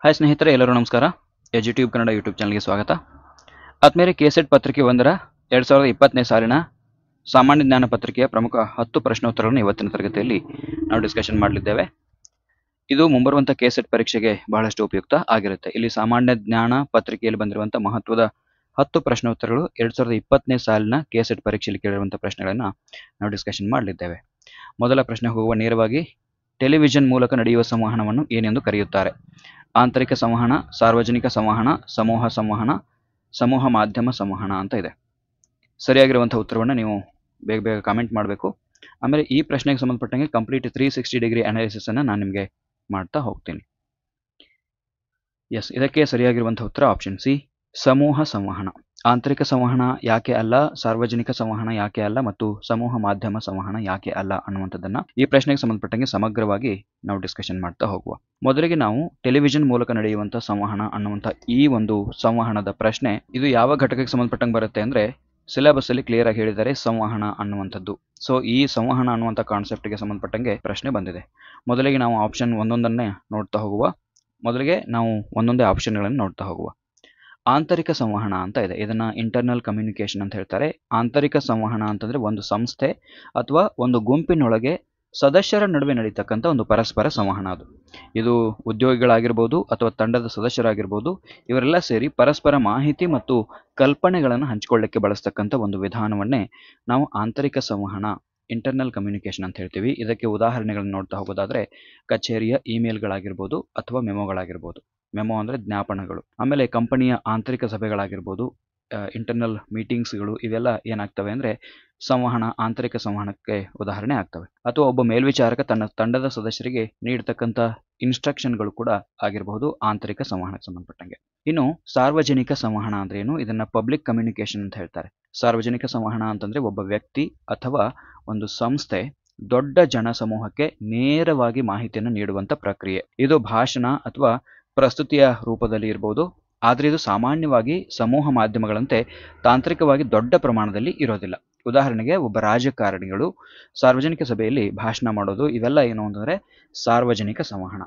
Hi ಸ್ನೇಹಿತರೆ, ಎಲ್ಲರೂ ನಮಸ್ಕಾರ. ಎಜುಟ್ಯೂಬ್ ಕನ್ನಡ ಯೂಟ್ಯೂಬ್ ಚಾನಲ್ಗೆ ಸ್ವಾಗತ. ಆದ್ಮೇಲೆ ಕೆಸೆಟ್ ಪತ್ರಿಕೆ 1ರ 2020ನೇ ಸಾಲಿನ ಸಾಮಾನ್ಯ ಜ್ಞಾನ ಪತ್ರಿಕೆಯ ಪ್ರಮುಖ 10 ಪ್ರಶ್ನೋತ್ತರಗಳನ್ನು ಇವತ್ತಿನ ತರಗತಿಯಲ್ಲಿ ನಾವು ಡಿಸ್ಕಷನ್ ಮಾಡಲಿದ್ದೇವೆ. ಇದು ಮುಂಬರುವಂಥ ಕೆಸೆಟ್ ಪರೀಕ್ಷೆಗೆ ಬಹಳಷ್ಟು ಉಪಯುಕ್ತ ಆಗಿರುತ್ತೆ. ಇಲ್ಲಿ ಸಾಮಾನ್ಯ ಜ್ಞಾನ ಪತ್ರಿಕೆಯಲ್ಲಿ ಬಂದಿರುವಂಥ ಮಹತ್ವದ 10 ಪ್ರಶ್ನೋತ್ತರಗಳು 2020ನೇ ಸಾಲಿನ ಕೆಸೆಟ್ ಪರೀಕ್ಷೆಯಲ್ಲಿ ಕೇಳಿರುವಂಥ ಪ್ರಶ್ನೆಗಳನ್ನು ನಾವು ಡಿಸ್ಕಷನ್ ಮಾಡಲಿದ್ದೇವೆ. ಮೊದಲ ಪ್ರಶ್ನೆ ಹೋಗುವ ನೇರವಾಗಿ, ಟೆಲಿವಿಷನ್ ಮೂಲಕ ನಡೆಯುವ ಸಂವಹನವನ್ನು ಏನೆಂದು ಕರೆಯುತ್ತಾರೆ? ಆಂತರಿಕ ಸಂವಹನ, ಸಾರ್ವಜನಿಕ ಸಂವಹನ, ಸಮೂಹ ಸಂವಹನ, ಸಮೂಹ ಮಾಧ್ಯಮ ಸಂವಹನ ಅಂತ ಇದೆ. ಸರಿಯಾಗಿರುವಂಥ ಉತ್ತರವನ್ನು ನೀವು ಬೇಗ ಬೇಗ ಕಾಮೆಂಟ್ ಮಾಡಬೇಕು. ಆಮೇಲೆ ಈ ಪ್ರಶ್ನೆಗೆ ಸಂಬಂಧಪಟ್ಟಂಗೆ ಕಂಪ್ಲೀಟ್ 360 ಡಿಗ್ರಿ ಅನಾಲಿಸಿಸ್ ಅನ್ನು ನಾನು ನಿಮಗೆ ಮಾಡ್ತಾ ಹೋಗ್ತೀನಿ. ಎಸ್, ಇದಕ್ಕೆ ಸರಿಯಾಗಿರುವಂಥ ಉತ್ತರ ಆಪ್ಷನ್ ಸಿ, ಸಮೂಹ ಸಂವಹನ. ಆಂತರಿಕ ಸಂವಹನ ಯಾಕೆ ಅಲ್ಲ, ಸಾರ್ವಜನಿಕ ಸಂವಹನ ಯಾಕೆ ಅಲ್ಲ ಮತ್ತು ಸಮೂಹ ಮಾಧ್ಯಮ ಸಂವಹನ ಯಾಕೆ ಅಲ್ಲ ಅನ್ನುವಂಥದ್ದನ್ನ ಈ ಪ್ರಶ್ನೆಗೆ ಸಂಬಂಧಪಟ್ಟಂಗೆ ಸಮಗ್ರವಾಗಿ ನಾವು ಡಿಸ್ಕಷನ್ ಮಾಡ್ತಾ ಹೋಗುವ. ಮೊದಲಿಗೆ ನಾವು ಟೆಲಿವಿಷನ್ ಮೂಲಕ ನಡೆಯುವಂಥ ಸಂವಹನ ಅನ್ನುವಂಥ ಈ ಒಂದು ಸಂವಹನದ ಪ್ರಶ್ನೆ, ಇದು ಯಾವ ಘಟಕಕ್ಕೆ ಸಂಬಂಧಪಟ್ಟಂಗೆ ಬರುತ್ತೆ ಅಂದರೆ ಸಿಲೆಬಸ್ ಅಲ್ಲಿ ಕ್ಲಿಯರ್ ಆಗಿ ಹೇಳಿದ್ದಾರೆ ಸಂವಹನ ಅನ್ನುವಂಥದ್ದು. ಸೊ ಈ ಸಂವಹನ ಅನ್ನುವಂಥ ಕಾನ್ಸೆಪ್ಟ್ಗೆ ಸಂಬಂಧಪಟ್ಟಂಗೆ ಪ್ರಶ್ನೆ ಬಂದಿದೆ. ಮೊದಲಿಗೆ ನಾವು ಆಪ್ಷನ್ ಒಂದೊಂದನ್ನೇ ನೋಡ್ತಾ ಹೋಗುವ. ಮೊದಲಿಗೆ ನಾವು ಒಂದೊಂದೇ ಆಪ್ಷನ್ಗಳನ್ನು ನೋಡ್ತಾ ಹೋಗುವ. ಆಂತರಿಕ ಸಂವಹನ ಅಂತ ಇದೆ. ಇದನ್ನ ಇಂಟರ್ನಲ್ ಕಮ್ಯುನಿಕೇಶನ್ ಅಂತ ಹೇಳ್ತಾರೆ. ಆಂತರಿಕ ಸಂವಹನ ಅಂತಂದ್ರೆ ಒಂದು ಸಂಸ್ಥೆ ಅಥವಾ ಒಂದು ಗುಂಪಿನೊಳಗೆ ಸದಸ್ಯರ ನಡುವೆ ನಡೀತಕ್ಕಂಥ ಒಂದು ಪರಸ್ಪರ ಸಂವಹನ. ಅದು ಇದು ಉದ್ಯೋಗಿಗಳಾಗಿರ್ಬೋದು ಅಥವಾ ತಂಡದ ಸದಸ್ಯರಾಗಿರ್ಬೋದು, ಇವರೆಲ್ಲ ಸೇರಿ ಪರಸ್ಪರ ಮಾಹಿತಿ ಮತ್ತು ಕಲ್ಪನೆಗಳನ್ನು ಹಂಚಿಕೊಳ್ಳಕ್ಕೆ ಬಳಸ್ತಕ್ಕಂಥ ಒಂದು ವಿಧಾನವನ್ನೇ ನಾವು ಆಂತರಿಕ ಸಂವಹನ, ಇಂಟರ್ನಲ್ ಕಮ್ಯುನಿಕೇಶನ್ ಅಂತ ಹೇಳ್ತೀವಿ. ಇದಕ್ಕೆ ಉದಾಹರಣೆಗಳನ್ನು ನೋಡ್ತಾ ಹೋಗೋದಾದ್ರೆ ಕಚೇರಿಯ ಇಮೇಲ್ಗಳಾಗಿರ್ಬೋದು ಅಥವಾ ಮೆಮೊಗಳಾಗಿರ್ಬೋದು. ಮೆಮೊ ಅಂದರೆ ಜ್ಞಾಪನಗಳು. ಆಮೇಲೆ ಕಂಪನಿಯ ಆಂತರಿಕ ಸಭೆಗಳಾಗಿರ್ಬೋದು, ಇಂಟರ್ನಲ್ ಮೀಟಿಂಗ್ಸ್ಗಳು, ಇವೆಲ್ಲ ಏನಾಗ್ತವೆ ಅಂದರೆ ಸಂವಹನ, ಆಂತರಿಕ ಸಂವಹನಕ್ಕೆ ಉದಾಹರಣೆ ಆಗ್ತವೆ. ಅಥವಾ ಒಬ್ಬ ಮೇಲ್ವಿಚಾರಕ ತನ್ನ ತಂಡದ ಸದಸ್ಯರಿಗೆ ನೀಡತಕ್ಕಂಥ ಇನ್ಸ್ಟ್ರಕ್ಷನ್ಗಳು ಕೂಡ ಆಗಿರಬಹುದು ಆಂತರಿಕ ಸಂವಹನಕ್ಕೆ ಸಂಬಂಧಪಟ್ಟಂಗೆ. ಇನ್ನು ಸಾರ್ವಜನಿಕ ಸಂವಹನ ಅಂದ್ರೆ ಏನು? ಇದನ್ನ ಪಬ್ಲಿಕ್ ಕಮ್ಯುನಿಕೇಶನ್ ಅಂತ ಹೇಳ್ತಾರೆ. ಸಾರ್ವಜನಿಕ ಸಂವಹನ ಅಂತಂದ್ರೆ ಒಬ್ಬ ವ್ಯಕ್ತಿ ಅಥವಾ ಒಂದು ಸಂಸ್ಥೆ ದೊಡ್ಡ ಜನ ಸಮೂಹಕ್ಕೆ ನೇರವಾಗಿ ಮಾಹಿತಿಯನ್ನು ನೀಡುವಂಥ ಪ್ರಕ್ರಿಯೆ. ಇದು ಭಾಷಣ ಅಥವಾ ಪ್ರಸ್ತುತಿಯ ರೂಪದಲ್ಲಿ ಇರಬಹುದು. ಆದರೆ ಇದು ಸಾಮಾನ್ಯವಾಗಿ ಸಮೂಹ ಮಾಧ್ಯಮಗಳಂತೆ ತಾಂತ್ರಿಕವಾಗಿ ದೊಡ್ಡ ಪ್ರಮಾಣದಲ್ಲಿ ಇರೋದಿಲ್ಲ. ಉದಾಹರಣೆಗೆ ಒಬ್ಬ ರಾಜಕಾರಣಿಗಳು ಸಾರ್ವಜನಿಕ ಸಭೆಯಲ್ಲಿ ಭಾಷಣ ಮಾಡೋದು, ಇವೆಲ್ಲ ಏನು ಅಂತಂದರೆ ಸಾರ್ವಜನಿಕ ಸಂವಹನ.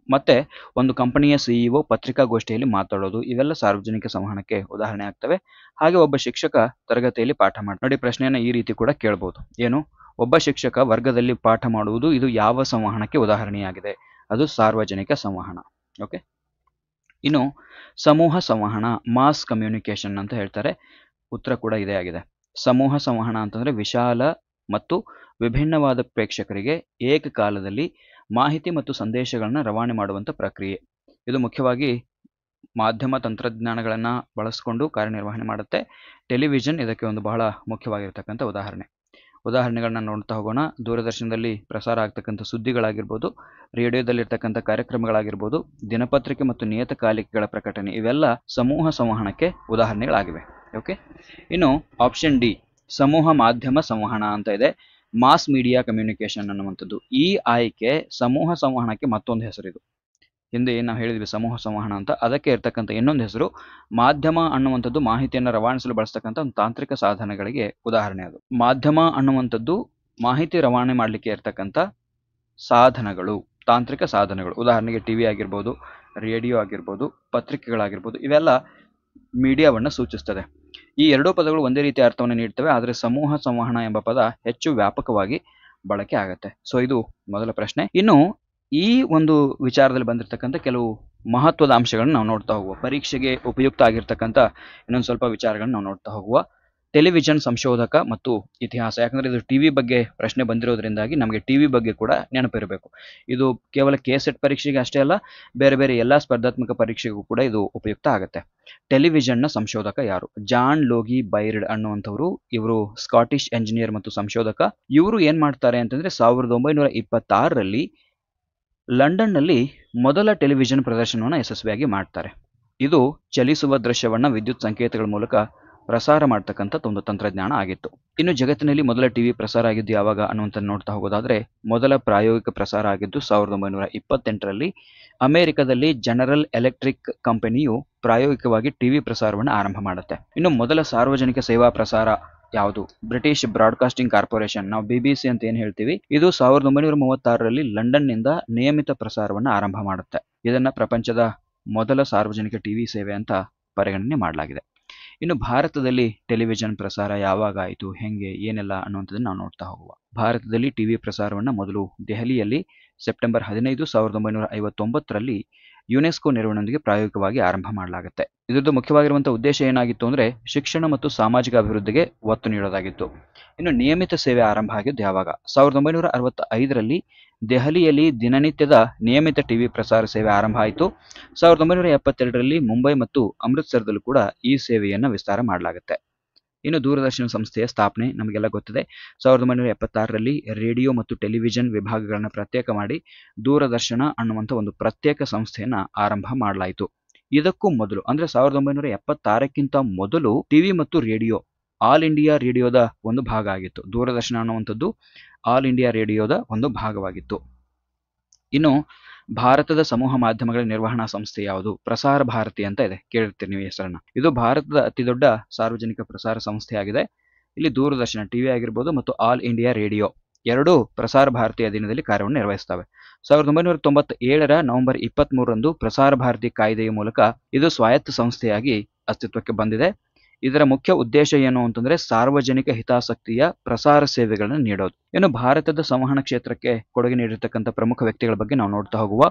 ಮತ್ತೆ ಒಂದು ಕಂಪನಿಯ ಸಿಇಒ ಪತ್ರಿಕಾಗೋಷ್ಠಿಯಲ್ಲಿ ಮಾತಾಡೋದು, ಇವೆಲ್ಲ ಸಾರ್ವಜನಿಕ ಸಂವಹನಕ್ಕೆ ಉದಾಹರಣೆ ಆಗ್ತವೆ. ಹಾಗೆ ಒಬ್ಬ ಶಿಕ್ಷಕ ತರಗತಿಯಲ್ಲಿ ಪಾಠ ಮಾಡಿ ನೋಡಿ, ಪ್ರಶ್ನೆಯನ್ನು ಈ ರೀತಿ ಕೂಡ ಕೇಳ್ಬೋದು. ಏನು? ಒಬ್ಬ ಶಿಕ್ಷಕ ವರ್ಗದಲ್ಲಿ ಪಾಠ ಮಾಡುವುದು, ಇದು ಯಾವ ಸಂವಹನಕ್ಕೆ ಉದಾಹರಣೆಯಾಗಿದೆ? ಅದು ಸಾರ್ವಜನಿಕ ಸಂವಹನ. ಓಕೆ. ಇನ್ನು ಸಮೂಹ ಸಂವಹನ, ಮಾಸ್ ಕಮ್ಯುನಿಕೇಶನ್ ಅಂತ ಹೇಳ್ತಾರೆ. ಉತ್ತರ ಕೂಡ ಇದೇ ಆಗಿದೆ. ಸಮೂಹ ಸಂವಹನ ಅಂತಂದ್ರೆ ವಿಶಾಲ ಮತ್ತು ವಿಭಿನ್ನವಾದ ಪ್ರೇಕ್ಷಕರಿಗೆ ಏಕಕಾಲದಲ್ಲಿ ಮಾಹಿತಿ ಮತ್ತು ಸಂದೇಶಗಳನ್ನ ರವಾನೆ ಮಾಡುವಂಥ ಪ್ರಕ್ರಿಯೆ. ಇದು ಮುಖ್ಯವಾಗಿ ಮಾಧ್ಯಮ ತಂತ್ರಜ್ಞಾನಗಳನ್ನು ಬಳಸಿಕೊಂಡು ಕಾರ್ಯನಿರ್ವಹಣೆ ಮಾಡುತ್ತೆ. ಟೆಲಿವಿಷನ್ ಇದಕ್ಕೆ ಒಂದು ಬಹಳ ಮುಖ್ಯವಾಗಿರ್ತಕ್ಕಂಥ ಉದಾಹರಣೆಗಳನ್ನ ನೋಡ್ತಾ ಹೋಗೋಣ. ದೂರದರ್ಶನದಲ್ಲಿ ಪ್ರಸಾರ ಆಗ್ತಕ್ಕಂಥ ಸುದ್ದಿಗಳಾಗಿರ್ಬೋದು, ರೇಡಿಯೋದಲ್ಲಿರ್ತಕ್ಕಂಥ ಕಾರ್ಯಕ್ರಮಗಳಾಗಿರ್ಬೋದು, ದಿನಪತ್ರಿಕೆ ಮತ್ತು ನಿಯತಕಾಲಿಕೆಗಳ ಪ್ರಕಟಣೆ, ಇವೆಲ್ಲ ಸಮೂಹ ಸಂವಹನಕ್ಕೆ ಉದಾಹರಣೆಗಳಾಗಿವೆ. ಓಕೆ. ಇನ್ನು ಆಪ್ಷನ್ ಡಿ, ಸಮೂಹ ಮಾಧ್ಯಮ ಸಂವಹನ ಅಂತ ಇದೆ. ಮಾಸ್ ಮೀಡಿಯಾ ಕಮ್ಯುನಿಕೇಶನ್ ಅನ್ನುವಂಥದ್ದು. ಈ ಆಯ್ಕೆ ಸಮೂಹ ಸಂವಹನಕ್ಕೆ ಮತ್ತೊಂದು ಹೆಸರಿದು. ಹಿಂದೆ ಏನು ನಾವು ಹೇಳಿದ್ವಿ ಸಮೂಹ ಸಂವಹನ ಅಂತ, ಅದಕ್ಕೆ ಇರ್ತಕ್ಕಂಥ ಇನ್ನೊಂದು ಹೆಸರು ಮಾಧ್ಯಮ ಅನ್ನುವಂಥದ್ದು. ಮಾಹಿತಿಯನ್ನು ರವಾನಿಸಲು ಬಳಸ್ತಕ್ಕಂಥ ಒಂದು ತಾಂತ್ರಿಕ ಸಾಧನಗಳಿಗೆ ಉದಾಹರಣೆ ಅದು. ಮಾಧ್ಯಮ ಅನ್ನುವಂಥದ್ದು ಮಾಹಿತಿ ರವಾನೆ ಮಾಡಲಿಕ್ಕೆ ಇರ್ತಕ್ಕಂಥ ಸಾಧನಗಳು, ತಾಂತ್ರಿಕ ಸಾಧನಗಳು. ಉದಾಹರಣೆಗೆ ಟಿವಿ ಆಗಿರ್ಬೋದು, ರೇಡಿಯೋ ಆಗಿರ್ಬೋದು, ಪತ್ರಿಕೆಗಳಾಗಿರ್ಬೋದು, ಇವೆಲ್ಲ ಮೀಡಿಯಾವನ್ನು ಸೂಚಿಸ್ತದೆ. ಈ ಎರಡೂ ಪದಗಳು ಒಂದೇ ರೀತಿಯ ಅರ್ಥವನ್ನು ನೀಡ್ತವೆ, ಆದರೆ ಸಮೂಹ ಸಂವಹನ ಎಂಬ ಪದ ಹೆಚ್ಚು ವ್ಯಾಪಕವಾಗಿ ಬಳಕೆ ಆಗುತ್ತೆ. ಸೊ ಇದು ಮೊದಲ ಪ್ರಶ್ನೆ. ಇನ್ನು ಈ ಒಂದು ವಿಚಾರದಲ್ಲಿ ಬಂದಿರತಕ್ಕಂಥ ಕೆಲವು ಮಹತ್ವದ ಅಂಶಗಳನ್ನು ನಾವು ನೋಡ್ತಾ ಹೋಗುವ. ಪರೀಕ್ಷೆಗೆ ಉಪಯುಕ್ತ ಆಗಿರ್ತಕ್ಕಂಥ ಇನ್ನೊಂದು ಸ್ವಲ್ಪ ವಿಚಾರಗಳನ್ನು ನಾವು ನೋಡ್ತಾ ಹೋಗುವ. ಟೆಲಿವಿಷನ್ ಸಂಶೋಧಕ ಮತ್ತು ಇತಿಹಾಸ. ಯಾಕಂದರೆ ಇದು ಟಿವಿ ಬಗ್ಗೆ ಪ್ರಶ್ನೆ ಬಂದಿರೋದ್ರಿಂದಾಗಿ ನಮಗೆ ಟಿವಿ ಬಗ್ಗೆ ಕೂಡ ನೆನಪಿರಬೇಕು. ಇದು ಕೇವಲ ಕೆಸೆಟ್ ಪರೀಕ್ಷೆಗೆ ಅಷ್ಟೇ ಅಲ್ಲ, ಬೇರೆ ಬೇರೆ ಎಲ್ಲ ಸ್ಪರ್ಧಾತ್ಮಕ ಪರೀಕ್ಷೆಗೂ ಕೂಡ ಇದು ಉಪಯುಕ್ತ ಆಗುತ್ತೆ. ಟೆಲಿವಿಷನ್ನ ಸಂಶೋಧಕ ಯಾರು? ಜಾನ್ ಲೋಗಿ ಬೈರ್ಡ್ ಅನ್ನುವಂಥವ್ರು. ಇವರು ಸ್ಕಾಟಿಷ್ ಎಂಜಿನಿಯರ್ ಮತ್ತು ಸಂಶೋಧಕ. ಇವರು ಏನ್ ಮಾಡ್ತಾರೆ ಅಂತಂದ್ರೆ 1926ರಲ್ಲಿ ಲಂಡನ್ನಲ್ಲಿ ಮೊದಲ ಟೆಲಿವಿಷನ್ ಪ್ರದರ್ಶನವನ್ನು ಯಶಸ್ವಿಯಾಗಿ ಮಾಡ್ತಾರೆ. ಇದು ಚಲಿಸುವ ದೃಶ್ಯವನ್ನ ವಿದ್ಯುತ್ ಸಂಕೇತಗಳ ಮೂಲಕ ಪ್ರಸಾರ ಮಾಡ್ತಕ್ಕಂಥ ಒಂದು ತಂತ್ರಜ್ಞಾನ ಆಗಿತ್ತು. ಇನ್ನು ಜಗತ್ತಿನಲ್ಲಿ ಮೊದಲ ಟಿವಿ ಪ್ರಸಾರ ಆಗಿದ್ದು ಯಾವಾಗ ಅನ್ನುವಂಥ ನೋಡ್ತಾ ಹೋಗೋದಾದ್ರೆ ಮೊದಲ ಪ್ರಾಯೋಗಿಕ ಪ್ರಸಾರ ಆಗಿದ್ದು 1928ರಲ್ಲಿ ಅಮೆರಿಕದಲ್ಲಿ ಜನರಲ್ ಎಲೆಕ್ಟ್ರಿಕ್ ಕಂಪನಿಯು ಪ್ರಾಯೋಗಿಕವಾಗಿ ಟಿವಿ ಪ್ರಸಾರವನ್ನು ಆರಂಭ ಮಾಡುತ್ತೆ. ಇನ್ನು ಮೊದಲ ಸಾರ್ವಜನಿಕ ಸೇವಾ ಪ್ರಸಾರ ಯಾವುದು? ಬ್ರಿಟಿಷ್ ಬ್ರಾಡ್ಕಾಸ್ಟಿಂಗ್ ಕಾರ್ಪೊರೇಷನ್, ನಾವು BBC ಅಂತ ಏನು ಹೇಳ್ತೀವಿ, ಇದು 1936ರಲ್ಲಿ ಲಂಡನ್ನಿಂದ ನಿಯಮಿತ ಪ್ರಸಾರವನ್ನು ಆರಂಭ ಮಾಡುತ್ತೆ. ಇದನ್ನ ಪ್ರಪಂಚದ ಮೊದಲ ಸಾರ್ವಜನಿಕ ಟಿವಿ ಸೇವೆ ಅಂತ ಪರಿಗಣನೆ ಮಾಡಲಾಗಿದೆ. ಇನ್ನು ಭಾರತದಲ್ಲಿ ಟೆಲಿವಿಷನ್ ಪ್ರಸಾರ ಯಾವಾಗ ಆಯಿತು, ಹೆಂಗೆ, ಏನೆಲ್ಲ ಅನ್ನುವಂಥದ್ದನ್ನು ನಾವು ನೋಡ್ತಾ ಹೋಗುವ. ಭಾರತದಲ್ಲಿ ಟಿವಿ ಪ್ರಸಾರವನ್ನು ಮೊದಲು ದೆಹಲಿಯಲ್ಲಿ ಸೆಪ್ಟೆಂಬರ್ 15, 1959ರಲ್ಲಿ ಯುನೆಸ್ಕೋ ನೆರವಿನೊಂದಿಗೆ ಪ್ರಾಯೋಗಿಕವಾಗಿ ಆರಂಭ ಮಾಡಲಾಗುತ್ತೆ. ಇದರದ್ದು ಮುಖ್ಯವಾಗಿರುವಂತಹ ಉದ್ದೇಶ ಏನಾಗಿತ್ತು ಅಂದರೆ ಶಿಕ್ಷಣ ಮತ್ತು ಸಾಮಾಜಿಕ ಅಭಿವೃದ್ಧಿಗೆ ಒತ್ತು ನೀಡೋದಾಗಿತ್ತು. ಇನ್ನು ನಿಯಮಿತ ಸೇವೆ ಆರಂಭ ಆಗಿದ್ದು ಯಾವಾಗ? 1965ರಲ್ಲಿ ದೆಹಲಿಯಲ್ಲಿ ದಿನನಿತ್ಯದ ನಿಯಮಿತ ಟಿವಿ ಪ್ರಸಾರ ಸೇವೆ ಆರಂಭ ಆಯಿತು. 1972ರಲ್ಲಿ ಮುಂಬೈ ಮತ್ತು ಅಮೃತ್ಸರದಲ್ಲೂ ಕೂಡ ಈ ಸೇವೆಯನ್ನು ವಿಸ್ತಾರ ಮಾಡಲಾಗುತ್ತೆ. ಇನ್ನು ದೂರದರ್ಶನ ಸಂಸ್ಥೆಯ ಸ್ಥಾಪನೆ ನಮಗೆಲ್ಲ ಗೊತ್ತಿದೆ. 1976ರಲ್ಲಿ ರೇಡಿಯೋ ಮತ್ತು ಟೆಲಿವಿಷನ್ ವಿಭಾಗಗಳನ್ನು ಪ್ರತ್ಯೇಕ ಮಾಡಿ ದೂರದರ್ಶನ ಅನ್ನುವಂಥ ಒಂದು ಪ್ರತ್ಯೇಕ ಸಂಸ್ಥೆಯನ್ನು ಆರಂಭ ಮಾಡಲಾಯಿತು. ಇದಕ್ಕೂ ಮೊದಲು ಅಂದರೆ 1976ಕ್ಕಿಂತ ಮೊದಲು ಟಿವಿ ಮತ್ತು ರೇಡಿಯೋ ಆಲ್ ಇಂಡಿಯಾ ರೇಡಿಯೋದ ಒಂದು ಭಾಗ ಆಗಿತ್ತು. ದೂರದರ್ಶನ ಅನ್ನುವಂಥದ್ದು ಆಲ್ ಇಂಡಿಯಾ ರೇಡಿಯೋದ ಒಂದು ಭಾಗವಾಗಿತ್ತು. ಇನ್ನು ಭಾರತದ ಸಮೂಹ ಮಾಧ್ಯಮಗಳ ನಿರ್ವಹಣಾ ಸಂಸ್ಥೆ ಯಾವುದು? ಪ್ರಸಾರ ಭಾರತಿ ಅಂತ ಇದೆ, ಕೇಳಿರ್ತೀರಿ ನೀವು ಹೆಸರನ್ನ. ಇದು ಭಾರತದ ಅತಿ ದೊಡ್ಡ ಸಾರ್ವಜನಿಕ ಪ್ರಸಾರ ಸಂಸ್ಥೆಯಾಗಿದೆ. ಇಲ್ಲಿ ದೂರದರ್ಶನ ಟಿವಿ ಆಗಿರ್ಬೋದು ಮತ್ತು ಆಲ್ ಇಂಡಿಯಾ ರೇಡಿಯೋ ಎರಡೂ ಪ್ರಸಾರ ಭಾರತಿ ಅಧೀನದಲ್ಲಿ ಕಾರ್ಯವನ್ನು ನಿರ್ವಹಿಸ್ತವೆ. 1997ರ ನವೆಂಬರ್ 23ರಂದು ಪ್ರಸಾರ ಭಾರತಿ ಕಾಯ್ದೆಯ ಮೂಲಕ ಇದು ಸ್ವಾಯತ್ತ ಸಂಸ್ಥೆಯಾಗಿ ಅಸ್ತಿತ್ವಕ್ಕೆ ಬಂದಿದೆ. ಇದರ ಮುಖ್ಯ ಉದ್ದೇಶ ಏನು ಅಂತಂದ್ರೆ ಸಾರ್ವಜನಿಕ ಹಿತಾಸಕ್ತಿಯ ಪ್ರಸಾರ ಸೇವೆಗಳನ್ನು ನೀಡೋದು. ಇನ್ನು ಭಾರತದ ಸಂವಹನ ಕ್ಷೇತ್ರಕ್ಕೆ ಕೊಡುಗೆ ನೀಡಿರ್ತಕ್ಕಂಥ ಪ್ರಮುಖ ವ್ಯಕ್ತಿಗಳ ಬಗ್ಗೆ ನಾವು ನೋಡ್ತಾ ಹೋಗುವ.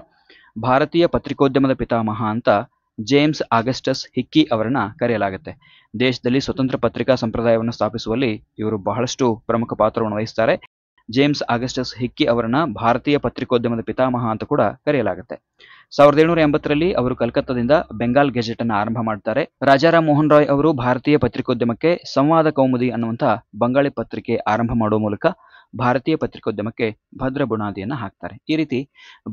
ಭಾರತೀಯ ಪತ್ರಿಕೋದ್ಯಮದ ಪಿತಾಮಹ ಅಂತ ಜೇಮ್ಸ್ ಆಗಸ್ಟಸ್ ಹಿಕ್ಕಿ ಅವರನ್ನ ಕರೆಯಲಾಗುತ್ತೆ. ದೇಶದಲ್ಲಿ ಸ್ವತಂತ್ರ ಪತ್ರಿಕಾ ಸಂಪ್ರದಾಯವನ್ನು ಸ್ಥಾಪಿಸುವಲ್ಲಿ ಇವರು ಬಹಳಷ್ಟು ಪ್ರಮುಖ ಪಾತ್ರವನ್ನು ವಹಿಸ್ತಾರೆ. ಜೇಮ್ಸ್ ಆಗಸ್ಟಸ್ ಹಿಕ್ಕಿ ಅವರನ್ನ ಭಾರತೀಯ ಪತ್ರಿಕೋದ್ಯಮದ ಪಿತಾಮಹ ಅಂತ ಕೂಡ ಕರೆಯಲಾಗುತ್ತೆ. 1780ರಲ್ಲಿ ಅವರು ಕಲ್ಕತ್ತಾದಿಂದ ಬೆಂಗಾಲ್ ಗೆಜೆಟ್ ಅನ್ನು ಆರಂಭ ಮಾಡ್ತಾರೆ. ರಾಜಾರಾಮ್ ಮೋಹನ್ ರಾಯ್ ಅವರು ಭಾರತೀಯ ಪತ್ರಿಕೋದ್ಯಮಕ್ಕೆ ಸಂವಾದ ಕೌಮುದಿ ಅನ್ನುವಂಥ ಬಂಗಾಳಿ ಪತ್ರಿಕೆ ಆರಂಭ ಮಾಡುವ ಮೂಲಕ ಭಾರತೀಯ ಪತ್ರಿಕೋದ್ಯಮಕ್ಕೆ ಭದ್ರ ಬುನಾದಿಯನ್ನು ಹಾಕ್ತಾರೆ. ಈ ರೀತಿ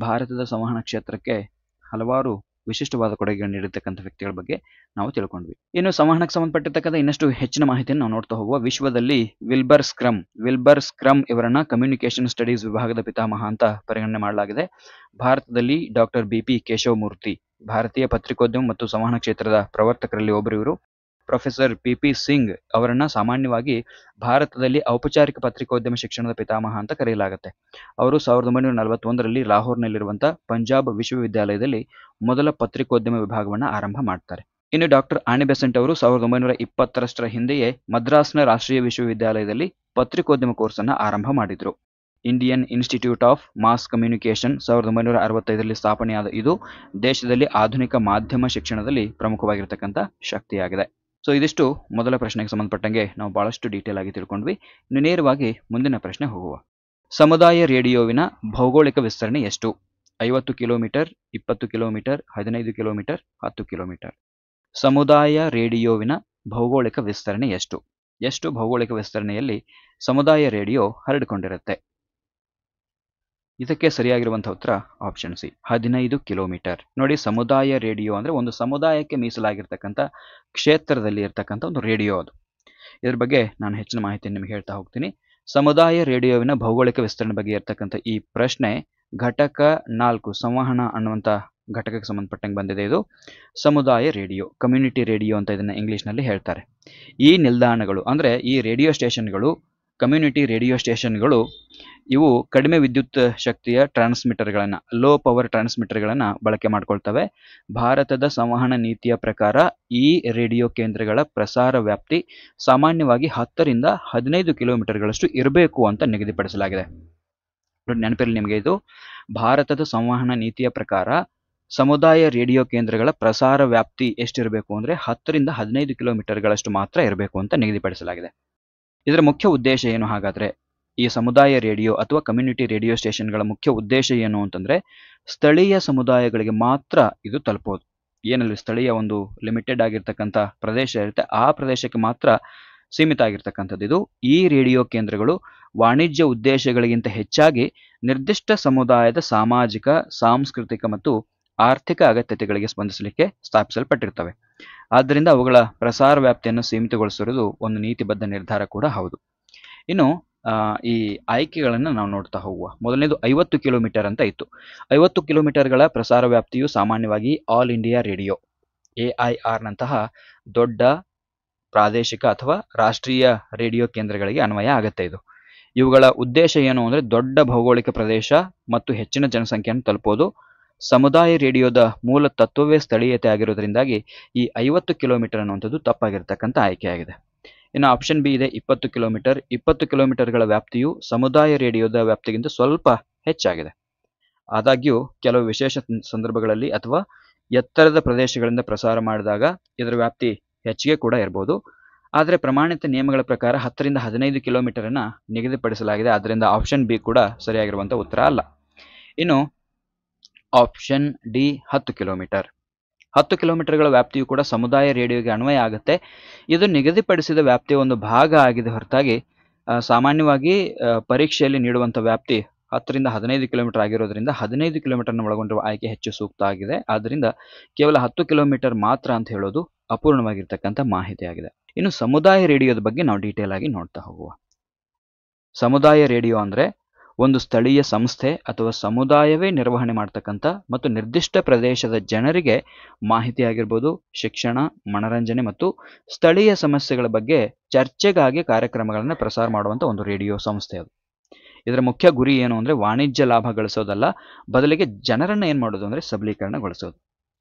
ಭಾರತದ ಸಂವಹನ ಕ್ಷೇತ್ರಕ್ಕೆ ಹಲವಾರು ವಿಶಿಷ್ಟವಾದ ಕೊಡುಗೆಗಳನ್ನು ನೀಡಿರ್ತಕ್ಕಂಥ ವ್ಯಕ್ತಿಗಳ ಬಗ್ಗೆ ನಾವು ತಿಳ್ಕೊಂಡ್ವಿ. ಇನ್ನು ಸಂವಹನಕ್ಕೆ ಸಂಬಂಧಪಟ್ಟಿರ್ತಕ್ಕಂಥ ಇನ್ನಷ್ಟು ಹೆಚ್ಚಿನ ಮಾಹಿತಿಯನ್ನು ನಾವು ನೋಡ್ತಾ ಹೋಗುವ. ವಿಶ್ವದಲ್ಲಿ ವಿಲ್ಬರ್ ಸ್ಕ್ರಮ್ ಇವರನ್ನ ಕಮ್ಯುನಿಕೇಶನ್ ಸ್ಟಡೀಸ್ ವಿಭಾಗದ ಪಿತಾಮಹ ಅಂತ ಪರಿಗಣನೆ ಮಾಡಲಾಗಿದೆ. ಭಾರತದಲ್ಲಿ ಡಾಕ್ಟರ್ ಬಿ.ಪಿ. ಕೇಶವಮೂರ್ತಿ ಭಾರತೀಯ ಪತ್ರಿಕೋದ್ಯಮ ಮತ್ತು ಸಂವಹನ ಕ್ಷೇತ್ರದ ಪ್ರವರ್ತಕರಲ್ಲಿ ಒಬ್ಬರು ಇವರು. ಪ್ರೊಫೆಸರ್ ಪಿ.ಪಿ. ಸಿಂಗ್ ಅವರನ್ನ ಸಾಮಾನ್ಯವಾಗಿ ಭಾರತದಲ್ಲಿ ಔಪಚಾರಿಕ ಪತ್ರಿಕೋದ್ಯಮ ಶಿಕ್ಷಣದ ಪಿತಾಮಹ ಅಂತ ಕರೆಯಲಾಗುತ್ತೆ. ಅವರು 1941ರಲ್ಲಿ ಲಾಹೋರ್ನಲ್ಲಿರುವಂತಹ ಪಂಜಾಬ್ ವಿಶ್ವವಿದ್ಯಾಲಯದಲ್ಲಿ ಮೊದಲ ಪತ್ರಿಕೋದ್ಯಮ ವಿಭಾಗವನ್ನು ಆರಂಭ ಮಾಡ್ತಾರೆ. ಇನ್ನು ಡಾಕ್ಟರ್ ಆನಿ ಬೆಸೆಂಟ್ ಅವರು 1920ರಷ್ಟರ ಹಿಂದೆಯೇ ಮದ್ರಾಸ್ನ ರಾಷ್ಟ್ರೀಯ ವಿಶ್ವವಿದ್ಯಾಲಯದಲ್ಲಿ ಪತ್ರಿಕೋದ್ಯಮ ಕೋರ್ಸನ್ನು ಆರಂಭ ಮಾಡಿದ್ರು. Indian Institute of Mass Communication 1965ರಲ್ಲಿ ಸ್ಥಾಪನೆಯಾದ ಇದು ದೇಶದಲ್ಲಿ ಆಧುನಿಕ ಮಾಧ್ಯಮ ಶಿಕ್ಷಣದಲ್ಲಿ ಪ್ರಮುಖವಾಗಿರ್ತಕ್ಕಂಥ ಶಕ್ತಿಯಾಗಿದೆ. ಸೊ ಇದಿಷ್ಟು ಮೊದಲ ಪ್ರಶ್ನೆಗೆ ಸಂಬಂಧಪಟ್ಟಂಗೆ ನಾವು ಬಹಳಷ್ಟು ಡೀಟೇಲ್ ಆಗಿ ತಿಳ್ಕೊಂಡ್ವಿ. ಇನ್ನು ನೇರವಾಗಿ ಮುಂದಿನ ಪ್ರಶ್ನೆ ಹೋಗುವ. ಸಮುದಾಯ ರೇಡಿಯೋವಿನ ಭೌಗೋಳಿಕ ವಿಸ್ತರಣೆ ಎಷ್ಟು? 50 ಕಿಲೋಮೀಟರ್, 20 ಕಿಲೋಮೀಟರ್, 15 ಕಿಲೋಮೀಟರ್, 10 ಕಿಲೋಮೀಟರ್. ಸಮುದಾಯ ರೇಡಿಯೋವಿನ ಭೌಗೋಳಿಕ ವಿಸ್ತರಣೆ ಎಷ್ಟು? ಎಷ್ಟು ಭೌಗೋಳಿಕ ವಿಸ್ತರಣೆಯಲ್ಲಿ ಸಮುದಾಯ ರೇಡಿಯೋ ಹರಡಿಕೊಂಡಿರುತ್ತೆ? ಇದಕ್ಕೆ ಸರಿಯಾಗಿರುವಂತಹ ಉತ್ತರ ಆಪ್ಷನ್ ಸಿ, 15 ಕಿಲೋಮೀಟರ್. ನೋಡಿ, ಸಮುದಾಯ ರೇಡಿಯೋ ಅಂದ್ರೆ ಒಂದು ಸಮುದಾಯಕ್ಕೆ ಮೀಸಲಾಗಿರ್ತಕ್ಕಂಥ ಕ್ಷೇತ್ರದಲ್ಲಿ ಇರ್ತಕ್ಕಂಥ ಒಂದು ರೇಡಿಯೋ ಅದು. ಇದ್ರ ಬಗ್ಗೆ ನಾನು ಹೆಚ್ಚಿನ ಮಾಹಿತಿಯನ್ನು ನಿಮಗೆ ಹೇಳ್ತಾ ಹೋಗ್ತೀನಿ. ಸಮುದಾಯ ರೇಡಿಯೋವಿನ ಭೌಗೋಳಿಕ ವಿಸ್ತರಣೆ ಬಗ್ಗೆ ಇರ್ತಕ್ಕಂಥ ಈ ಪ್ರಶ್ನೆ ಘಟಕ 4 ಸಂವಹನ ಅನ್ನುವಂಥ ಘಟಕಕ್ಕೆ ಸಂಬಂಧಪಟ್ಟಂಗೆ ಬಂದಿದೆ. ಇದು ಸಮುದಾಯ ರೇಡಿಯೋ, ಕಮ್ಯುನಿಟಿ ರೇಡಿಯೋ ಅಂತ ಇದನ್ನ ಇಂಗ್ಲಿಷ್ನಲ್ಲಿ ಹೇಳ್ತಾರೆ. ಈ ನಿಲ್ದಾಣಗಳು ಅಂದ್ರೆ ಈ ರೇಡಿಯೋ ಸ್ಟೇಷನ್ಗಳು, ಕಮ್ಯುನಿಟಿ ರೇಡಿಯೋ ಸ್ಟೇಷನ್ಗಳು ಇವು ಕಡಿಮೆ ವಿದ್ಯುತ್ ಶಕ್ತಿಯ ಟ್ರಾನ್ಸ್ಮಿಟರ್ಗಳನ್ನು, ಲೋ ಪವರ್ ಟ್ರಾನ್ಸ್ಮಿಟರ್ಗಳನ್ನು ಬಳಕೆ ಮಾಡ್ಕೊಳ್ತವೆ. ಭಾರತದ ಸಂವಹನ ನೀತಿಯ ಪ್ರಕಾರ ಈ ರೇಡಿಯೋ ಕೇಂದ್ರಗಳ ಪ್ರಸಾರ ವ್ಯಾಪ್ತಿ ಸಾಮಾನ್ಯವಾಗಿ 10ರಿಂದ 15 ಕಿಲೋಮೀಟರ್ಗಳಷ್ಟು ಇರಬೇಕು ಅಂತ ನಿಗದಿಪಡಿಸಲಾಗಿದೆ. ನೆನಪಿರಲಿ ನಿಮಗೆ, ಇದು ಭಾರತದ ಸಂವಹನ ನೀತಿಯ ಪ್ರಕಾರ ಸಮುದಾಯ ರೇಡಿಯೋ ಕೇಂದ್ರಗಳ ಪ್ರಸಾರ ವ್ಯಾಪ್ತಿ ಎಷ್ಟಿರಬೇಕು ಅಂದರೆ 10ರಿಂದ 15 ಕಿಲೋಮೀಟರ್ಗಳಷ್ಟು ಮಾತ್ರ ಇರಬೇಕು ಅಂತ ನಿಗದಿಪಡಿಸಲಾಗಿದೆ. ಇದರ ಮುಖ್ಯ ಉದ್ದೇಶ ಏನು ಹಾಗಾದ್ರೆ? ಈ ಸಮುದಾಯ ರೇಡಿಯೋ ಅಥವಾ ಕಮ್ಯುನಿಟಿ ರೇಡಿಯೋ ಸ್ಟೇಷನ್ಗಳ ಮುಖ್ಯ ಉದ್ದೇಶ ಏನು ಅಂತಂದ್ರೆ ಸ್ಥಳೀಯ ಸಮುದಾಯಗಳಿಗೆ ಮಾತ್ರ ಇದು ತಲುಪೋದು. ಏನಲ್ಲಿ ಸ್ಥಳೀಯ ಒಂದು ಲಿಮಿಟೆಡ್ ಆಗಿರ್ತಕ್ಕಂಥ ಪ್ರದೇಶ ಇರುತ್ತೆ, ಆ ಪ್ರದೇಶಕ್ಕೆ ಮಾತ್ರ ಸೀಮಿತ ಆಗಿರ್ತಕ್ಕಂಥದ್ದು ಇದು. ಈ ರೇಡಿಯೋ ಕೇಂದ್ರಗಳು ವಾಣಿಜ್ಯ ಉದ್ದೇಶಗಳಿಗಿಂತ ಹೆಚ್ಚಾಗಿ ನಿರ್ದಿಷ್ಟ ಸಮುದಾಯದ ಸಾಮಾಜಿಕ, ಸಾಂಸ್ಕೃತಿಕ ಮತ್ತು ಆರ್ಥಿಕ ಅಗತ್ಯತೆಗಳಿಗೆ ಸ್ಪಂದಿಸಲಿಕ್ಕೆ ಸ್ಥಾಪಿಸಲ್ಪಟ್ಟಿರ್ತವೆ. ಆದ್ದರಿಂದ ಅವುಗಳ ಪ್ರಸಾರ ವ್ಯಾಪ್ತಿಯನ್ನು ಸೀಮಿತಗೊಳಿಸಿರುವುದು ಒಂದು ನೀತಿಬದ್ಧ ನಿರ್ಧಾರ ಕೂಡ ಹೌದು. ಇನ್ನು ಈ ಆಯ್ಕೆಗಳನ್ನು ನಾವು ನೋಡ್ತಾ ಹೋಗುವ. ಮೊದಲನೇದು 50 ಕಿಲೋಮೀಟರ್ ಅಂತ ಇತ್ತು. 50 ಕಿಲೋಮೀಟರ್ಗಳ ಪ್ರಸಾರ ವ್ಯಾಪ್ತಿಯು ಸಾಮಾನ್ಯವಾಗಿ ಆಲ್ ಇಂಡಿಯಾ ರೇಡಿಯೋ AIR ನಂತಹ ದೊಡ್ಡ ಪ್ರಾದೇಶಿಕ ಅಥವಾ ರಾಷ್ಟ್ರೀಯ ರೇಡಿಯೋ ಕೇಂದ್ರಗಳಿಗೆ ಅನ್ವಯ ಆಗುತ್ತೆ. ಇವುಗಳ ಉದ್ದೇಶ ಏನು ಅಂದರೆ ದೊಡ್ಡ ಭೌಗೋಳಿಕ ಪ್ರದೇಶ ಮತ್ತು ಹೆಚ್ಚಿನ ಜನಸಂಖ್ಯೆಯನ್ನು ತಲುಪೋದು, ಸಮುದಾಯ ರೇಡಿಯೋದ ಮೂಲ ತತ್ವವೇ ಸ್ಥಳೀಯತೆ ಆಗಿರೋದ್ರಿಂದಾಗಿ ಈ 50 ಕಿಲೋಮೀಟರ್ ಅನ್ನುವಂಥದ್ದು ತಪ್ಪಾಗಿರ್ತಕ್ಕಂಥ ಆಯ್ಕೆಯಾಗಿದೆ. ಇನ್ನು ಆಪ್ಷನ್ ಬಿ ಇದೆ 20 ಕಿಲೋಮೀಟರ್. 20 ಕಿಲೋಮೀಟರ್ಗಳ ವ್ಯಾಪ್ತಿಯು ಸಮುದಾಯ ರೇಡಿಯೋದ ವ್ಯಾಪ್ತಿಗಿಂತ ಸ್ವಲ್ಪ ಹೆಚ್ಚಾಗಿದೆ. ಆದಾಗ್ಯೂ ಕೆಲವು ವಿಶೇಷ ಸಂದರ್ಭಗಳಲ್ಲಿ ಅಥವಾ ಎತ್ತರದ ಪ್ರದೇಶಗಳಿಂದ ಪ್ರಸಾರ ಮಾಡಿದಾಗ ಇದರ ವ್ಯಾಪ್ತಿ ಹೆಚ್ಚಿಗೆ ಕೂಡ ಇರಬಹುದು. ಆದರೆ ಪ್ರಮಾಣಿತ ನಿಯಮಗಳ ಪ್ರಕಾರ 10 ರಿಂದ 15 ಕಿಲೋಮೀಟರ್ ಅನ್ನ ನಿಗದಿಪಡಿಸಲಾಗಿದೆ. ಆದ್ದರಿಂದ ಆಪ್ಷನ್ ಬಿ ಕೂಡ ಸರಿಯಾಗಿರುವಂತಹ ಉತ್ತರ ಅಲ್ಲ. ಇನ್ನು ಆಪ್ಷನ್ ಡಿ 10 ಕಿಲೋಮೀಟರ್. 10 ಕಿಲೋಮೀಟರ್ಗಳ ವ್ಯಾಪ್ತಿಯು ಕೂಡ ಸಮುದಾಯ ರೇಡಿಯೋಗೆ ಅನ್ವಯ ಆಗುತ್ತೆ. ಇದು ನಿಗದಿಪಡಿಸಿದ ವ್ಯಾಪ್ತಿಯ ಒಂದು ಭಾಗ ಆಗಿದೆ ಹೊರತಾಗಿ ಸಾಮಾನ್ಯವಾಗಿ ಪರೀಕ್ಷೆಯಲ್ಲಿ ನೀಡುವಂಥ ವ್ಯಾಪ್ತಿ 10 ರಿಂದ 15 ಕಿಲೋಮೀಟರ್ ಆಗಿರೋದ್ರಿಂದ 15 ಕಿಲೋಮೀಟರ್ನ ಒಳಗೊಂಡಿರುವ ಆಯ್ಕೆ ಹೆಚ್ಚು ಸೂಕ್ತ ಆಗಿದೆ. ಆದ್ದರಿಂದ ಕೇವಲ 10 ಕಿಲೋಮೀಟರ್ ಮಾತ್ರ ಅಂತ ಹೇಳೋದು ಅಪೂರ್ಣವಾಗಿರ್ತಕ್ಕಂಥ ಮಾಹಿತಿ ಆಗಿದೆ. ಇನ್ನು ಸಮುದಾಯ ರೇಡಿಯೋದ ಬಗ್ಗೆ ನಾವು ಡೀಟೇಲ್ ಆಗಿ ನೋಡ್ತಾ ಹೋಗುವ. ಸಮುದಾಯ ರೇಡಿಯೋ ಅಂದ್ರೆ ಒಂದು ಸ್ಥಳೀಯ ಸಂಸ್ಥೆ ಅಥವಾ ಸಮುದಾಯವೇ ನಿರ್ವಹಣೆ ಮಾಡ್ತಕ್ಕಂಥ ಮತ್ತು ನಿರ್ದಿಷ್ಟ ಪ್ರದೇಶದ ಜನರಿಗೆ ಮಾಹಿತಿ ಆಗಿರ್ಬೋದು, ಶಿಕ್ಷಣ, ಮನರಂಜನೆ ಮತ್ತು ಸ್ಥಳೀಯ ಸಮಸ್ಯೆಗಳ ಬಗ್ಗೆ ಚರ್ಚೆಗಾಗಿ ಕಾರ್ಯಕ್ರಮಗಳನ್ನು ಪ್ರಸಾರ ಮಾಡುವಂಥ ಒಂದು ರೇಡಿಯೋ ಸಂಸ್ಥೆ ಅದು. ಇದರ ಮುಖ್ಯ ಗುರಿ ಏನು ಅಂದ್ರೆ ವಾಣಿಜ್ಯ ಲಾಭ ಗಳಿಸೋದಲ್ಲ, ಬದಲಿಗೆ ಜನರನ್ನ ಏನ್ ಮಾಡೋದು ಅಂದ್ರೆ ಸಬಲೀಕರಣಗೊಳಿಸೋದು.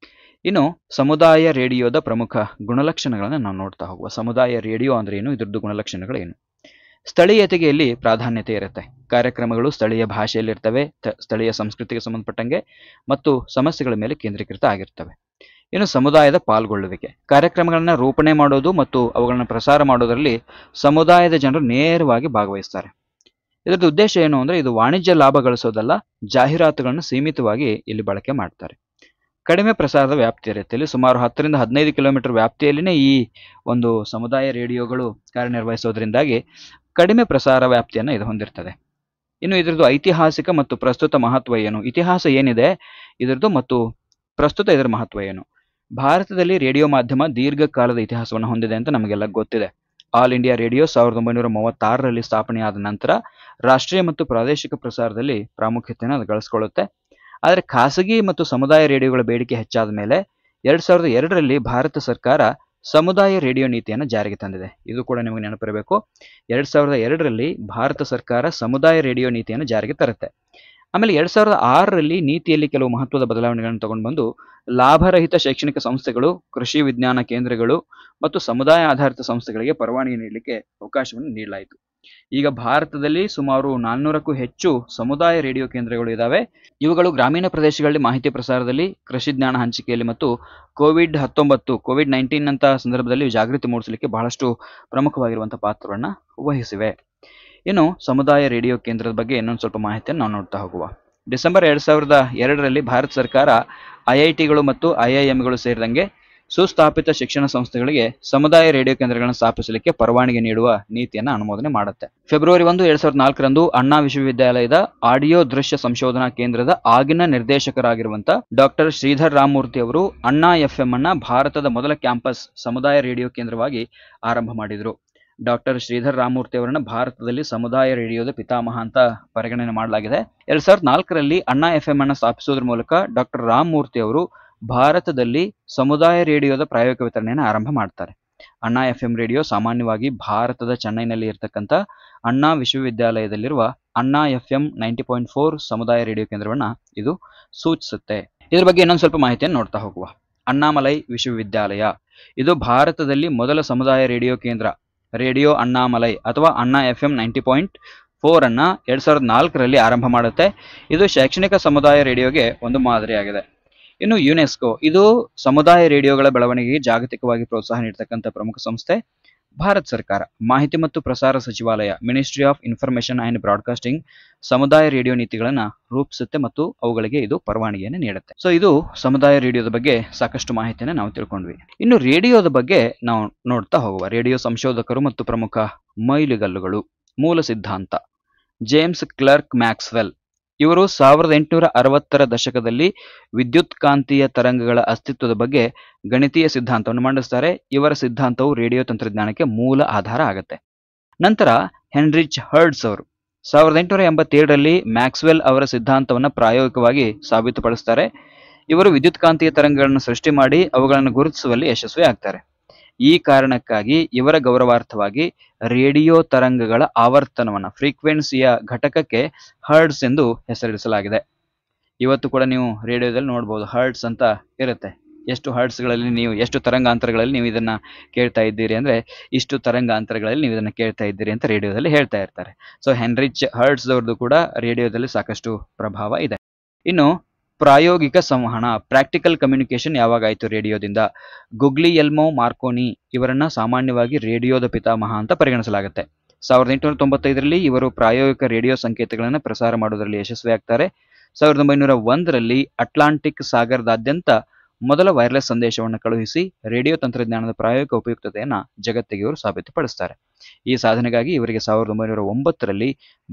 ಇನ್ನು ಸಮುದಾಯ ರೇಡಿಯೋದ ಪ್ರಮುಖ ಗುಣಲಕ್ಷಣಗಳನ್ನು ನಾವು ನೋಡ್ತಾ ಹೋಗುವ. ಸಮುದಾಯ ರೇಡಿಯೋ ಅಂದ್ರೆ ಏನು, ಇದರದ್ದು ಗುಣಲಕ್ಷಣಗಳೇನು? ಸ್ಥಳೀಯತೆಗೆ ಇಲ್ಲಿ ಪ್ರಾಧಾನ್ಯತೆ ಇರುತ್ತೆ. ಕಾರ್ಯಕ್ರಮಗಳು ಸ್ಥಳೀಯ ಭಾಷೆಯಲ್ಲಿ ಇರ್ತವೆ, ಸ್ಥಳೀಯ ಸಂಸ್ಕೃತಿಗೆ ಸಂಬಂಧಪಟ್ಟಂಗೆ ಮತ್ತು ಸಮಸ್ಯೆಗಳ ಮೇಲೆ ಕೇಂದ್ರೀಕೃತ ಆಗಿರ್ತವೆ. ಇನ್ನು ಸಮುದಾಯದ ಪಾಲ್ಗೊಳ್ಳುವಿಕೆ. ಕಾರ್ಯಕ್ರಮಗಳನ್ನ ರೂಪಣೆ ಮಾಡೋದು ಮತ್ತು ಅವುಗಳನ್ನ ಪ್ರಸಾರ ಮಾಡೋದರಲ್ಲಿ ಸಮುದಾಯದ ಜನರು ನೇರವಾಗಿ ಭಾಗವಹಿಸ್ತಾರೆ. ಇದರದ ಉದ್ದೇಶ ಏನು ಅಂದ್ರೆ ಇದು ವಾಣಿಜ್ಯ ಲಾಭ ಗಳಿಸೋದಲ್ಲ, ಜಾಹೀರಾತುಗಳನ್ನು ಸೀಮಿತವಾಗಿ ಇಲ್ಲಿ ಬಳಕೆ ಮಾಡ್ತಾರೆ. ಕಡಿಮೆ ಪ್ರಸಾರದ ವ್ಯಾಪ್ತಿ ಇರುತ್ತೆ. ಇಲ್ಲಿ ಸುಮಾರು 10 ರಿಂದ 15 ಕಿಲೋಮೀಟರ್ ವ್ಯಾಪ್ತಿಯಲ್ಲಿನೇ ಈ ಒಂದು ಸಮುದಾಯ ರೇಡಿಯೋಗಳು ಕಾರ್ಯನಿರ್ವಹಿಸೋದ್ರಿಂದಾಗಿ ಕಡಿಮೆ ಪ್ರಸಾರ ವ್ಯಾಪ್ತಿಯನ್ನು ಇದು ಹೊಂದಿರ್ತದೆ. ಇನ್ನು ಇದರದ್ದು ಐತಿಹಾಸಿಕ ಮತ್ತು ಪ್ರಸ್ತುತ ಮಹತ್ವ ಏನು? ಇತಿಹಾಸ ಏನಿದೆ ಇದರದ್ದು ಮತ್ತು ಪ್ರಸ್ತುತ ಇದರ ಮಹತ್ವ ಏನು? ಭಾರತದಲ್ಲಿ ರೇಡಿಯೋ ಮಾಧ್ಯಮ ದೀರ್ಘಕಾಲದ ಇತಿಹಾಸವನ್ನು ಹೊಂದಿದೆ ಅಂತ ನಮಗೆಲ್ಲ ಗೊತ್ತಿದೆ. ಆಲ್ ಇಂಡಿಯಾ ರೇಡಿಯೋ 1936ರಲ್ಲಿ ಸ್ಥಾಪನೆಯಾದ ನಂತರ ರಾಷ್ಟ್ರೀಯ ಮತ್ತು ಪ್ರಾದೇಶಿಕ ಪ್ರಸಾರದಲ್ಲಿ ಪ್ರಾಮುಖ್ಯತೆಯನ್ನು ಅದು ಗಳಿಸ್ಕೊಳ್ಳುತ್ತೆ. ಆದರೆ ಖಾಸಗಿ ಮತ್ತು ಸಮುದಾಯ ರೇಡಿಯೋಗಳ ಬೇಡಿಕೆ ಹೆಚ್ಚಾದ ಮೇಲೆ 2002ರಲ್ಲಿ ಭಾರತ ಸರ್ಕಾರ ಸಮುದಾಯ ರೇಡಿಯೋ ನೀತಿಯನ್ನು ಜಾರಿಗೆ ತಂದಿದೆ. ಇದು ಕೂಡ ನಿಮಗೆ ನೆನಪಿರಬೇಕು. 2002ರಲ್ಲಿ ಭಾರತ ಸರ್ಕಾರ ಸಮುದಾಯ ರೇಡಿಯೋ ನೀತಿಯನ್ನು ಜಾರಿಗೆ ತರುತ್ತೆ. ಆಮೇಲೆ 2006ರಲ್ಲಿ ನೀತಿಯಲ್ಲಿ ಕೆಲವು ಮಹತ್ವದ ಬದಲಾವಣೆಗಳನ್ನು ತಗೊಂಡು ಬಂದು ಲಾಭರಹಿತ ಶೈಕ್ಷಣಿಕ ಸಂಸ್ಥೆಗಳು, ಕೃಷಿ ವಿಜ್ಞಾನ ಕೇಂದ್ರಗಳು ಮತ್ತು ಸಮುದಾಯ ಆಧಾರಿತ ಸಂಸ್ಥೆಗಳಿಗೆ ಪರವಾನಗಿ ನೀಡಲಿಕ್ಕೆ ಅವಕಾಶವನ್ನು ನೀಡಲಾಯಿತು. ಈಗ ಭಾರತದಲ್ಲಿ ಸುಮಾರು 400ಕ್ಕೂ ಹೆಚ್ಚು ಸಮುದಾಯ ರೇಡಿಯೋ ಕೇಂದ್ರಗಳು ಇದ್ದಾವೆ. ಇವುಗಳು ಗ್ರಾಮೀಣ ಪ್ರದೇಶಗಳಲ್ಲಿ ಮಾಹಿತಿ ಪ್ರಸಾರದಲ್ಲಿ, ಕೃಷಿ ಜ್ಞಾನ ಹಂಚಿಕೆಯಲ್ಲಿ ಮತ್ತು ಕೋವಿಡ್-19 ನಂತಹ ಸಂದರ್ಭದಲ್ಲಿ ಜಾಗೃತಿ ಮೂಡಿಸಲಿಕ್ಕೆ ಬಹಳಷ್ಟು ಪ್ರಮುಖವಾಗಿರುವಂತಹ ಪಾತ್ರವನ್ನು ವಹಿಸಿವೆ. ಇನ್ನು ಸಮುದಾಯ ರೇಡಿಯೋ ಕೇಂದ್ರದ ಬಗ್ಗೆ ಇನ್ನೊಂದು ಸ್ವಲ್ಪ ಮಾಹಿತಿಯನ್ನು ನಾವು ನೋಡ್ತಾ ಹೋಗುವ. ಡಿಸೆಂಬರ್ 2002ರಲ್ಲಿ ಭಾರತ ಸರ್ಕಾರ ಐಐಟಿಗಳು ಮತ್ತು ಐಐಎಂಗಳು ಸೇರಿದಂಗೆ ಸುಸ್ಥಾಪಿತ ಶಿಕ್ಷಣ ಸಂಸ್ಥೆಗಳಿಗೆ ಸಮುದಾಯ ರೇಡಿಯೋ ಕೇಂದ್ರಗಳನ್ನು ಸ್ಥಾಪಿಸಲಿಕ್ಕೆ ಪರವಾನಗಿ ನೀಡುವ ನೀತಿಯನ್ನು ಅನುಮೋದನೆ ಮಾಡುತ್ತೆ. ಫೆಬ್ರವರಿ 1, 2004ರಂದು ಅಣ್ಣಾ ವಿಶ್ವವಿದ್ಯಾಲಯದ ಆಡಿಯೋ ದೃಶ್ಯ ಸಂಶೋಧನಾ ಕೇಂದ್ರದ ಆಗಿನ ನಿರ್ದೇಶಕರಾಗಿರುವಂತ ಡಾಕ್ಟರ್ ಶ್ರೀಧರ್ ರಾಮಮೂರ್ತಿ ಅವರು ಅಣ್ಣಾ ಎಫ್ಎಂ ಅನ್ನ ಭಾರತದ ಮೊದಲ ಕ್ಯಾಂಪಸ್ ಸಮುದಾಯ ರೇಡಿಯೋ ಕೇಂದ್ರವಾಗಿ ಆರಂಭ ಮಾಡಿದರು. ಡಾಕ್ಟರ್ ಶ್ರೀಧರ್ ರಾಮಮೂರ್ತಿ ಅವರನ್ನ ಭಾರತದಲ್ಲಿ ಸಮುದಾಯ ರೇಡಿಯೋದ ಪಿತಾಮಹ ಅಂತ ಪರಿಗಣನೆ ಮಾಡಲಾಗಿದೆ. 2004ರಲ್ಲಿ ಅಣ್ಣಾ ಎಫ್ಎಂ ಅನ್ನು ಸ್ಥಾಪಿಸುವುದರ ಮೂಲಕ ಡಾಕ್ಟರ್ ರಾಮಮೂರ್ತಿ ಅವರು ಭಾರತದಲ್ಲಿ ಸಮುದಾಯ ರೇಡಿಯೋದ ಪ್ರಾಯೋಗಿಕ ವಿತರಣೆಯನ್ನು ಆರಂಭ ಮಾಡ್ತಾರೆ. ಅಣ್ಣಾ ಎಫ್ಎಂ ರೇಡಿಯೋ ಸಾಮಾನ್ಯವಾಗಿ ಭಾರತದ ಚೆನ್ನೈನಲ್ಲಿ ಇರತಕ್ಕಂಥ ಅಣ್ಣಾ ವಿಶ್ವವಿದ್ಯಾಲಯದಲ್ಲಿರುವ ಅಣ್ಣಾ ಎಫ್ಎಂ 90.4 ಸಮುದಾಯ ರೇಡಿಯೋ ಕೇಂದ್ರವನ್ನ ಇದು ಸೂಚಿಸುತ್ತೆ. ಇದರ ಬಗ್ಗೆ ಇನ್ನೊಂದು ಸ್ವಲ್ಪ ಮಾಹಿತಿಯನ್ನು ನೋಡ್ತಾ ಹೋಗುವ. ಅಣ್ಣಾಮಲೈ ವಿಶ್ವವಿದ್ಯಾಲಯ ಇದು ಭಾರತದಲ್ಲಿ ಮೊದಲ ಸಮುದಾಯ ರೇಡಿಯೋ ಕೇಂದ್ರ ರೇಡಿಯೋ ಅಣ್ಣಾಮಲೈ ಅಥವಾ ಅಣ್ಣಾ ಎಫ್ಎಂ 90.4 ಅನ್ನ 2004ರಲ್ಲಿ ಆರಂಭ ಮಾಡುತ್ತೆ. ಇದು ಶೈಕ್ಷಣಿಕ ಸಮುದಾಯ ರೇಡಿಯೋಗೆ ಒಂದು ಮಾದರಿಯಾಗಿದೆ. ಇನ್ನು ಯುನೆಸ್ಕೋ ಇದು ಸಮುದಾಯ ರೇಡಿಯೋಗಳ ಬೆಳವಣಿಗೆಗೆ ಜಾಗತಿಕವಾಗಿ ಪ್ರೋತ್ಸಾಹ ನೀಡತಕ್ಕಂಥ ಪ್ರಮುಖ ಸಂಸ್ಥೆ. ಭಾರತ ಸರ್ಕಾರ ಮಾಹಿತಿ ಮತ್ತು ಪ್ರಸಾರ ಸಚಿವಾಲಯ ministry of information and broadcasting ಸಮುದಾಯ ರೇಡಿಯೋ ನೀತಿಗಳನ್ನ ರೂಪಿಸುತ್ತೆ ಮತ್ತು ಅವುಗಳಿಗೆ ಇದು ಪರವಾನಗಿಯನ್ನು ನೀಡುತ್ತೆ. ಸೊ ಇದು ಸಮುದಾಯ ರೇಡಿಯೋದ ಬಗ್ಗೆ ಸಾಕಷ್ಟು ಮಾಹಿತಿಯನ್ನು ನಾವು ತಿಳ್ಕೊಂಡ್ವಿ. ಇನ್ನು ರೇಡಿಯೋದ ಬಗ್ಗೆ ನಾವು ನೋಡ್ತಾ ಹೋಗುವ. ರೇಡಿಯೋ ಸಂಶೋಧಕರು ಮತ್ತು ಪ್ರಮುಖ ಮೈಲಿಗಲ್ಲುಗಳು. ಮೂಲ ಸಿದ್ಧಾಂತ ಜೇಮ್ಸ್ ಕ್ಲರ್ಕ್ ಮ್ಯಾಕ್ಸ್ವೆಲ್ ಇವರು 1860ರ ದಶಕದಲ್ಲಿ ವಿದ್ಯುತ್ ಕಾಂತೀಯ ತರಂಗಗಳ ಅಸ್ತಿತ್ವದ ಬಗ್ಗೆ ಗಣಿತೀಯ ಸಿದ್ಧಾಂತವನ್ನು ಮಂಡಿಸ್ತಾರೆ. ಇವರ ಸಿದ್ಧಾಂತವು ರೇಡಿಯೋ ತಂತ್ರಜ್ಞಾನಕ್ಕೆ ಮೂಲ ಆಧಾರ ಆಗುತ್ತೆ. ನಂತರ ಹೆನ್ರಿಚ್ ಹರ್ಟ್ಜ್ ಅವರು 1887ರಲ್ಲಿ ಮ್ಯಾಕ್ಸ್ವೆಲ್ ಅವರ ಸಿದ್ಧಾಂತವನ್ನು ಪ್ರಾಯೋಗಿಕವಾಗಿ ಸಾಬೀತುಪಡಿಸ್ತಾರೆ. ಇವರು ವಿದ್ಯುತ್ ಕಾಂತೀಯ ತರಂಗಗಳನ್ನು ಸೃಷ್ಟಿ ಮಾಡಿ ಅವುಗಳನ್ನು ಗುರುತಿಸುವಲ್ಲಿ ಯಶಸ್ವಿ ಆಗ್ತಾರೆ. ಈ ಕಾರಣಕ್ಕಾಗಿ ಇವರ ಗೌರವಾರ್ಥವಾಗಿ ರೇಡಿಯೋ ತರಂಗಗಳ ಆವರ್ತನವನ್ನು ಫ್ರೀಕ್ವೆನ್ಸಿಯ ಘಟಕಕ್ಕೆ ಹರ್ಟ್ಜ್ ಎಂದು ಹೆಸರಿಸಲಾಗಿದೆ. ಇವತ್ತು ಕೂಡ ನೀವು ರೇಡಿಯೋದಲ್ಲಿ ನೋಡ್ಬೋದು ಹರ್ಟ್ಸ್ ಅಂತ ಇರುತ್ತೆ. ಎಷ್ಟು ಹರ್ಟ್ಸ್ಗಳಲ್ಲಿ ನೀವು ಎಷ್ಟು ತರಂಗಾಂತರಗಳಲ್ಲಿ ನೀವು ಇದನ್ನ ಕೇಳ್ತಾ ಇದ್ದೀರಿ ಅಂದ್ರೆ ಇಷ್ಟು ತರಂಗಾಂತರಗಳಲ್ಲಿ ನೀವು ಇದನ್ನ ಕೇಳ್ತಾ ಇದ್ದೀರಿ ಅಂತ ರೇಡಿಯೋದಲ್ಲಿ ಹೇಳ್ತಾ ಇರ್ತಾರೆ. ಸೊ ಹೆನ್ರಿಚ್ ಹರ್ಟ್ಸ್ ಅವ್ರದ್ದು ಕೂಡ ರೇಡಿಯೋದಲ್ಲಿ ಸಾಕಷ್ಟು ಪ್ರಭಾವ ಇದೆ. ಇನ್ನು ಪ್ರಾಯೋಗಿಕ ಸಂವಹನ ಪ್ರಾಕ್ಟಿಕಲ್ ಕಮ್ಯುನಿಕೇಶನ್ ಯಾವಾಗ ಆಯಿತು ರೇಡಿಯೋದಿಂದ? ಗುಗ್ಲಿಯೆಲ್ಮೋ ಮಾರ್ಕೋನಿ ಇವರನ್ನ ಸಾಮಾನ್ಯವಾಗಿ ರೇಡಿಯೋದ ಪಿತಾಮಹ ಅಂತ ಪರಿಗಣಿಸಲಾಗುತ್ತೆ. 1895ರಲ್ಲಿ ಇವರು ಪ್ರಾಯೋಗಿಕ ರೇಡಿಯೋ ಸಂಕೇತಗಳನ್ನು ಪ್ರಸಾರ ಮಾಡೋದರಲ್ಲಿ ಯಶಸ್ವಿಯಾಗ್ತಾರೆ. 1901ರಲ್ಲಿ ಅಟ್ಲಾಂಟಿಕ್ ಸಾಗರದಾದ್ಯಂತ ಮೊದಲ ವೈರ್ಲೆಸ್ ಸಂದೇಶವನ್ನು ಕಳುಹಿಸಿ ರೇಡಿಯೋ ತಂತ್ರಜ್ಞಾನದ ಪ್ರಾಯೋಗಿಕ ಉಪಯುಕ್ತತೆಯನ್ನು ಜಗತ್ತಿಗೆ ಇವರು ಸಾಬೀತುಪಡಿಸ್ತಾರೆ. ಈ ಸಾಧನೆಗಾಗಿ ಇವರಿಗೆ 1909ರಲ್ಲಿ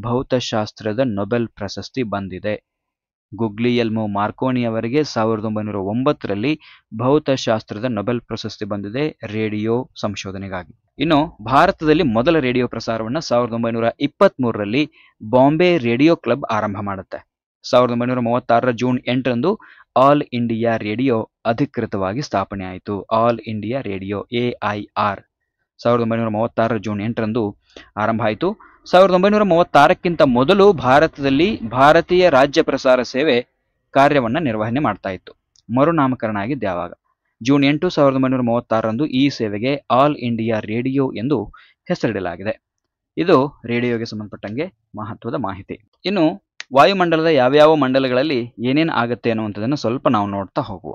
ಭೌತಶಾಸ್ತ್ರದ ನೊಬೆಲ್ ಪ್ರಶಸ್ತಿ ಬಂದಿದೆ. ಗುಗ್ಲಿಯೆಲ್ಮೋ ಮಾರ್ಕೋನಿ ಅವರಿಗೆ 1909ರಲ್ಲಿ ಭೌತಶಾಸ್ತ್ರದ ನೊಬೆಲ್ ಪ್ರಶಸ್ತಿ ಬಂದಿದೆ ರೇಡಿಯೋ ಸಂಶೋಧನೆಗಾಗಿ. ಇನ್ನು ಭಾರತದಲ್ಲಿ ಮೊದಲ ರೇಡಿಯೋ ಪ್ರಸಾರವನ್ನು 1923ರಲ್ಲಿ ಬಾಂಬೆ ರೇಡಿಯೋ ಕ್ಲಬ್ ಆರಂಭ ಮಾಡುತ್ತೆ. 1936ರ ಜೂನ್ 8ರಂದು ಆಲ್ ಇಂಡಿಯಾ ರೇಡಿಯೋ ಅಧಿಕೃತವಾಗಿ ಸ್ಥಾಪನೆ ಆಯಿತು. ಆಲ್ ಇಂಡಿಯಾ ರೇಡಿಯೋ AIR 1936ರ ಜೂನ್ 8ರಂದು ಆರಂಭ ಆಯಿತು. 1936ಕ್ಕಿಂತ ಮೊದಲು ಭಾರತದಲ್ಲಿ ಭಾರತೀಯ ರಾಜ್ಯ ಪ್ರಸಾರ ಸೇವೆ ಕಾರ್ಯವನ್ನು ನಿರ್ವಹಣೆ ಮಾಡ್ತಾ ಇತ್ತು. ಮರುನಾಮಕರಣ ಆಗಿದ್ದು ಯಾವಾಗ? ಜೂನ್ 8, 1936ರಂದು ಈ ಸೇವೆಗೆ ಆಲ್ ಇಂಡಿಯಾ ರೇಡಿಯೋ ಎಂದು ಹೆಸರಿಡಲಾಗಿದೆ. ಇದು ರೇಡಿಯೋಗೆ ಸಂಬಂಧಪಟ್ಟಂಗೆ ಮಹತ್ವದ ಮಾಹಿತಿ. ಇನ್ನು ವಾಯುಮಂಡಲದ ಯಾವ್ಯಾವ ಮಂಡಲಗಳಲ್ಲಿ ಏನೇನು ಆಗುತ್ತೆ ಅನ್ನುವಂಥದ್ದನ್ನು ಸ್ವಲ್ಪ ನಾವು ನೋಡ್ತಾ ಹೋಗುವ.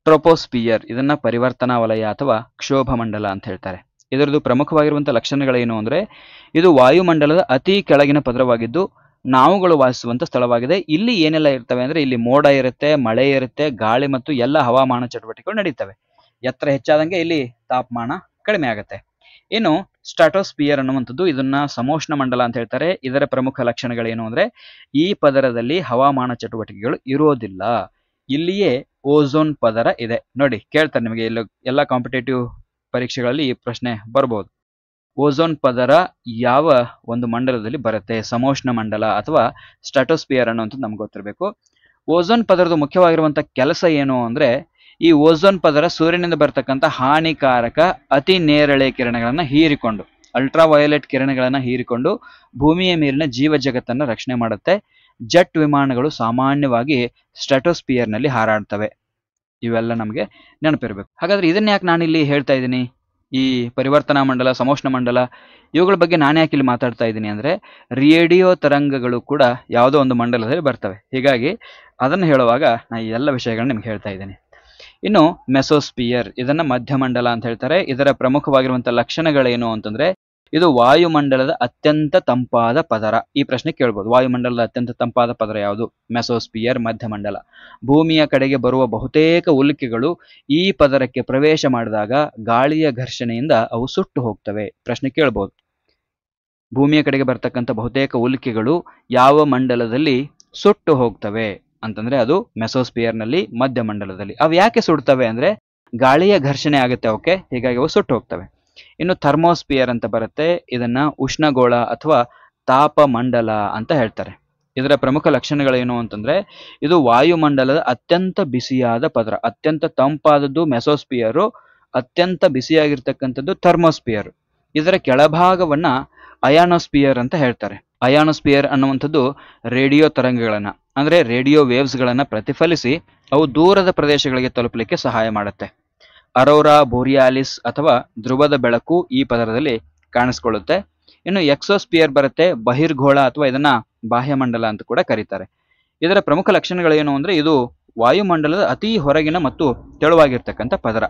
ಟ್ರೋಪೋಸ್ಪಿಯರ್ ಇದನ್ನ ಪರಿವರ್ತನಾ ವಲಯ ಅಥವಾ ಕ್ಷೋಭ ಮಂಡಲ ಅಂತ ಹೇಳ್ತಾರೆ. ಇದರದ್ದು ಪ್ರಮುಖವಾಗಿರುವಂತಹ ಲಕ್ಷಣಗಳೇನು ಅಂದ್ರೆ ಇದು ವಾಯುಮಂಡಲದ ಅತಿ ಕೆಳಗಿನ ಪದರವಾಗಿದ್ದು ನಾವುಗಳು ವಾಸಿಸುವಂತ ಸ್ಥಳವಾಗಿದೆ. ಇಲ್ಲಿ ಏನೆಲ್ಲ ಇರ್ತವೆ ಅಂದ್ರೆ ಇಲ್ಲಿ ಮೋಡ ಇರುತ್ತೆ, ಮಳೆ ಇರುತ್ತೆ, ಗಾಳಿ ಮತ್ತು ಎಲ್ಲ ಹವಾಮಾನ ಚಟುವಟಿಕೆಗಳು ನಡೀತವೆ. ಎತ್ತರ ಹೆಚ್ಚಾದಂಗೆ ಇಲ್ಲಿ ತಾಪಮಾನ ಕಡಿಮೆ ಆಗುತ್ತೆ. ಇನ್ನು ಸ್ಟ್ರಾಟೋಸ್ಪಿಯರ್ ಅನ್ನುವಂಥದ್ದು ಇದನ್ನ ಸಮೋಷ್ಣ ಮಂಡಲ ಅಂತ ಹೇಳ್ತಾರೆ. ಇದರ ಪ್ರಮುಖ ಲಕ್ಷಣಗಳೇನು ಅಂದ್ರೆ ಈ ಪದರದಲ್ಲಿ ಹವಾಮಾನ ಚಟುವಟಿಕೆಗಳು ಇರೋದಿಲ್ಲ. ಇಲ್ಲಿಯೇ ಓಝೋನ್ ಪದರ ಇದೆ. ನೋಡಿ ಕೇಳ್ತಾರೆ ನಿಮಗೆ ಎಲ್ಲ ಕಾಂಪಿಟೇಟಿವ್ ಪರೀಕ್ಷೆಗಳಲ್ಲಿ ಈ ಪ್ರಶ್ನೆ ಬರ್ಬೋದು. ಓಝೋನ್ ಪದರ ಯಾವ ಒಂದು ಮಂಡಲದಲ್ಲಿ ಬರುತ್ತೆ? ಸಮೋಷ್ಣ ಮಂಡಲ ಅಥವಾ ಸ್ಟ್ರಾಟೋಸ್ಪಿಯರ್ ಅನ್ನುವಂಥದ್ದು ನಮ್ಗೆ ಗೊತ್ತಿರಬೇಕು. ಓಝೋನ್ ಪದರದ ಮುಖ್ಯವಾಗಿರುವಂತಹ ಕೆಲಸ ಏನು ಅಂದ್ರೆ ಈ ಓಝೋನ್ ಪದರ ಸೂರ್ಯನಿಂದ ಬರ್ತಕ್ಕಂಥ ಹಾನಿಕಾರಕ ಅತಿ ನೇರಳೆ ಕಿರಣಗಳನ್ನು ಹೀರಿಕೊಂಡು ಅಲ್ಟ್ರಾ ವಯೋಲೆಟ್ ಕಿರಣಗಳನ್ನು ಹೀರಿಕೊಂಡು ಭೂಮಿಯ ಮೇಲಿನ ಜೀವ ಜಗತ್ತನ್ನು ರಕ್ಷಣೆ ಮಾಡುತ್ತೆ. ಜೆಟ್ ವಿಮಾನಗಳು ಸಾಮಾನ್ಯವಾಗಿ ಸ್ಟ್ರಾಟೋಸ್ಪಿಯರ್ನಲ್ಲಿ ಹಾರಾಡ್ತವೆ. ಇವೆಲ್ಲ ನಮಗೆ ನೆನಪಿರಬೇಕು. ಹಾಗಾದ್ರೆ ಇದನ್ನ ಯಾಕೆ ನಾನಿಲ್ಲಿ ಹೇಳ್ತಾ ಇದ್ದೀನಿ? ಈ ಪರಿವರ್ತನಾ ಮಂಡಲ, ಸಮೋಷ್ಣ ಮಂಡಲ ಇವುಗಳ ಬಗ್ಗೆ ನಾನು ಯಾಕೆ ಇಲ್ಲಿ ಮಾತಾಡ್ತಾ ಇದ್ದೀನಿ ಅಂದ್ರೆ ರೇಡಿಯೋ ತರಂಗಗಳು ಕೂಡ ಯಾವುದೋ ಒಂದು ಮಂಡಲದಲ್ಲಿ ಬರ್ತವೆ. ಹೀಗಾಗಿ ಅದನ್ನು ಹೇಳುವಾಗ ನಾನು ಈ ಎಲ್ಲ ವಿಷಯಗಳನ್ನ ನಿಮ್ಗೆ ಹೇಳ್ತಾ ಇದ್ದೀನಿ. ಇನ್ನು ಮೆಸೋಸ್ಪಿಯರ್ ಇದನ್ನ ಮಧ್ಯಮಂಡಲ ಅಂತ ಹೇಳ್ತಾರೆ. ಇದರ ಪ್ರಮುಖವಾಗಿರುವಂತಹ ಲಕ್ಷಣಗಳೇನು ಅಂತಂದ್ರೆ ಇದು ವಾಯುಮಂಡಲದ ಅತ್ಯಂತ ತಂಪಾದ ಪದರ. ಈ ಪ್ರಶ್ನೆ ಕೇಳ್ಬೋದು, ವಾಯುಮಂಡಲದ ಅತ್ಯಂತ ತಂಪಾದ ಪದರ ಯಾವುದು? ಮೆಸೋಸ್ಪಿಯರ್, ಮಧ್ಯಮಂಡಲ. ಭೂಮಿಯ ಕಡೆಗೆ ಬರುವ ಬಹುತೇಕ ಉಲ್ಕೆಗಳು ಈ ಪದರಕ್ಕೆ ಪ್ರವೇಶ ಮಾಡಿದಾಗ ಗಾಳಿಯ ಘರ್ಷಣೆಯಿಂದ ಅವು ಸುಟ್ಟು ಹೋಗ್ತವೆ. ಪ್ರಶ್ನೆ ಕೇಳ್ಬೋದು, ಭೂಮಿಯ ಕಡೆಗೆ ಬರ್ತಕ್ಕಂಥ ಬಹುತೇಕ ಉಲ್ಕೆಗಳು ಯಾವ ಮಂಡಲದಲ್ಲಿ ಸುಟ್ಟು ಹೋಗ್ತವೆ ಅಂತಂದ್ರೆ ಅದು ಮೆಸೋಸ್ಪಿಯರ್ನಲ್ಲಿ, ಮಧ್ಯಮಂಡಲದಲ್ಲಿ. ಅವು ಯಾಕೆ ಸುಡ್ತವೆ ಅಂದ್ರೆ ಗಾಳಿಯ ಘರ್ಷಣೆ ಆಗುತ್ತೆ ಅವಕ್ಕೆ, ಹೀಗಾಗಿ ಅವು ಸುಟ್ಟು ಹೋಗ್ತವೆ. ಇನ್ನು ಥರ್ಮೋಸ್ಪಿಯರ್ ಅಂತ ಬರುತ್ತೆ. ಇದನ್ನ ಉಷ್ಣಗೋಳ ಅಥವಾ ತಾಪಮಂಡಲ ಅಂತ ಹೇಳ್ತಾರೆ. ಇದರ ಪ್ರಮುಖ ಲಕ್ಷಣಗಳೇನು ಅಂತಂದ್ರೆ ಇದು ವಾಯುಮಂಡಲದ ಅತ್ಯಂತ ಬಿಸಿಯಾದ ಪದರ. ಅತ್ಯಂತ ತಂಪಾದದ್ದು ಮೆಸೋಸ್ಪಿಯರು, ಅತ್ಯಂತ ಬಿಸಿಯಾಗಿರ್ತಕ್ಕಂಥದ್ದು ಥರ್ಮೋಸ್ಪಿಯರ್. ಇದರ ಕೆಳಭಾಗವನ್ನ ಅಯಾನೋಸ್ಪಿಯರ್ ಅಂತ ಹೇಳ್ತಾರೆ. ಅಯಾನೋಸ್ಪಿಯರ್ ಅನ್ನುವಂಥದ್ದು ರೇಡಿಯೋ ತರಂಗಗಳನ್ನ ಅಂದ್ರೆ ರೇಡಿಯೋ ವೇವ್ಸ್ ಗಳನ್ನ ಪ್ರತಿಫಲಿಸಿ ಅವು ದೂರದ ಪ್ರದೇಶಗಳಿಗೆ ತಲುಪಲಿಕ್ಕೆ ಸಹಾಯ ಮಾಡುತ್ತೆ. ಅರೋರಾ ಬೋರಿಯಾಲಿಸ್ ಅಥವಾ ಧ್ರುವದ ಬೆಳಕು ಈ ಪದರದಲ್ಲಿ ಕಾಣಿಸ್ಕೊಳ್ಳುತ್ತೆ. ಇನ್ನು ಎಕ್ಸೋಸ್ಪಿಯರ್ ಬರುತ್ತೆ, ಬಹಿರ್ಗೋಳ ಅಥವಾ ಇದನ್ನ ಬಾಹ್ಯಮಂಡಲ ಅಂತ ಕೂಡ ಕರೀತಾರೆ. ಇದರ ಪ್ರಮುಖ ಲಕ್ಷಣಗಳೇನು ಅಂದ್ರೆ ಇದು ವಾಯುಮಂಡಲದ ಅತಿ ಹೊರಗಿನ ಮತ್ತು ತೆಳುವಾಗಿರ್ತಕ್ಕಂಥ ಪದರ.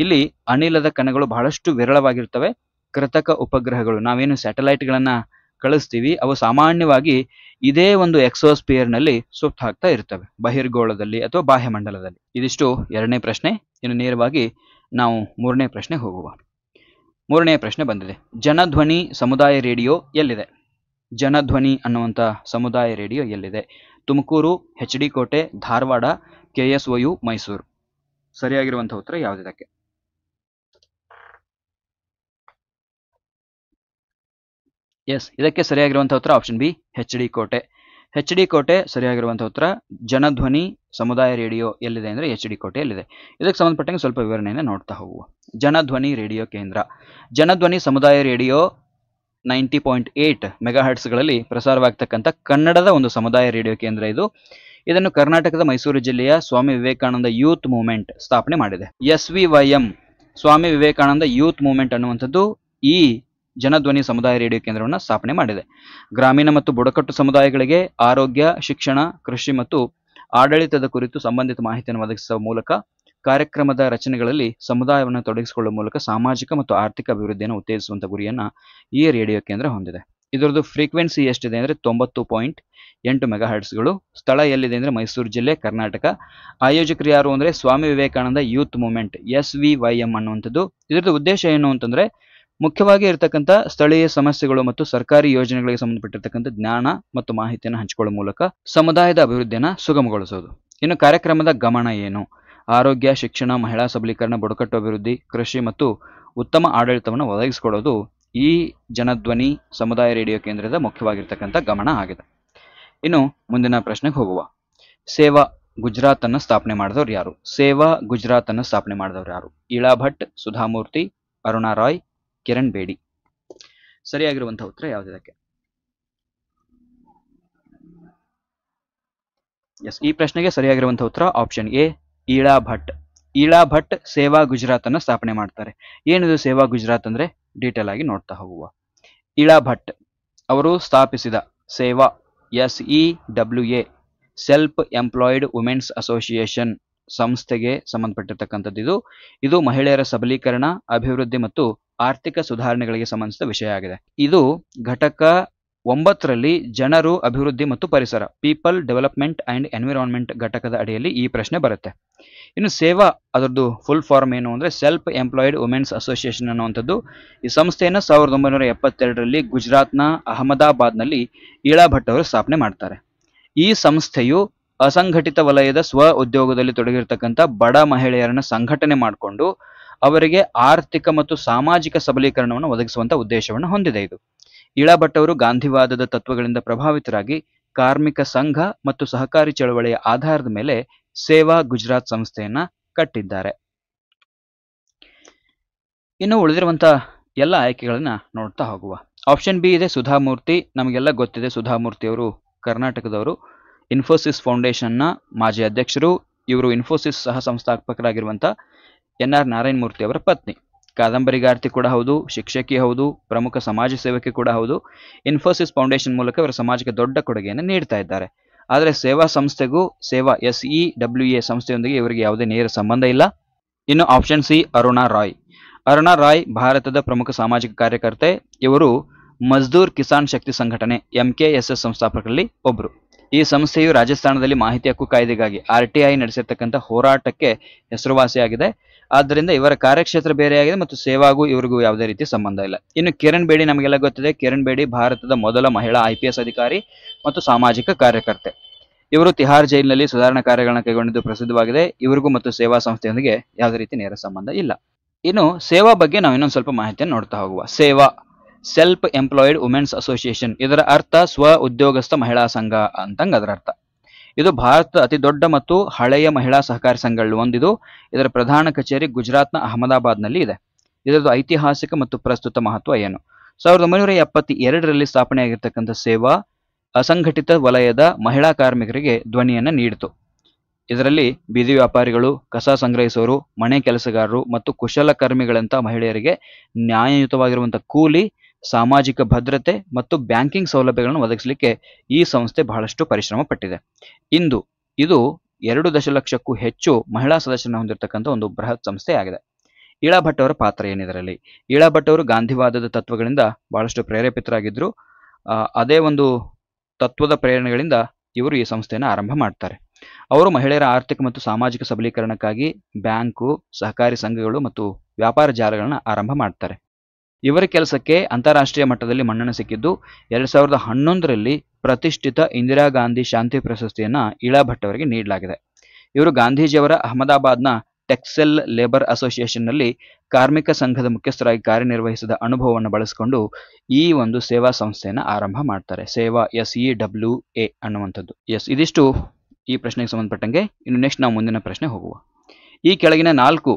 ಇಲ್ಲಿ ಅನಿಲದ ಕಣಗಳು ಬಹಳಷ್ಟು ವಿರಳವಾಗಿರ್ತವೆ. ಕೃತಕ ಉಪಗ್ರಹಗಳು, ನಾವೇನು ಸ್ಯಾಟಲೈಟ್ಗಳನ್ನ ಕಳಿಸ್ತೀವಿ, ಅವು ಸಾಮಾನ್ಯವಾಗಿ ಇದೇ ಒಂದು ಎಕ್ಸೋಸ್ಪಿಯರ್ ನಲ್ಲಿ ಸುತ್ತ ಹಾಕ್ತಾ ಇರ್ತವೆ, ಬಹಿರ್ಗೋಳದಲ್ಲಿ ಅಥವಾ ಬಾಹ್ಯಮಂಡಲದಲ್ಲಿ. ಇದಿಷ್ಟು ಎರಡನೇ ಪ್ರಶ್ನೆ. ಇನ್ನು ನೇರವಾಗಿ ನಾವು ಮೂರನೇ ಪ್ರಶ್ನೆ ಹೋಗುವ. ಮೂರನೇ ಪ್ರಶ್ನೆ ಬಂದಿದೆ, ಜನಧ್ವನಿ ಸಮುದಾಯ ರೇಡಿಯೋ ಎಲ್ಲಿದೆ? ಜನಧ್ವನಿ ಅನ್ನುವಂಥ ಸಮುದಾಯ ರೇಡಿಯೋ ಎಲ್ಲಿದೆ? ತುಮಕೂರು, HD ಕೋಟೆ, ಧಾರವಾಡ, KSOU, ಮೈಸೂರು. ಸರಿಯಾಗಿರುವಂತಹ ಉತ್ತರ ಯಾವುದಿದಕ್ಕೆ? ಎಸ್, ಇದಕ್ಕೆ ಸರಿಯಾಗಿರುವಂತಹ ಉತ್ತರ ಆಪ್ಷನ್ ಬಿ, HD ಕೋಟೆ. HD ಕೋಟೆ ಸರಿಯಾಗಿರುವಂತಹ ಉತ್ತರ. ಜನಧ್ವನಿ ಸಮುದಾಯ ರೇಡಿಯೋ ಎಲ್ಲಿದೆ ಅಂದ್ರೆ HD ಕೋಟೆಯಲ್ಲಿದೆ. ಇದಕ್ಕೆ ಸಂಬಂಧಪಟ್ಟಂಗೆ ಸ್ವಲ್ಪ ವಿವರಣೆಯನ್ನು ನೋಡ್ತಾ ಹೋಗುವ. ಜನಧ್ವನಿ ರೇಡಿಯೋ ಕೇಂದ್ರ. ಜನಧ್ವನಿ ಸಮುದಾಯ ರೇಡಿಯೋ 90.8 ಮೆಗಾಹರ್ಟ್ಸ್ಗಳಲ್ಲಿ ಪ್ರಸಾರವಾಗ್ತಕ್ಕಂಥ ಕನ್ನಡದ ಒಂದು ಸಮುದಾಯ ರೇಡಿಯೋ ಕೇಂದ್ರ ಇದು. ಇದನ್ನು ಕರ್ನಾಟಕದ ಮೈಸೂರು ಜಿಲ್ಲೆಯ ಸ್ವಾಮಿ ವಿವೇಕಾನಂದ ಯೂತ್ ಮೂವ್ಮೆಂಟ್ ಸ್ಥಾಪನೆ ಮಾಡಿದೆ. SVYM Swami Vivekananda youth movement ಅನ್ನುವಂಥದ್ದು ಈ ಜನಧ್ವನಿ ಸಮುದಾಯ ರೇಡಿಯೋ ಕೇಂದ್ರವನ್ನು ಸ್ಥಾಪನೆ ಮಾಡಿದೆ. ಗ್ರಾಮೀಣ ಮತ್ತು ಬುಡಕಟ್ಟು ಸಮುದಾಯಗಳಿಗೆ ಆರೋಗ್ಯ, ಶಿಕ್ಷಣ, ಕೃಷಿ ಮತ್ತು ಆಡಳಿತದ ಕುರಿತು ಸಂಬಂಧಿತ ಮಾಹಿತಿಯನ್ನು ಒದಗಿಸುವ ಮೂಲಕ ಕಾರ್ಯಕ್ರಮದ ರಚನೆಗಳಲ್ಲಿ ಸಮುದಾಯವನ್ನು ತೊಡಗಿಸಿಕೊಳ್ಳುವ ಮೂಲಕ ಸಾಮಾಜಿಕ ಮತ್ತು ಆರ್ಥಿಕ ಅಭಿವೃದ್ಧಿಯನ್ನು ಉತ್ತೇಜಿಸುವಂಥ ಗುರಿಯನ್ನು ಈ ರೇಡಿಯೋ ಕೇಂದ್ರ ಹೊಂದಿದೆ. ಇದರದ್ದು ಫ್ರೀಕ್ವೆನ್ಸಿ ಎಷ್ಟಿದೆ ಅಂದರೆ 90.8 ಮೆಗಾಹರ್ಟ್ಸ್ಗಳು. ಸ್ಥಳ ಎಲ್ಲಿದೆ ಅಂದರೆ ಮೈಸೂರು ಜಿಲ್ಲೆ, ಕರ್ನಾಟಕ. ಆಯೋಜಕರು ಯಾರು ಅಂದರೆ Swami Vivekananda youth movement SVYM ಅನ್ನುವಂಥದ್ದು. ಇದರದ್ದು ಉದ್ದೇಶ ಏನು ಅಂತಂದರೆ ಮುಖ್ಯವಾಗಿ ಇರತಕ್ಕಂಥ ಸ್ಥಳೀಯ ಸಮಸ್ಯೆಗಳು ಮತ್ತು ಸರ್ಕಾರಿ ಯೋಜನೆಗಳಿಗೆ ಸಂಬಂಧಪಟ್ಟಿರ್ತಕ್ಕಂಥ ಜ್ಞಾನ ಮತ್ತು ಮಾಹಿತಿಯನ್ನು ಹಂಚಿಕೊಳ್ಳುವ ಮೂಲಕ ಸಮುದಾಯದ ಅಭಿವೃದ್ಧಿಯನ್ನು ಸುಗಮಗೊಳಿಸೋದು. ಇನ್ನು ಕಾರ್ಯಕ್ರಮದ ಗಮನ ಏನು? ಆರೋಗ್ಯ, ಶಿಕ್ಷಣ, ಮಹಿಳಾ ಸಬಲೀಕರಣ, ಬುಡಕಟ್ಟು ಅಭಿವೃದ್ಧಿ, ಕೃಷಿ ಮತ್ತು ಉತ್ತಮ ಆಡಳಿತವನ್ನು ಒದಗಿಸಿಕೊಡೋದು ಈ ಜನಧ್ವನಿ ಸಮುದಾಯ ರೇಡಿಯೋ ಕೇಂದ್ರದ ಮುಖ್ಯವಾಗಿರ್ತಕ್ಕಂಥ ಗಮನ ಆಗಿದೆ. ಇನ್ನು ಮುಂದಿನ ಪ್ರಶ್ನೆಗೆ ಹೋಗುವ. ಸೇವಾ ಗುಜರಾತ್ ಅನ್ನು ಸ್ಥಾಪನೆ ಮಾಡಿದವರು ಯಾರು? ಸೇವಾ ಗುಜರಾತ್ ಅನ್ನು ಸ್ಥಾಪನೆ ಮಾಡಿದವರು ಯಾರು? ಇಳಾ ಭಟ್, ಸುಧಾಮೂರ್ತಿ, ಅರುಣಾ ರಾಯ್, ಕಿರಣ್ ಬೇಡಿ. ಸರಿಯಾಗಿರುವಂತಹ ಉತ್ತರ ಯಾವುದಕ್ಕೆ? ಎಸ್, ಈ ಪ್ರಶ್ನೆಗೆ ಸರಿಯಾಗಿರುವಂತಹ ಉತ್ತರ ಆಪ್ಷನ್ ಎ, ಇಳಾ ಭಟ್. ಇಳಾ ಭಟ್ ಸೇವಾ ಗುಜರಾತ್ ಅನ್ನು ಸ್ಥಾಪನೆ ಮಾಡ್ತಾರೆ. ಏನಿದು ಸೇವಾ ಗುಜರಾತ್ ಅಂದ್ರೆ ಡೀಟೇಲ್ ಆಗಿ ನೋಡ್ತಾ ಹೋಗುವ. ಇಳಾ ಭಟ್ ಅವರು ಸ್ಥಾಪಿಸಿದ Sewa SEWA self employed women's association ಸಂಸ್ಥೆಗೆ ಸಂಬಂಧಪಟ್ಟಿರ್ತಕ್ಕಂಥದ್ದು. ಇದು ಮಹಿಳೆಯರ ಸಬಲೀಕರಣ, ಅಭಿವೃದ್ಧಿ ಮತ್ತು ಆರ್ಥಿಕ ಸುಧಾರಣೆಗಳಿಗೆ ಸಂಬಂಧಿಸಿದ ವಿಷಯ ಆಗಿದೆ. ಇದು ಘಟಕ 9ರಲ್ಲಿ ಜನರು, ಅಭಿವೃದ್ಧಿ ಮತ್ತು ಪರಿಸರ, ಪೀಪಲ್ ಡೆವಲಪ್ಮೆಂಟ್ ಅಂಡ್ ಎನ್ವಿರಾನ್ಮೆಂಟ್ ಘಟಕದ ಅಡಿಯಲ್ಲಿ ಈ ಪ್ರಶ್ನೆ ಬರುತ್ತೆ. ಇನ್ನು ಸೇವಾ ಅದರದ್ದು ಫುಲ್ ಫಾರ್ಮ್ ಏನು ಅಂದರೆ ಸೆಲ್ಫ್ ಎಂಪ್ಲಾಯ್ಡ್ ವುಮೆನ್ಸ್ ಅಸೋಸಿಯೇಷನ್ ಅನ್ನುವಂಥದ್ದು. ಈ ಸಂಸ್ಥೆಯನ್ನು 1972ರಲ್ಲಿ ಗುಜರಾತ್ನ ಅಹಮದಾಬಾದ್ನಲ್ಲಿ ಇಳಾ ಭಟ್ ಅವರು ಸ್ಥಾಪನೆ ಮಾಡ್ತಾರೆ. ಈ ಸಂಸ್ಥೆಯು ಅಸಂಘಟಿತ ವಲಯದ ಸ್ವ ಉದ್ಯೋಗದಲ್ಲಿ ತೊಡಗಿರ್ತಕ್ಕಂಥ ಬಡ ಮಹಿಳೆಯರನ್ನ ಸಂಘಟನೆ ಮಾಡಿಕೊಂಡು ಅವರಿಗೆ ಆರ್ಥಿಕ ಮತ್ತು ಸಾಮಾಜಿಕ ಸಬಲೀಕರಣವನ್ನು ಒದಗಿಸುವಂತ ಉದ್ದೇಶವನ್ನು ಹೊಂದಿದೆ. ಇದು ಇಳಾ ಭಟ್ ಅವರು ಗಾಂಧಿವಾದದ ತತ್ವಗಳಿಂದ ಪ್ರಭಾವಿತರಾಗಿ ಕಾರ್ಮಿಕ ಸಂಘ ಮತ್ತು ಸಹಕಾರಿ ಚಳವಳಿಯ ಆಧಾರದ ಮೇಲೆ ಸೇವಾ ಗುಜರಾತ್ ಸಂಸ್ಥೆಯನ್ನ ಕಟ್ಟಿದ್ದಾರೆ. ಇನ್ನು ಉಳಿದಿರುವಂತಹ ಎಲ್ಲ ಆಯ್ಕೆಗಳನ್ನ ನೋಡ್ತಾ ಹೋಗುವ. ಆಪ್ಷನ್ ಬಿ ಇದೆ ಸುಧಾಮೂರ್ತಿ. ನಮಗೆಲ್ಲ ಗೊತ್ತಿದೆ ಸುಧಾಮೂರ್ತಿ ಅವರು ಕರ್ನಾಟಕದವರು. ಇನ್ಫೋಸಿಸ್ ಫೌಂಡೇಶನ್ನ ಮಾಜಿ ಅಧ್ಯಕ್ಷರು. ಇವರು ಇನ್ಫೋಸಿಸ್ ಸಹ ಸಂಸ್ಥಾಪಕರಾಗಿರುವಂಥ NR ನಾರಾಯಣ ಮೂರ್ತಿ ಅವರ ಪತ್ನಿ. ಕಾದಂಬರಿಗಾರ್ತಿ ಕೂಡ ಹೌದು, ಶಿಕ್ಷಕಿ ಹೌದು, ಪ್ರಮುಖ ಸಮಾಜ ಸೇವಕಿ ಕೂಡ ಹೌದು. ಇನ್ಫೋಸಿಸ್ ಫೌಂಡೇಶನ್ ಮೂಲಕ ಇವರ ಸಮಾಜಕ್ಕೆ ದೊಡ್ಡ ಕೊಡುಗೆಯನ್ನು ನೀಡ್ತಾ ಇದ್ದಾರೆ. ಆದರೆ ಸೇವಾ ಸಂಸ್ಥೆಗೂ ಸೇವಾ SEWA ಸಂಸ್ಥೆಯೊಂದಿಗೆ ಇವರಿಗೆ ಯಾವುದೇ ನೇರ ಸಂಬಂಧ ಇಲ್ಲ. ಇನ್ನು ಆಪ್ಷನ್ ಸಿ ಅರುಣಾ ರಾಯ್. ಅರುಣಾ ರಾಯ್ ಭಾರತದ ಪ್ರಮುಖ ಸಾಮಾಜಿಕ ಕಾರ್ಯಕರ್ತೆ. ಇವರು ಮಜ್ದೂರ್ ಕಿಸಾನ್ ಶಕ್ತಿ ಸಂಘಟನೆ MKSS ಸಂಸ್ಥಾಪಕರಲ್ಲಿ ಒಬ್ಬರು. ಈ ಸಂಸ್ಥೆಯು ರಾಜಸ್ಥಾನದಲ್ಲಿ ಮಾಹಿತಿ ಹಕ್ಕು ಕಾಯ್ದೆಗಾಗಿ RTI ನಡೆಸಿರ್ತಕ್ಕಂಥ ಹೋರಾಟಕ್ಕೆ ಹೆಸರುವಾಸಿಯಾಗಿದೆ. ಆದ್ದರಿಂದ ಇವರ ಕಾರ್ಯಕ್ಷೇತ್ರ ಬೇರೆಯಾಗಿದೆ ಮತ್ತು ಸೇವಾಗೂ ಇವರಿಗೂ ಯಾವುದೇ ರೀತಿ ಸಂಬಂಧ ಇಲ್ಲ. ಇನ್ನು ಕಿರಣ್ ಬೇಡಿ ನಮಗೆಲ್ಲ ಗೊತ್ತಿದೆ. ಕಿರಣ್ ಬೇಡಿ ಭಾರತದ ಮೊದಲ ಮಹಿಳಾ IPS ಅಧಿಕಾರಿ ಮತ್ತು ಸಾಮಾಜಿಕ ಕಾರ್ಯಕರ್ತೆ. ಇವರು ತಿಹಾರ್ ಜೈಲಿನಲ್ಲಿ ಸುಧಾರಣಾ ಕಾರ್ಯಗಳನ್ನ ಕೈಗೊಂಡಿದ್ದು ಪ್ರಸಿದ್ಧವಾಗಿದೆ. ಇವರಿಗೂ ಮತ್ತು ಸೇವಾ ಸಂಸ್ಥೆಯೊಂದಿಗೆ ಯಾವುದೇ ರೀತಿ ನೇರ ಸಂಬಂಧ ಇಲ್ಲ. ಇನ್ನು ಸೇವಾ ಬಗ್ಗೆ ನಾವು ಇನ್ನೊಂದು ಸ್ವಲ್ಪ ಮಾಹಿತಿಯನ್ನು ನೋಡ್ತಾ ಹೋಗುವ. ಸೇವಾ ಸೆಲ್ಫ್ ಎಂಪ್ಲಾಯ್ಡ್ ವುಮೆನ್ಸ್ ಅಸೋಸಿಯೇಷನ್, ಇದರ ಅರ್ಥ ಸ್ವ ಉದ್ಯೋಗಸ್ಥ ಮಹಿಳಾ ಸಂಘ ಅಂತಂಗ ಅದರ ಅರ್ಥ. ಇದು ಭಾರತದ ಅತಿ ದೊಡ್ಡ ಮತ್ತು ಹಳೆಯ ಮಹಿಳಾ ಸಹಕಾರಿ ಸಂಘಗಳಲ್ಲಿ ಒಂದಿದು. ಇದರ ಪ್ರಧಾನ ಕಚೇರಿ ಗುಜರಾತ್ನ ಅಹಮದಾಬಾದ್ನಲ್ಲಿ ಇದೆ. ಇದರದ್ದು ಐತಿಹಾಸಿಕ ಮತ್ತು ಪ್ರಸ್ತುತ ಮಹತ್ವ ಏನು? 1972ರಲ್ಲಿ ಸ್ಥಾಪನೆಯಾಗಿರ್ತಕ್ಕಂಥ ಸೇವಾ ಅಸಂಘಟಿತ ವಲಯದ ಮಹಿಳಾ ಕಾರ್ಮಿಕರಿಗೆ ಧ್ವನಿಯನ್ನು ನೀಡಿತು. ಇದರಲ್ಲಿ ಬೀದಿ ವ್ಯಾಪಾರಿಗಳು, ಕಸ ಸಂಗ್ರಹಿಸುವವರು, ಮನೆ ಕೆಲಸಗಾರರು ಮತ್ತು ಕುಶಲಕರ್ಮಿಗಳಂತ ಮಹಿಳೆಯರಿಗೆ ನ್ಯಾಯಯುತವಾಗಿರುವಂತಹ ಕೂಲಿ, ಸಾಮಾಜಿಕ ಭದ್ರತೆ ಮತ್ತು ಬ್ಯಾಂಕಿಂಗ್ ಸೌಲಭ್ಯಗಳನ್ನು ಒದಗಿಸಲಿಕ್ಕೆ ಈ ಸಂಸ್ಥೆ ಬಹಳಷ್ಟು ಪರಿಶ್ರಮ ಪಟ್ಟಿದೆ. ಇಂದು ಇದು 2 ದಶಲಕ್ಷಕ್ಕೂ ಹೆಚ್ಚು ಮಹಿಳಾ ಸದಸ್ಯರನ್ನು ಹೊಂದಿರತಕ್ಕಂಥ ಒಂದು ಬೃಹತ್ ಸಂಸ್ಥೆಯಾಗಿದೆ. ಇಳಾ ಭಟ್ ಅವರ ಪಾತ್ರ ಏನಿದರಲ್ಲಿ? ಇಳಾ ಭಟ್ ಅವರು ಗಾಂಧಿವಾದದ ತತ್ವಗಳಿಂದ ಬಹಳಷ್ಟು ಪ್ರೇರೇಪಿತರಾಗಿದ್ದರು. ಅದೇ ಒಂದು ತತ್ವದ ಪ್ರೇರಣೆಗಳಿಂದ ಇವರು ಈ ಸಂಸ್ಥೆಯನ್ನು ಆರಂಭ ಮಾಡ್ತಾರೆ. ಅವರು ಮಹಿಳೆಯರ ಆರ್ಥಿಕ ಮತ್ತು ಸಾಮಾಜಿಕ ಸಬಲೀಕರಣಕ್ಕಾಗಿ ಬ್ಯಾಂಕು, ಸಹಕಾರಿ ಸಂಘಗಳು ಮತ್ತು ವ್ಯಾಪಾರ ಜಾಲಗಳನ್ನ ಆರಂಭ ಮಾಡ್ತಾರೆ. ಇವರ ಕೆಲಸಕ್ಕೆ ಅಂತಾರಾಷ್ಟ್ರೀಯ ಮಟ್ಟದಲ್ಲಿ ಮನ್ನಣೆ ಸಿಕ್ಕಿದ್ದು 2011ರಲ್ಲಿ ಪ್ರತಿಷ್ಠಿತ ಇಂದಿರಾ ಗಾಂಧಿ ಶಾಂತಿ ಪ್ರಶಸ್ತಿಯನ್ನ ಇಳಾ ಭಟ್ ಅವರಿಗೆ ನೀಡಲಾಗಿದೆ. ಇವರು ಗಾಂಧೀಜಿಯವರ ಅಹಮದಾಬಾದ್ನ ಟೆಕ್ಸ್ಟೈಲ್ ಲೇಬರ್ ಅಸೋಸಿಯೇಷನ್ನಲ್ಲಿ ಕಾರ್ಮಿಕ ಸಂಘದ ಮುಖ್ಯಸ್ಥರಾಗಿ ಕಾರ್ಯನಿರ್ವಹಿಸಿದ ಅನುಭವವನ್ನು ಬಳಸಿಕೊಂಡು ಈ ಒಂದು ಸೇವಾ ಸಂಸ್ಥೆಯನ್ನು ಆರಂಭ ಮಾಡ್ತಾರೆ. ಸೇವಾ SEWA ಅನ್ನುವಂಥದ್ದು. ಇದಿಷ್ಟು ಈ ಪ್ರಶ್ನೆಗೆ ಸಂಬಂಧಪಟ್ಟಂಗೆ. ಇನ್ನು ನೆಕ್ಸ್ಟ್ ನಾವು ಮುಂದಿನ ಪ್ರಶ್ನೆ ಹೋಗುವ. ಈ ಕೆಳಗಿನ 4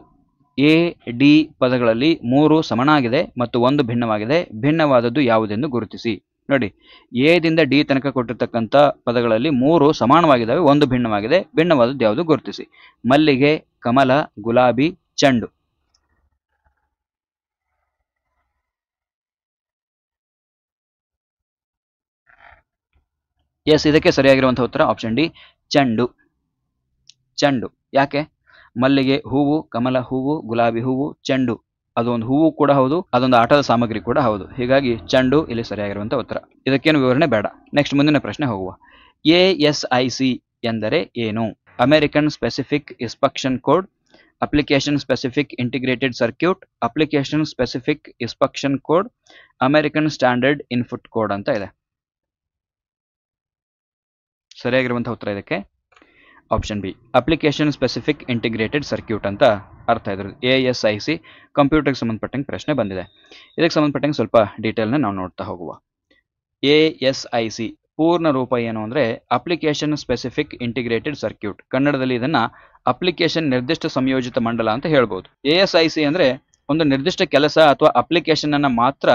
AD ಪದಗಳಲ್ಲಿ 3 ಸಮನಾಗಿದೆ ಮತ್ತು 1 ಭಿನ್ನವಾಗಿದೆ. ಭಿನ್ನವಾದದ್ದು ಯಾವುದೆಂದು ಗುರುತಿಸಿ. ನೋಡಿ, ಎ ದಿಂದ ಡಿ ತನಕ ಕೊಟ್ಟಿರ್ತಕ್ಕಂಥ ಪದಗಳಲ್ಲಿ 3 ಸಮಾನವಾಗಿದ್ದಾವೆ, 1 ಭಿನ್ನವಾಗಿದೆ. ಭಿನ್ನವಾದದ್ದು ಯಾವುದು ಗುರುತಿಸಿ. ಮಲ್ಲಿಗೆ, ಕಮಲ, ಗುಲಾಬಿ, ಚೆಂಡು. ಎಸ್, ಇದಕ್ಕೆ ಸರಿಯಾಗಿರುವಂತಹ ಉತ್ತರ ಆಪ್ಷನ್ ಡಿ, ಚೆಂಡು. ಚೆಂಡು. ಯಾಕೆ? ಮಲ್ಲಿಗೆ ಹೂವು, ಕಮಲ ಹೂವು, ಗುಲಾಬಿ ಹೂವು, ಚೆಂಡು ಅದೊಂದು ಹೂವು ಕೂಡ ಹೌದು, ಅದೊಂದು ಆಟದ ಸಾಮಗ್ರಿ ಕೂಡ ಹೌದು. ಹೀಗಾಗಿ ಚೆಂಡು ಇಲ್ಲಿ ಸರಿಯಾಗಿರುವಂತಹ ಉತ್ತರ. ಇದಕ್ಕೇನು ವಿವರಣೆ ಬೇಡ. ನೆಕ್ಸ್ಟ್ ಮುಂದಿನ ಪ್ರಶ್ನೆ ಹೋಗುವ. ASIC ಎಂದರೆ ಏನು? American specific inspection code, application specific integrated circuit, application specific inspection code, American standard input code ಅಂತ ಇದೆ. ಸರಿಯಾಗಿರುವಂತಹ ಉತ್ತರ ಇದಕ್ಕೆ option B, application specific integrated circuit ಅಂತ ಅರ್ಥ ಇದ್ರದ್ದು. ASIC ಕಂಪ್ಯೂಟರ್ಗೆ ಸಂಬಂಧಪಟ್ಟಂಗೆ ಪ್ರಶ್ನೆ ಬಂದಿದೆ. ಇದಕ್ಕೆ ಸಂಬಂಧಪಟ್ಟಂಗೆ ಸ್ವಲ್ಪ ಡೀಟೇಲ್ನ ನಾವು ನೋಡ್ತಾ ಹೋಗುವ. ASIC ಪೂರ್ಣ ರೂಪ ಏನು ಅಂದರೆ ಅಪ್ಲಿಕೇಶನ್ ಸ್ಪೆಸಿಫಿಕ್ ಇಂಟಿಗ್ರೇಟೆಡ್ ಸರ್ಕ್ಯೂಟ್. ಕನ್ನಡದಲ್ಲಿ ಇದನ್ನ ಅಪ್ಲಿಕೇಶನ್ ನಿರ್ದಿಷ್ಟ ಸಂಯೋಜಿತ ಮಂಡಲ ಅಂತ ಹೇಳ್ಬೋದು. ASIC ಅಂದರೆ ಒಂದು ನಿರ್ದಿಷ್ಟ ಕೆಲಸ ಅಥವಾ ಅಪ್ಲಿಕೇಶನ್ ಅನ್ನ ಮಾತ್ರ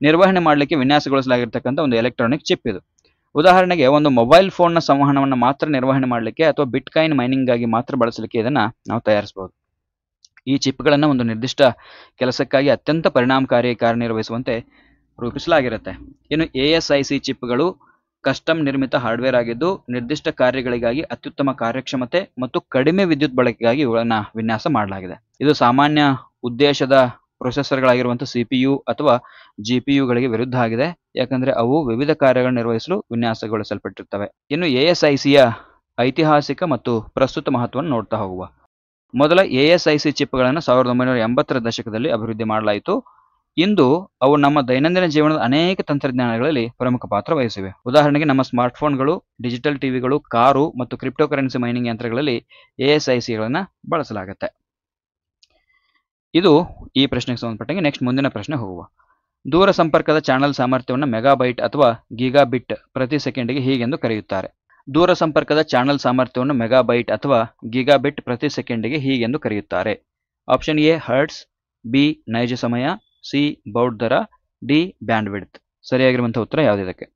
ನಿರ್ವಹಣೆ ಮಾಡಲಿಕ್ಕೆ ವಿನ್ಯಾಸಗೊಳಿಸಲಾಗಿರ್ತಕ್ಕಂಥ ಒಂದು ಎಲೆಕ್ಟ್ರಾನಿಕ್ ಚಿಪ್ ಇದು. ಉದಾಹರಣೆಗೆ ಒಂದು ಮೊಬೈಲ್ ಫೋನ್ನ ಸಂವಹನವನ್ನು ಮಾತ್ರ ನಿರ್ವಹಣೆ ಮಾಡಲಿಕ್ಕೆ ಅಥವಾ ಬಿಟ್ಕಾಯಿನ್ ಮೈನಿಂಗ್ ಆಗಿ ಮಾತ್ರ ಬಳಸಲಿಕ್ಕೆ ಇದನ್ನ ನಾವು ತಯಾರಿಸಬಹುದು. ಈ ಚಿಪ್ಗಳನ್ನು ಒಂದು ನಿರ್ದಿಷ್ಟ ಕೆಲಸಕ್ಕಾಗಿ ಅತ್ಯಂತ ಪರಿಣಾಮಕಾರಿ ಕಾರ್ಯನಿರ್ವಹಿಸುವಂತೆ ರೂಪಿಸಲಾಗಿರುತ್ತೆ. ಇನ್ನು ASIC ಚಿಪ್ಗಳು ಕಸ್ಟಮ್ ನಿರ್ಮಿತ ಹಾರ್ಡ್ವೇರ್ ಆಗಿದ್ದು ನಿರ್ದಿಷ್ಟ ಕಾರ್ಯಗಳಿಗಾಗಿ ಅತ್ಯುತ್ತಮ ಕಾರ್ಯಕ್ಷಮತೆ ಮತ್ತು ಕಡಿಮೆ ವಿದ್ಯುತ್ ಬಳಕೆಗಾಗಿ ಇವುಗಳನ್ನು ವಿನ್ಯಾಸ ಮಾಡಲಾಗಿದೆ. ಇದು ಸಾಮಾನ್ಯ ಉದ್ದೇಶದ ಪ್ರೊಸೆಸರ್ಗಳಾಗಿರುವಂತಹ CPU ಅಥವಾ GPUಗಳಿಗೆ ವಿರುದ್ಧ ಆಗಿದೆ, ಯಾಕಂದ್ರೆ ಅವು ವಿವಿಧ ಕಾರ್ಯಗಳನ್ನು ನಿರ್ವಹಿಸಲು ವಿನ್ಯಾಸಗೊಳಿಸಲ್ಪಟ್ಟಿರ್ತವೆ. ಇನ್ನು ASICಯ ಐತಿಹಾಸಿಕ ಮತ್ತು ಪ್ರಸ್ತುತ ಮಹತ್ವವನ್ನು ನೋಡ್ತಾ ಹೋಗುವ. ಮೊದಲ ASIC ಚಿಪ್ಗಳನ್ನು 1980ರ ದಶಕದಲ್ಲಿ ಅಭಿವೃದ್ಧಿ ಮಾಡಲಾಯಿತು. ಇಂದು ಅವು ನಮ್ಮ ದೈನಂದಿನ ಜೀವನದ ಅನೇಕ ತಂತ್ರಜ್ಞಾನಗಳಲ್ಲಿ ಪ್ರಮುಖ ಪಾತ್ರ ವಹಿಸಿವೆ. ಉದಾಹರಣೆಗೆ ನಮ್ಮ ಸ್ಮಾರ್ಟ್ಫೋನ್ಗಳು, ಡಿಜಿಟಲ್ ಟಿವಿಗಳು, ಕಾರು ಮತ್ತು ಕ್ರಿಪ್ಟೋ ಕರೆನ್ಸಿ ಮೈನಿಂಗ್ ಯಂತ್ರಗಳಲ್ಲಿ ASICಗಳನ್ನು ಬಳಸಲಾಗುತ್ತೆ. ಇದು ಈ ಪ್ರಶ್ನೆಗೆ ಸಂಬಂಧಪಟ್ಟಂಗೆ. ನೆಕ್ಸ್ಟ್ ಮುಂದಿನ ಪ್ರಶ್ನೆ ಹೋಗುವ. ದೂರ ಸಂಪರ್ಕದ ಚಾನಲ್ ಸಾಮರ್ಥ್ಯವನ್ನು ಮೆಗಾಬೈಟ್ ಅಥವಾ ಗೀಗಾಬಿಟ್ ಪ್ರತಿ ಸೆಕೆಂಡಿಗೆ ಹೀಗೆಂದು ಕರೆಯುತ್ತಾರೆ. ದೂರ ಸಂಪರ್ಕದ ಚಾನಲ್ ಸಾಮರ್ಥ್ಯವನ್ನು ಮೆಗಾಬೈಟ್ ಅಥವಾ ಗೀಗಾಬಿಟ್ ಪ್ರತಿ ಸೆಕೆಂಡಿಗೆ ಹೀಗೆಂದು ಕರೆಯುತ್ತಾರೆ. ಆಪ್ಷನ್ ಎ ಹರ್ಟ್ಸ್, ಬಿ ನೈಜ ಸಮಯ, ಸಿ ಬೌಡ್ ದರ, ಡಿ ಬ್ಯಾಂಡ್ವಿಡ್ತ್. ಸರಿಯಾಗಿರುವಂತಹ ಉತ್ತರ ಯಾವುದು ಇದಕ್ಕೆ?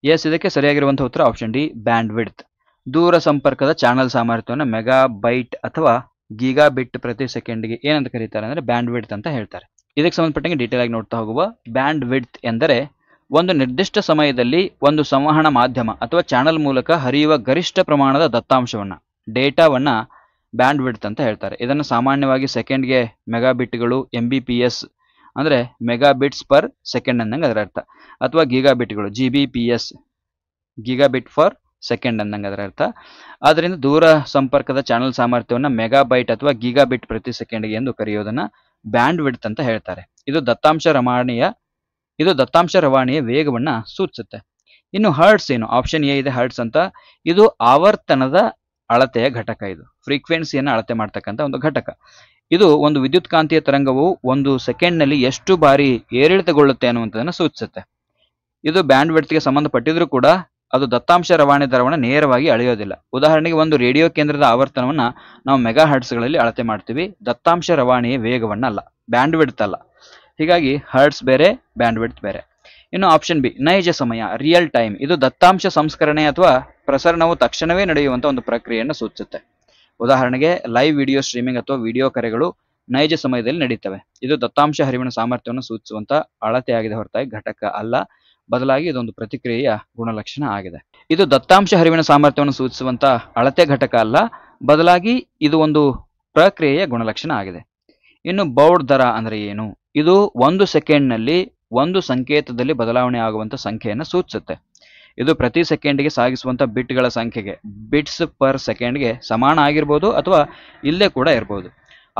ಎಸ್, ಇದಕ್ಕೆ ಸರಿಯಾಗಿರುವಂತಹ ಉತ್ತರ ಆಪ್ಷನ್ ಡಿ ಬ್ಯಾಂಡ್ವಿಡ್ತ್. ದೂರ ಸಂಪರ್ಕದ ಚಾನಲ್ ಸಾಮರ್ಥ್ಯವನ್ನು ಮೆಗಾಬೈಟ್ ಅಥವಾ ಗೀಗಾಬಿಟ್ ಪ್ರತಿ ಸೆಕೆಂಡ್ಗೆ ಏನಂತ ಕರೀತಾರೆ ಅಂದರೆ ಬ್ಯಾಂಡ್ವಿಡ್ತ್ ಅಂತ ಹೇಳ್ತಾರೆ. ಇದಕ್ಕೆ ಸಂಬಂಧಪಟ್ಟಂಗೆ ಡೀಟೇಲ್ ಆಗಿ ನೋಡ್ತಾ ಹೋಗುವ. ಬ್ಯಾಂಡ್ವಿಡ್ತ್ ಎಂದರೆ ಒಂದು ನಿರ್ದಿಷ್ಟ ಸಮಯದಲ್ಲಿ ಒಂದು ಸಂವಹನ ಮಾಧ್ಯಮ ಅಥವಾ ಚಾನಲ್ ಮೂಲಕ ಹರಿಯುವ ಗರಿಷ್ಠ ಪ್ರಮಾಣದ ದತ್ತಾಂಶವನ್ನ, ಡೇಟಾವನ್ನ ಬ್ಯಾಂಡ್ವಿಡ್ತ್ ಅಂತ ಹೇಳ್ತಾರೆ. ಇದನ್ನು ಸಾಮಾನ್ಯವಾಗಿ ಸೆಕೆಂಡ್ಗೆ ಮೆಗಾಬಿಟ್ಗಳು, MBPS ಅಂದರೆ ಮೆಗಾಬಿಟ್ಸ್ ಪರ್ ಸೆಕೆಂಡ್ ಅಂದಂಗೆ ಅದರ ಅರ್ಥ, ಅಥವಾ ಗೀಗಾಬಿಟ್ಗಳು GBPS ಗೀಗಾಬಿಟ್ ಫಾರ್ ಸೆಕೆಂಡ್ ಅಂದಂಗೆ ಅದರ ಅರ್ಥ. ಆದ್ದರಿಂದ ದೂರ ಸಂಪರ್ಕದ ಚಾನಲ್ ಸಾಮರ್ಥ್ಯವನ್ನು ಮೆಗಾಬೈಟ್ ಅಥವಾ ಗೀಗಾಬಿಟ್ ಪ್ರತಿ ಸೆಕೆಂಡ್ಗೆ ಎಂದು ಕರೆಯೋದನ್ನ ಬ್ಯಾಂಡ್ವಿಡ್ತ್ ಅಂತ ಹೇಳ್ತಾರೆ. ಇದು ದತ್ತಾಂಶ ರವಾನೆಯ ವೇಗವನ್ನ ಸೂಚಿಸುತ್ತೆ. ಇನ್ನು ಹರ್ಟ್ಸ್ ಏನು? ಆಪ್ಷನ್ ಎ ಇದೆ ಹರ್ಟ್ಸ್ ಅಂತ. ಇದು ಆವರ್ತನದ ಅಳತೆಯ ಘಟಕ. ಇದು ಫ್ರೀಕ್ವೆನ್ಸಿಯನ್ನು ಅಳತೆ ಮಾಡ್ತಕ್ಕಂಥ ಒಂದು ಘಟಕ. ಇದು ಒಂದು ವಿದ್ಯುತ್ಕಾಂತೀಯ ತರಂಗವು ಒಂದು ಸೆಕೆಂಡ್ನಲ್ಲಿ ಎಷ್ಟು ಬಾರಿ ಏರಿಳಿತಗೊಳ್ಳುತ್ತೆ ಅನ್ನುವಂಥದ್ದನ್ನು ಸೂಚಿಸುತ್ತೆ. ಇದು ಬ್ಯಾಂಡ್ವಿಡ್ತ್ಗೆ ಸಂಬಂಧಪಟ್ಟಿದ್ರೂ ಕೂಡ ಅದು ದತ್ತಾಂಶ ರವಾನೆ ದರವನ್ನು ನೇರವಾಗಿ ಅಳೆಯೋದಿಲ್ಲ. ಉದಾಹರಣೆಗೆ ಒಂದು ರೇಡಿಯೋ ಕೇಂದ್ರದ ಆವರ್ತನವನ್ನು ನಾವು ಮೆಗಾ ಹರ್ಟ್ಸ್ಗಳಲ್ಲಿ ಅಳತೆ ಮಾಡ್ತೀವಿ, ದತ್ತಾಂಶ ರವಾನೆಯ ವೇಗವನ್ನ ಅಲ್ಲ, ಬ್ಯಾಂಡ್ವಿಡ್ತ್ ಅಲ್ಲ. ಹೀಗಾಗಿ ಹರ್ಟ್ಸ್ ಬೇರೆ, ಬ್ಯಾಂಡ್ವಿಡ್ತ್ ಬೇರೆ. ಇನ್ನು ಆಪ್ಷನ್ ಬಿ ನೈಜ ಸಮಯ, ರಿಯಲ್ ಟೈಮ್. ಇದು ದತ್ತಾಂಶ ಸಂಸ್ಕರಣೆ ಅಥವಾ ಪ್ರಸರಣವು ತಕ್ಷಣವೇ ನಡೆಯುವಂಥ ಒಂದು ಪ್ರಕ್ರಿಯೆಯನ್ನು ಸೂಚಿಸುತ್ತೆ. ಉದಾಹರಣೆಗೆ ಲೈವ್ ವಿಡಿಯೋ ಸ್ಟ್ರೀಮಿಂಗ್ ಅಥವಾ ವಿಡಿಯೋ ಕರೆಗಳು ನೈಜ ಸಮಯದಲ್ಲಿ ನಡೀತವೆ. ಇದು ದತ್ತಾಂಶ ಹರಿವಿನ ಸಾಮರ್ಥ್ಯವನ್ನು ಸೂಚಿಸುವಂತ ಅಳತೆಯಾಗಿದೆ ಹೊರತಾಗಿ ಘಟಕ ಅಲ್ಲ, ಬದಲಾಗಿ ಇದೊಂದು ಪ್ರತಿಕ್ರಿಯೆಯ ಗುಣಲಕ್ಷಣ ಆಗಿದೆ. ಇದು ದತ್ತಾಂಶ ಹರಿವಿನ ಸಾಮರ್ಥ್ಯವನ್ನು ಸೂಚಿಸುವಂತ ಅಳತೆ ಘಟಕ ಅಲ್ಲ, ಬದಲಾಗಿ ಇದು ಒಂದು ಪ್ರಕ್ರಿಯೆಯ ಗುಣಲಕ್ಷಣ ಆಗಿದೆ. ಇನ್ನು ಬೌಡ್ ದರ ಅಂದ್ರೆ ಏನು? ಇದು ಒಂದು ಸೆಕೆಂಡ್ನಲ್ಲಿ ಒಂದು ಸಂಕೇತದಲ್ಲಿ ಬದಲಾವಣೆ ಆಗುವಂತ ಸಂಖ್ಯೆಯನ್ನು ಸೂಚಿಸುತ್ತೆ. ಇದು ಪ್ರತಿ ಸೆಕೆಂಡ್ಗೆ ಸಾಗಿಸುವಂತ ಬಿಟ್ಗಳ ಸಂಖ್ಯೆಗೆ, ಬಿಟ್ಸ್ ಪರ್ ಸೆಕೆಂಡ್ಗೆ ಸಮಾನ ಆಗಿರ್ಬೋದು ಅಥವಾ ಇಲ್ಲೇ ಕೂಡ ಇರಬಹುದು.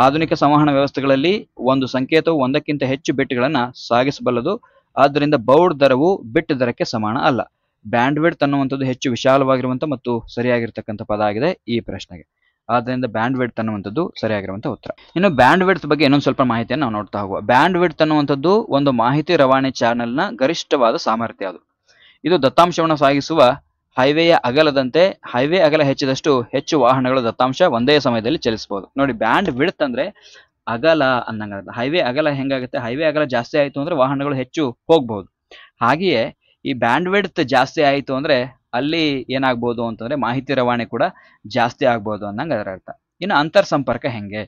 ಆಧುನಿಕ ಸಂವಹನ ವ್ಯವಸ್ಥೆಗಳಲ್ಲಿ ಒಂದು ಸಂಕೇತವು ಒಂದಕ್ಕಿಂತ ಹೆಚ್ಚು ಬಿಟ್ಗಳನ್ನು ಸಾಗಿಸಬಲ್ಲದು. ಆದ್ದರಿಂದ ಬೌಡ್ ದರವು ಬಿಟ್ ದರಕ್ಕೆ ಸಮಾನ ಅಲ್ಲ. ಬ್ಯಾಂಡ್ವಿಡ್ತ್ ಅನ್ನುವಂಥದ್ದು ಹೆಚ್ಚು ವಿಶಾಲವಾಗಿರುವಂಥ ಮತ್ತು ಸರಿಯಾಗಿರ್ತಕ್ಕಂಥ ಪದ ಆಗಿದೆ ಈ ಪ್ರಶ್ನೆಗೆ. ಆದ್ದರಿಂದ ಬ್ಯಾಂಡ್ವಿಡ್ತ್ ಅನ್ನುವಂಥದ್ದು ಸರಿಯಾಗಿರುವಂಥ ಉತ್ತರ. ಇನ್ನು ಬ್ಯಾಂಡ್ವಿಡ್ತ್ ಬಗ್ಗೆ ಇನ್ನೊಂದು ಸ್ವಲ್ಪ ಮಾಹಿತಿಯನ್ನು ನಾವು ನೋಡ್ತಾ ಹೋಗುವ. ಬ್ಯಾಂಡ್ವಿಡ್ತ್ ಅನ್ನುವಂಥದ್ದು ಒಂದು ಮಾಹಿತಿ ರವಾನೆ ಚಾನೆಲ್ನ ಗರಿಷ್ಠವಾದ ಸಾಮರ್ಥ್ಯ. ಇದು ದತ್ತಾಂಶವನ್ನು ಸಾಗಿಸುವ ಹೈವೇಯ ಅಗಲದಂತೆ, ಹೈವೇ ಅಗಲ ಹೆಚ್ಚಿದಷ್ಟು ಹೆಚ್ಚು ವಾಹನಗಳು ದತ್ತಾಂಶ ಒಂದೇ ಸಮಯದಲ್ಲಿ ಚಲಿಸಬಹುದು. ನೋಡಿ, ಬ್ಯಾಂಡ್ ವಿಡ್ತ್ ಅಂದ್ರೆ ಅಗಲ ಅಂದಂಗಾಗುತ್ತೆ. ಹೈವೇ ಅಗಲ ಹೆಂಗಾಗುತ್ತೆ, ಹೈವೇ ಅಗಲ ಜಾಸ್ತಿ ಆಯಿತು ಅಂದರೆ ವಾಹನಗಳು ಹೆಚ್ಚು ಹೋಗ್ಬೋದು. ಹಾಗೆಯೇ ಈ ಬ್ಯಾಂಡ್ ವಿಡ್ತ್ ಜಾಸ್ತಿ ಆಯಿತು ಅಂದರೆ ಅಲ್ಲಿ ಏನಾಗ್ಬೋದು ಅಂತಂದರೆ ಮಾಹಿತಿ ರವಾನೆ ಕೂಡ ಜಾಸ್ತಿ ಆಗ್ಬೋದು ಅನ್ನಂಗೆ ಅದರ ಅರ್ಥ. ಇನ್ನು ಅಂತರ್ ಸಂಪರ್ಕ ಹೆಂಗೆ,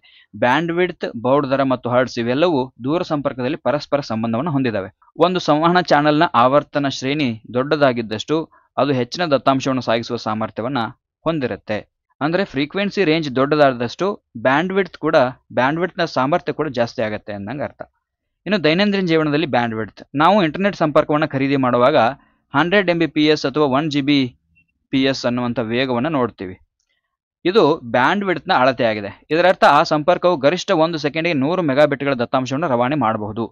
ಬ್ಯಾಂಡ್ ವಿಡ್ತ್, ಬೌಡ್ ದರ ಮತ್ತು ಹರ್ಟ್ಸ್ ಇವೆಲ್ಲವೂ ದೂರ ಸಂಪರ್ಕದಲ್ಲಿ ಪರಸ್ಪರ ಸಂಬಂಧವನ್ನು ಹೊಂದಿದ್ದಾವೆ. ಒಂದು ಸಂವಹನ ಚಾನೆಲ್ನ ಆವರ್ತನ ಶ್ರೇಣಿ ದೊಡ್ಡದಾಗಿದ್ದಷ್ಟು ಅದು ಹೆಚ್ಚಿನ ದತ್ತಾಂಶವನ್ನು ಸಾಗಿಸುವ ಸಾಮರ್ಥ್ಯವನ್ನು ಹೊಂದಿರುತ್ತೆ. ಅಂದರೆ ಫ್ರೀಕ್ವೆನ್ಸಿ ರೇಂಜ್ ದೊಡ್ಡದಾದಷ್ಟು ಬ್ಯಾಂಡ್ ವಿಡ್ತ್ನ ಸಾಮರ್ಥ್ಯ ಕೂಡ ಜಾಸ್ತಿ ಆಗುತ್ತೆ ಅನ್ನಂಗೆ ಅರ್ಥ. ಇನ್ನು ದೈನಂದಿನ ಜೀವನದಲ್ಲಿ ಬ್ಯಾಂಡ್ ವಿಡ್ತ್, ನಾವು ಇಂಟರ್ನೆಟ್ ಸಂಪರ್ಕವನ್ನು ಖರೀದಿ ಮಾಡುವಾಗ 100 Mbps ಅಥವಾ 1 Gbps ಅನ್ನುವಂಥ ವೇಗವನ್ನು ನೋಡ್ತೀವಿ. ಇದು ಬ್ಯಾಂಡ್ ವಿಡ್ತ್ನ ಅಳತೆಯಾಗಿದೆ. ಇದರರ್ಥ ಆ ಸಂಪರ್ಕವು ಗರಿಷ್ಠ 1 ಸೆಕೆಂಡಿಗೆ 100 ಮೆಗಾಬಿಟ್ಗಳ ದತ್ತಾಂಶವನ್ನು ರವಾನೆ ಮಾಡಬಹುದು.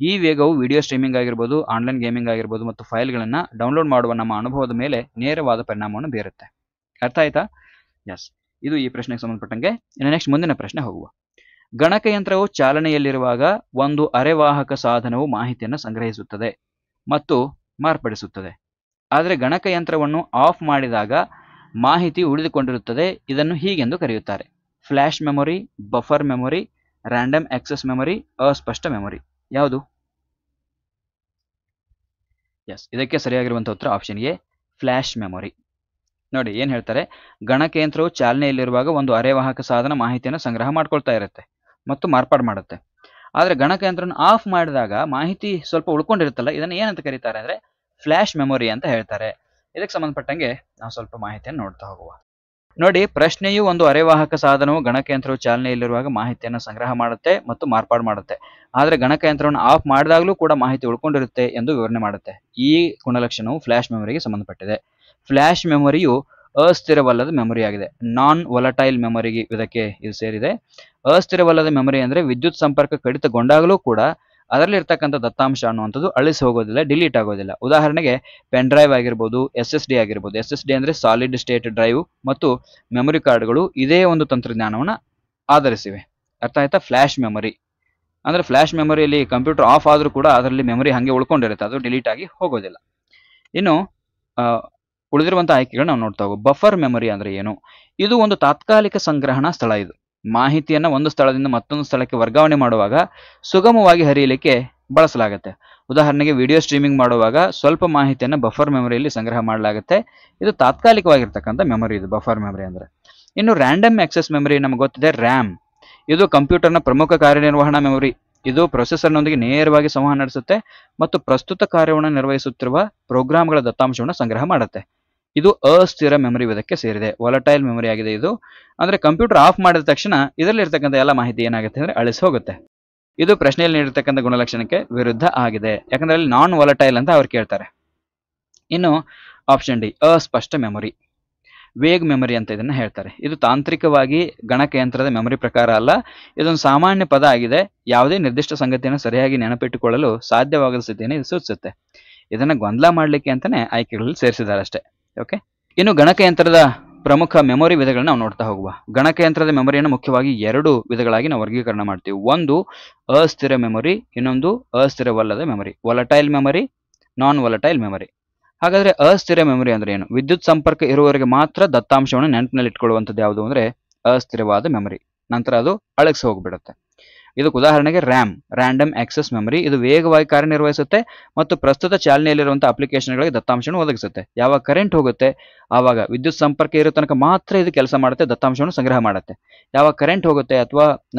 ಈ ವೇಗವು ವಿಡಿಯೋ ಸ್ಟ್ರೀಮಿಂಗ್ ಆಗಿರ್ಬೋದು, ಆನ್ಲೈನ್ ಗೇಮಿಂಗ್ ಆಗಿರ್ಬೋದು ಮತ್ತು ಫೈಲ್ಗಳನ್ನು ಡೌನ್ಲೋಡ್ ಮಾಡುವ ನಮ್ಮ ಅನುಭವದ ಮೇಲೆ ನೇರವಾದ ಪರಿಣಾಮವನ್ನು ಬೀರುತ್ತೆ. ಅರ್ಥ ಆಯ್ತಾ? ಎಸ್, ಇದು ಈ ಪ್ರಶ್ನೆಗೆ ಸಂಬಂಧಪಟ್ಟಂಗೆ. ಇನ್ನು ನೆಕ್ಸ್ಟ್ ಮುಂದಿನ ಪ್ರಶ್ನೆ ಹೋಗುವ. ಗಣಕಯಂತ್ರವು ಚಾಲನೆಯಲ್ಲಿರುವಾಗ ಒಂದು ಅರೆವಾಹಕ ಸಾಧನವು ಮಾಹಿತಿಯನ್ನು ಸಂಗ್ರಹಿಸುತ್ತದೆ ಮತ್ತು ಮಾರ್ಪಡಿಸುತ್ತದೆ. ಆದರೆ ಗಣಕಯಂತ್ರವನ್ನು ಆಫ್ ಮಾಡಿದಾಗ ಮಾಹಿತಿ ಉಳಿದುಕೊಂಡಿರುತ್ತದೆ. ಇದನ್ನು ಹೀಗೆಂದು ಕರೆಯುತ್ತಾರೆ: flash memory, buffer memory, random access memory, ಅಸ್ಪಷ್ಟ ಮೆಮೊರಿ. ಯಾವುದು? ಎಸ್, ಇದಕ್ಕೆ ಸರಿಯಾಗಿರುವಂಥ ಉತ್ತರ ಆಪ್ಷನ್ ಎ, ಫ್ಲ್ಯಾಶ್ ಮೆಮೊರಿ. ನೋಡಿ ಏನು ಹೇಳ್ತಾರೆ, ಗಣಕಯಂತ್ರವು ಚಾಲನೆಯಲ್ಲಿರುವಾಗ ಒಂದು ಅರೆವಾಹಕ ಸಾಧನ ಮಾಹಿತಿಯನ್ನು ಸಂಗ್ರಹ ಮಾಡ್ಕೊಳ್ತಾ ಇರುತ್ತೆ ಮತ್ತು ಮಾರ್ಪಾಡು ಮಾಡುತ್ತೆ. ಆದರೆ ಗಣಕಯಂತ್ರವನ್ನು ಆಫ್ ಮಾಡಿದಾಗ ಮಾಹಿತಿ ಸ್ವಲ್ಪ ಉಳ್ಕೊಂಡಿರುತ್ತಲ್ಲ, ಇದನ್ನು ಏನಂತ ಕರೀತಾರೆ ಅಂದರೆ ಫ್ಲ್ಯಾಶ್ ಮೆಮೊರಿ ಅಂತ ಹೇಳ್ತಾರೆ. ಇದಕ್ಕೆ ಸಂಬಂಧಪಟ್ಟಂಗೆ ನಾವು ಸ್ವಲ್ಪ ಮಾಹಿತಿಯನ್ನು ನೋಡ್ತಾ ಹೋಗುವ. ನೋಡಿ, ಪ್ರಶ್ನೆಯು ಒಂದು ಅರೆವಾಹಕ ಸಾಧನವು ಗಣಕಯಂತ್ರವು ಚಾಲನೆಯಲ್ಲಿರುವಾಗ ಮಾಹಿತಿಯನ್ನು ಸಂಗ್ರಹ ಮಾಡುತ್ತೆ ಮತ್ತು ಮಾರ್ಪಾಡು ಮಾಡುತ್ತೆ. ಆದರೆ ಗಣಕಯಂತ್ರವನ್ನು ಆಫ್ ಮಾಡಿದಾಗಲೂ ಕೂಡ ಮಾಹಿತಿ ಉಳ್ಕೊಂಡಿರುತ್ತೆ ಎಂದು ವಿವರಣೆ ಮಾಡುತ್ತೆ. ಈ ಗುಣಲಕ್ಷಣವು ಫ್ಲ್ಯಾಶ್ ಮೆಮೊರಿಗೆ ಸಂಬಂಧಪಟ್ಟಿದೆ. ಫ್ಲ್ಯಾಶ್ ಮೆಮೊರಿಯು ಅಸ್ಥಿರವಲ್ಲದ ಮೆಮೊರಿ ಆಗಿದೆ. ನಾನ್ ವೊಲಟೈಲ್ ಮೆಮೊರಿಗೆ ಇದಕ್ಕೆ ಇದು ಸೇರಿದೆ. ಅಸ್ಥಿರವಲ್ಲದ ಮೆಮೊರಿ ಅಂದರೆ ವಿದ್ಯುತ್ ಸಂಪರ್ಕ ಕಡಿತಗೊಂಡಾಗಲೂ ಕೂಡ ಅದರಲ್ಲಿರ್ತಕ್ಕಂಥ ದತ್ತಾಂಶ ಅನ್ನುವಂಥದ್ದು ಅಳಿಸಿ ಹೋಗೋದಿಲ್ಲ, ಡಿಲೀಟ್ ಆಗೋದಿಲ್ಲ. ಉದಾಹರಣೆಗೆ ಪೆನ್ ಡ್ರೈವ್ ಆಗಿರ್ಬೋದು, SSD ಆಗಿರ್ಬೋದು. SSD ಅಂದರೆ ಸಾಲಿಡ್ ಸ್ಟೇಟ್ ಡ್ರೈವ್ ಮತ್ತು ಮೆಮೊರಿ ಕಾರ್ಡ್ಗಳು ಇದೇ ಒಂದು ತಂತ್ರಜ್ಞಾನವನ್ನು ಆಧರಿಸಿವೆ. ಅರ್ಥ ಆಯ್ತಾ? ಫ್ಲ್ಯಾಶ್ ಮೆಮೊರಿ ಅಂದರೆ ಫ್ಲ್ಯಾಶ್ ಮೆಮೊರಿಯಲ್ಲಿ ಕಂಪ್ಯೂಟರ್ ಆಫ್ ಆದರೂ ಕೂಡ ಅದರಲ್ಲಿ ಮೆಮೊರಿ ಹಾಗೆ ಉಳ್ಕೊಂಡಿರುತ್ತೆ, ಅದು ಡಿಲೀಟ್ ಆಗಿ ಹೋಗೋದಿಲ್ಲ. ಇನ್ನು ಉಳಿದಿರುವಂಥ ಆಯ್ಕೆಗಳು ನಾವು ನೋಡ್ತಾ ಹೋಗೋ. ಬಫರ್ ಮೆಮೊರಿ ಅಂದರೆ ಏನು? ಇದು ಒಂದು ತಾತ್ಕಾಲಿಕ ಸಂಗ್ರಹಣಾ ಸ್ಥಳ. ಇದು ಮಾಹಿತಿಯನ್ನು ಒಂದು ಸ್ಥಳದಿಂದ ಮತ್ತೊಂದು ಸ್ಥಳಕ್ಕೆ ವರ್ಗಾವಣೆ ಮಾಡುವಾಗ ಸುಗಮವಾಗಿ ಹರಿಯಲಿಕ್ಕೆ ಬಳಸಲಾಗುತ್ತೆ. ಉದಾಹರಣೆಗೆ ವಿಡಿಯೋ ಸ್ಟ್ರೀಮಿಂಗ್ ಮಾಡುವಾಗ ಸ್ವಲ್ಪ ಮಾಹಿತಿಯನ್ನು ಬಫರ್ ಮೆಮೊರಿಯಲ್ಲಿ ಸಂಗ್ರಹ ಮಾಡಲಾಗುತ್ತೆ. ಇದು ತಾತ್ಕಾಲಿಕವಾಗಿರ್ತಕ್ಕಂಥ ಮೆಮೊರಿ, ಇದು ಬಫರ್ ಮೆಮೊರಿ ಅಂದರೆ. ಇನ್ನು ರ್ಯಾಂಡಮ್ ಆಕ್ಸೆಸ್ ಮೆಮೊರಿ ನಮಗೆ ಗೊತ್ತಿದೆ, ರ್ಯಾಮ್. ಇದು ಕಂಪ್ಯೂಟರ್ನ ಪ್ರಮುಖ ಕಾರ್ಯನಿರ್ವಹಣಾ ಮೆಮೊರಿ. ಇದು ಪ್ರೊಸೆಸರ್ನೊಂದಿಗೆ ನೇರವಾಗಿ ಸಂವಹನ ನಡೆಸುತ್ತೆ ಮತ್ತು ಪ್ರಸ್ತುತ ಕಾರ್ಯವನ್ನು ನಿರ್ವಹಿಸುತ್ತಿರುವ ಪ್ರೋಗ್ರಾಮ್ಗಳ ದತ್ತಾಂಶವನ್ನು ಸಂಗ್ರಹ ಮಾಡುತ್ತೆ. ಇದು ಅಸ್ಥಿರ ಮೆಮೊರಿ ವಿಧಕ್ಕೆ ಸೇರಿದೆ, ವೊಲಟೈಲ್ ಮೆಮೊರಿ ಆಗಿದೆ ಇದು. ಅಂದರೆ ಕಂಪ್ಯೂಟರ್ ಆಫ್ ಮಾಡಿದ ತಕ್ಷಣ ಇದರಲ್ಲಿರ್ತಕ್ಕಂಥ ಎಲ್ಲ ಮಾಹಿತಿ ಏನಾಗುತ್ತೆ ಅಂದರೆ ಅಳಿಸಿ ಹೋಗುತ್ತೆ. ಇದು ಪ್ರಶ್ನೆಯಲ್ಲಿ ನೀಡಿರ್ತಕ್ಕಂಥ ಗುಣಲಕ್ಷಣಕ್ಕೆ ವಿರುದ್ಧ ಆಗಿದೆ, ಯಾಕಂದರೆ ಅಲ್ಲಿ ನಾನ್ ವೊಲಟೈಲ್ ಅಂತ ಅವ್ರು ಕೇಳ್ತಾರೆ. ಇನ್ನು ಆಪ್ಷನ್ ಡಿ, ಅಸ್ಪಷ್ಟ ಮೆಮೊರಿ, ವೇಗ್ ಮೆಮೊರಿ ಅಂತ ಇದನ್ನು ಹೇಳ್ತಾರೆ. ಇದು ತಾಂತ್ರಿಕವಾಗಿ ಗಣಕಯಂತ್ರದ ಮೆಮೊರಿ ಪ್ರಕಾರ ಅಲ್ಲ, ಇದೊಂದು ಸಾಮಾನ್ಯ ಪದ ಆಗಿದೆ. ಯಾವುದೇ ನಿರ್ದಿಷ್ಟ ಸಂಗತಿಯನ್ನು ಸರಿಯಾಗಿ ನೆನಪಿಟ್ಟುಕೊಳ್ಳಲು ಸಾಧ್ಯವಾಗದ ಸ್ಥಿತಿಯನ್ನು ಇದು ಸೂಚಿಸುತ್ತೆ. ಇದನ್ನು ಗೊಂದಲ ಮಾಡಲಿಕ್ಕೆ ಅಂತಲೇ ಆಯ್ಕೆಗಳಲ್ಲಿ ಸೇರಿಸಿದ್ದಾರೆ ಅಷ್ಟೇ. ಓಕೆ, ಇನ್ನು ಗಣಕಯಂತ್ರದ ಪ್ರಮುಖ ಮೆಮೊರಿ ವಿಧಗಳನ್ನ ನಾವು ನೋಡ್ತಾ ಹೋಗುವ. ಗಣಕಯಂತ್ರದ ಮೆಮೊರಿಯನ್ನು ಮುಖ್ಯವಾಗಿ 2 ವಿಧಗಳಾಗಿ ನಾವು ವರ್ಗೀಕರಣ ಮಾಡ್ತೀವಿ. ಒಂದು ಅಸ್ಥಿರ ಮೆಮೊರಿ, ಇನ್ನೊಂದು ಅಸ್ಥಿರವಲ್ಲದ memory, volatile memory, non volatile memory. ಹಾಗಾದರೆ ಅಸ್ಥಿರ ಮೆಮೊರಿ ಅಂದರೆ ಏನು? ವಿದ್ಯುತ್ ಸಂಪರ್ಕ ಇರುವವರೆಗೆ ಮಾತ್ರ ದತ್ತಾಂಶವನ್ನು ನೆನಪಿನಲ್ಲಿ ಇಟ್ಕೊಳ್ಳುವಂಥದ್ದು ಯಾವುದು ಅಂದರೆ ಅಸ್ಥಿರವಾದ ಮೆಮೊರಿ. ನಂತರ ಅದು ಅಳಿಸಿ ಹೋಗ್ಬಿಡುತ್ತೆ. ಇದಕ್ಕೆ ಉದಾಹರಣೆಗೆ ರ್ಯಾಮ್, ರ್ಯಾಂಡಮ್ ಆಕ್ಸೆಸ್ ಮೆಮೊರಿ. ಇದು ವೇಗವಾಗಿ ಕಾರ್ಯನಿರ್ವಹಿಸುತ್ತೆ ಮತ್ತು ಪ್ರಸ್ತುತ ಚಾಲನೆಯಲ್ಲಿರುವಂಥ ಅಪ್ಲಿಕೇಶನ್ಗಳಿಗೆ ದತ್ತಾಂಶವನ್ನು ಒದಗಿಸುತ್ತೆ. ಯಾವಾಗ ಕರೆಂಟ್ ಹೋಗುತ್ತೆ ಆವಾಗ ವಿದ್ಯುತ್ ಸಂಪರ್ಕ ಇರೋ ತನಕ ಮಾತ್ರ ಇದು ಕೆಲಸ ಮಾಡುತ್ತೆ, ದತ್ತಾಂಶವನ್ನು ಸಂಗ್ರಹ ಮಾಡುತ್ತೆ. ಯಾವಾಗ ಕರೆಂಟ್ ಹೋಗುತ್ತೆ ಅಥವಾ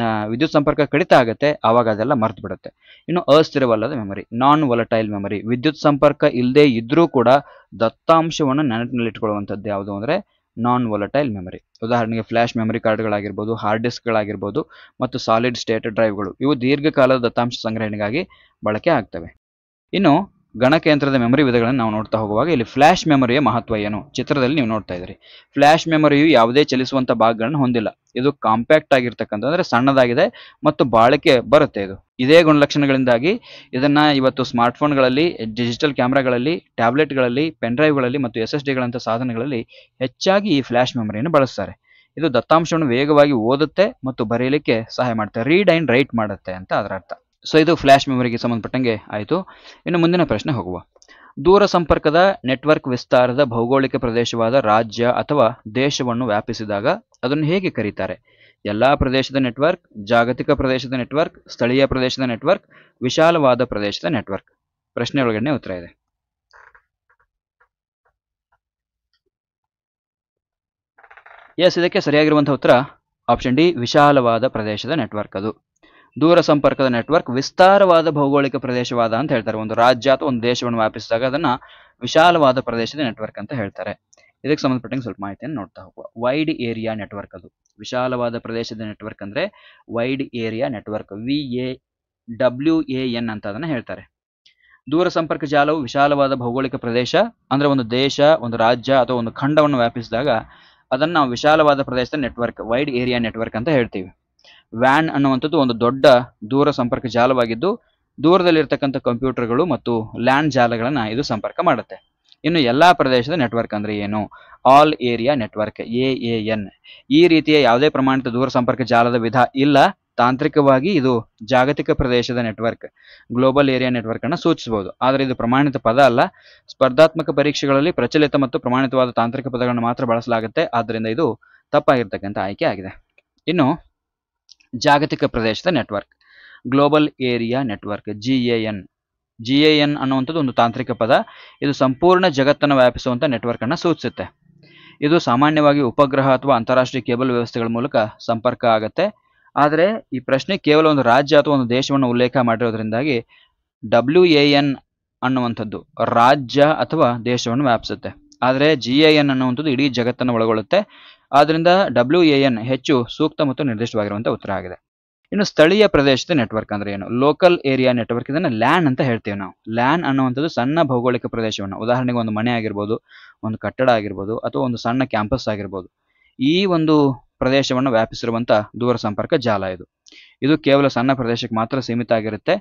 ವಿದ್ಯುತ್ ಸಂಪರ್ಕ ಕಡಿತ ಆಗುತ್ತೆ ಆವಾಗ ಅದೆಲ್ಲ ಮರ್ತು ಬಿಡುತ್ತೆ. ಇನ್ನು ಅಸ್ಥಿರವಲ್ಲದ ಮೆಮೊರಿ, ನಾನ್ ವೊಲಟೈಲ್ ಮೆಮೊರಿ. ವಿದ್ಯುತ್ ಸಂಪರ್ಕ ಇಲ್ಲದೆ ಇದ್ರೂ ಕೂಡ ದತ್ತಾಂಶವನ್ನು ನೆನಪಿನಲ್ಲಿಟ್ಕೊಳ್ಳುವಂಥದ್ದು ಯಾವುದು ಅಂದರೆ ನಾನ್ ವೊಲಟೈಲ್ ಮೆಮೊರಿ. ಉದಾಹರಣೆಗೆ ಫ್ಲ್ಯಾಶ್ ಮೆಮೊರಿ ಕಾರ್ಡ್ಗಳಾಗಿರ್ಬೋದು, ಹಾರ್ಡ್ ಡಿಸ್ಕ್ಗಳಾಗಿರ್ಬೋದು ಮತ್ತು ಸಾಲಿಡ್ ಸ್ಟೇಟ್ ಡ್ರೈವ್ಗಳು. ಇವು ದೀರ್ಘಕಾಲದ ದತ್ತಾಂಶ ಸಂಗ್ರಹಣೆಗಾಗಿ ಬಳಕೆ ಆಗ್ತವೆ. ಇನ್ನು ಗಣಕಯಂತ್ರದ ಮೆಮೊರಿ ವಿಧಗಳನ್ನು ನಾವು ನೋಡ್ತಾ ಹೋಗುವಾಗ ಇಲ್ಲಿ ಫ್ಲ್ಯಾಶ್ ಮೆಮೊರಿಯ ಮಹತ್ವ ಏನು? ಚಿತ್ರದಲ್ಲಿ ನೀವು ನೋಡ್ತಾ ಇದ್ದೀರಿ. ಫ್ಲ್ಯಾಶ್ ಮೆಮೊರಿಯು ಯಾವುದೇ ಚಲಿಸುವಂಥ ಭಾಗಗಳನ್ನು ಹೊಂದಿಲ್ಲ. ಇದು ಕಾಂಪ್ಯಾಕ್ಟ್ ಆಗಿರ್ತಕ್ಕಂಥ ಅಂದರೆ ಸಣ್ಣದಾಗಿದೆ ಮತ್ತು ಬಾಳಿಕೆ ಬರುತ್ತೆ. ಇದೇ ಗುಣಲಕ್ಷಣಗಳಿಂದಾಗಿ ಇದನ್ನು ಇವತ್ತು ಸ್ಮಾರ್ಟ್ಫೋನ್ಗಳಲ್ಲಿ, ಡಿಜಿಟಲ್ ಕ್ಯಾಮ್ರಾಗಳಲ್ಲಿ, ಟ್ಯಾಬ್ಲೆಟ್ಗಳಲ್ಲಿ, ಪೆನ್ ಡ್ರೈವ್ಗಳಲ್ಲಿ ಮತ್ತು SSDಗಳಂಥ ಸಾಧನಗಳಲ್ಲಿ ಹೆಚ್ಚಾಗಿ ಈ ಫ್ಲ್ಯಾಶ್ ಮೆಮೊರಿಯನ್ನು ಬಳಸ್ತಾರೆ. ಇದು ದತ್ತಾಂಶವನ್ನು ವೇಗವಾಗಿ ಓದುತ್ತೆ ಮತ್ತು ಬರೆಯಲಿಕ್ಕೆ ಸಹಾಯ ಮಾಡುತ್ತೆ, ರೀಡ್ ಆ್ಯಂಡ್ ರೈಟ್ ಮಾಡುತ್ತೆ ಅಂತ ಅದರ ಅರ್ಥ. ಸೊ ಇದು ಫ್ಲ್ಯಾಶ್ ಮೆಮೊರಿಗೆ ಸಂಬಂಧಪಟ್ಟಂಗೆ ಆಯಿತು. ಇನ್ನು ಮುಂದಿನ ಪ್ರಶ್ನೆ ಹೋಗುವ. ದೂರ ಸಂಪರ್ಕದ ನೆಟ್ವರ್ಕ್ ವಿಸ್ತಾರದ ಭೌಗೋಳಿಕ ಪ್ರದೇಶವಾದ ರಾಜ್ಯ ಅಥವಾ ದೇಶವನ್ನು ವ್ಯಾಪಿಸಿದಾಗ ಅದನ್ನು ಹೇಗೆ ಕರೀತಾರೆ? ಎಲ್ಲಾ ಪ್ರದೇಶದ ನೆಟ್ವರ್ಕ್, ಜಾಗತಿಕ ಪ್ರದೇಶದ ನೆಟ್ವರ್ಕ್, ಸ್ಥಳೀಯ ಪ್ರದೇಶದ ನೆಟ್ವರ್ಕ್, ವಿಶಾಲವಾದ ಪ್ರದೇಶದ ನೆಟ್ವರ್ಕ್. ಪ್ರಶ್ನೆ ಒಳಗಡೆ ಉತ್ತರ ಇದೆ. ಎಸ್, ಇದಕ್ಕೆ ಸರಿಯಾಗಿರುವಂತಹ ಉತ್ತರ ಆಪ್ಷನ್ ಡಿ, ವಿಶಾಲವಾದ ಪ್ರದೇಶದ ನೆಟ್ವರ್ಕ್. ಅದು ದೂರ ಸಂಪರ್ಕದ ನೆಟ್ವರ್ಕ್ ವಿಸ್ತಾರವಾದ ಭೌಗೋಳಿಕ ಪ್ರದೇಶವಾದ ಅಂತ ಹೇಳ್ತಾರೆ. ಒಂದು ರಾಜ್ಯ ಅಥವಾ ಒಂದು ದೇಶವನ್ನು ವ್ಯಾಪಿಸಿದಾಗ ಅದನ್ನ ವಿಶಾಲವಾದ ಪ್ರದೇಶದ ನೆಟ್ವರ್ಕ್ ಅಂತ ಹೇಳ್ತಾರೆ. ಇದಕ್ಕೆ ಸಂಬಂಧಪಟ್ಟಂಗೆ ಸ್ವಲ್ಪ ಮಾಹಿತಿಯನ್ನು ನೋಡ್ತಾ ಹೋಗುವ. Wide area network. ಅದು ವಿಶಾಲವಾದ ಪ್ರದೇಶದ ನೆಟ್ವರ್ಕ್ ಅಂದ್ರೆ ವೈಡ್ ಏರಿಯಾ ನೆಟ್ವರ್ಕ್, WAN ಅಂತ ಅದನ್ನ ಹೇಳ್ತಾರೆ. ದೂರ ಸಂಪರ್ಕ ಜಾಲವು ವಿಶಾಲವಾದ ಭೌಗೋಳಿಕ ಪ್ರದೇಶ ಅಂದ್ರೆ ಒಂದು ದೇಶ, ಒಂದು ರಾಜ್ಯ ಅಥವಾ ಒಂದು ಖಂಡವನ್ನು ವ್ಯಾಪಿಸಿದಾಗ ಅದನ್ನ ನಾವು ವಿಶಾಲವಾದ ಪ್ರದೇಶದ ನೆಟ್ವರ್ಕ್, ವೈಡ್ ಏರಿಯಾ ನೆಟ್ವರ್ಕ್ ಅಂತ ಹೇಳ್ತೀವಿ. ವ್ಯಾನ್ ಅನ್ನುವಂಥದ್ದು ಒಂದು ದೊಡ್ಡ ದೂರ ಸಂಪರ್ಕ ಜಾಲವಾಗಿದ್ದು ದೂರದಲ್ಲಿರ್ತಕ್ಕಂಥ ಕಂಪ್ಯೂಟರ್ಗಳು ಮತ್ತು ಲ್ಯಾನ್ ಜಾಲಗಳನ್ನ ಇದು ಸಂಪರ್ಕ ಮಾಡುತ್ತೆ. ಇನ್ನು ಎಲ್ಲಾ ಪ್ರದೇಶದ ನೆಟ್ವರ್ಕ್ ಅಂದ್ರೆ ಏನು? All area network, AAN. ಈ ರೀತಿಯ ಯಾವುದೇ ಪ್ರಮಾಣಿತ ದೂರ ಸಂಪರ್ಕ ಜಾಲದ ವಿಧ ಇಲ್ಲ. ತಾಂತ್ರಿಕವಾಗಿ ಇದು ಜಾಗತಿಕ ಪ್ರದೇಶದ ನೆಟ್ವರ್ಕ್, ಗ್ಲೋಬಲ್ ಏರಿಯಾ ನೆಟ್ವರ್ಕ್ ಅನ್ನು ಸೂಚಿಸಬಹುದು. ಆದರೆ ಇದು ಪ್ರಮಾಣಿತ ಪದ ಅಲ್ಲ. ಸ್ಪರ್ಧಾತ್ಮಕ ಪರೀಕ್ಷೆಗಳಲ್ಲಿ ಪ್ರಚಲಿತ ಮತ್ತು ಪ್ರಮಾಣಿತವಾದ ತಾಂತ್ರಿಕ ಪದಗಳನ್ನು ಮಾತ್ರ ಬಳಸಲಾಗುತ್ತೆ. ಆದ್ದರಿಂದ ಇದು ತಪ್ಪಾಗಿರ್ತಕ್ಕಂಥ ಆಯ್ಕೆ ಆಗಿದೆ. ಇನ್ನು ಜಾಗತಿಕ ಪ್ರದೇಶದ network, global area network, GAN ಅನ್ನುವಂಥದ್ದು ಒಂದು ತಾಂತ್ರಿಕ ಪದ. ಇದು ಸಂಪೂರ್ಣ ಜಗತ್ತನ್ನು ವ್ಯಾಪಿಸುವಂಥ ನೆಟ್ವರ್ಕ್ ಅನ್ನು ಸೂಚಿಸುತ್ತೆ. ಇದು ಸಾಮಾನ್ಯವಾಗಿ ಉಪಗ್ರಹ ಅಥವಾ ಅಂತಾರಾಷ್ಟ್ರೀಯ ಕೇಬಲ್ ವ್ಯವಸ್ಥೆಗಳ ಮೂಲಕ ಸಂಪರ್ಕ ಆಗುತ್ತೆ. ಆದರೆ ಈ ಪ್ರಶ್ನೆ ಕೇವಲ ಒಂದು ರಾಜ್ಯ ಅಥವಾ ಒಂದು ದೇಶವನ್ನು ಉಲ್ಲೇಖ ಮಾಡಿರೋದ್ರಿಂದಾಗಿ WAN ಅನ್ನುವಂಥದ್ದು ರಾಜ್ಯ ಅಥವಾ ದೇಶವನ್ನು ವ್ಯಾಪಿಸುತ್ತೆ. ಆದರೆ GAN ಅನ್ನುವಂಥದ್ದು ಇಡೀ ಜಗತ್ತನ್ನು ಒಳಗೊಳ್ಳುತ್ತೆ. ಆದ್ದರಿಂದ WAN ಹೆಚ್ಚು ಸೂಕ್ತ ಮತ್ತು ನಿರ್ದಿಷ್ಟವಾಗಿರುವಂತಹ ಉತ್ತರ ಆಗಿದೆ. ಇನ್ನು ಸ್ಥಳೀಯ ಪ್ರದೇಶದ ನೆಟ್ವರ್ಕ್ ಅಂದ್ರೆ ಏನು? Local area network. ಇದನ್ನ ಲ್ಯಾನ್ ಅಂತ ಹೇಳ್ತೀವಿ ನಾವು. ಲ್ಯಾನ್ ಅನ್ನುವಂಥದ್ದು ಸಣ್ಣ ಭೌಗೋಳಿಕ ಪ್ರದೇಶವನ್ನು, ಉದಾಹರಣೆಗೆ ಒಂದು ಮನೆ ಆಗಿರ್ಬೋದು, ಒಂದು ಕಟ್ಟಡ ಆಗಿರ್ಬೋದು, ಅಥವಾ ಒಂದು ಸಣ್ಣ ಕ್ಯಾಂಪಸ್ ಆಗಿರ್ಬೋದು, ಈ ಒಂದು ಪ್ರದೇಶವನ್ನು ವ್ಯಾಪಿಸಿರುವಂತ ದೂರ ಸಂಪರ್ಕ ಜಾಲ ಇದು. ಇದು ಕೇವಲ ಸಣ್ಣ ಪ್ರದೇಶಕ್ಕೆ ಮಾತ್ರ ಸೀಮಿತ ಆಗಿರುತ್ತೆ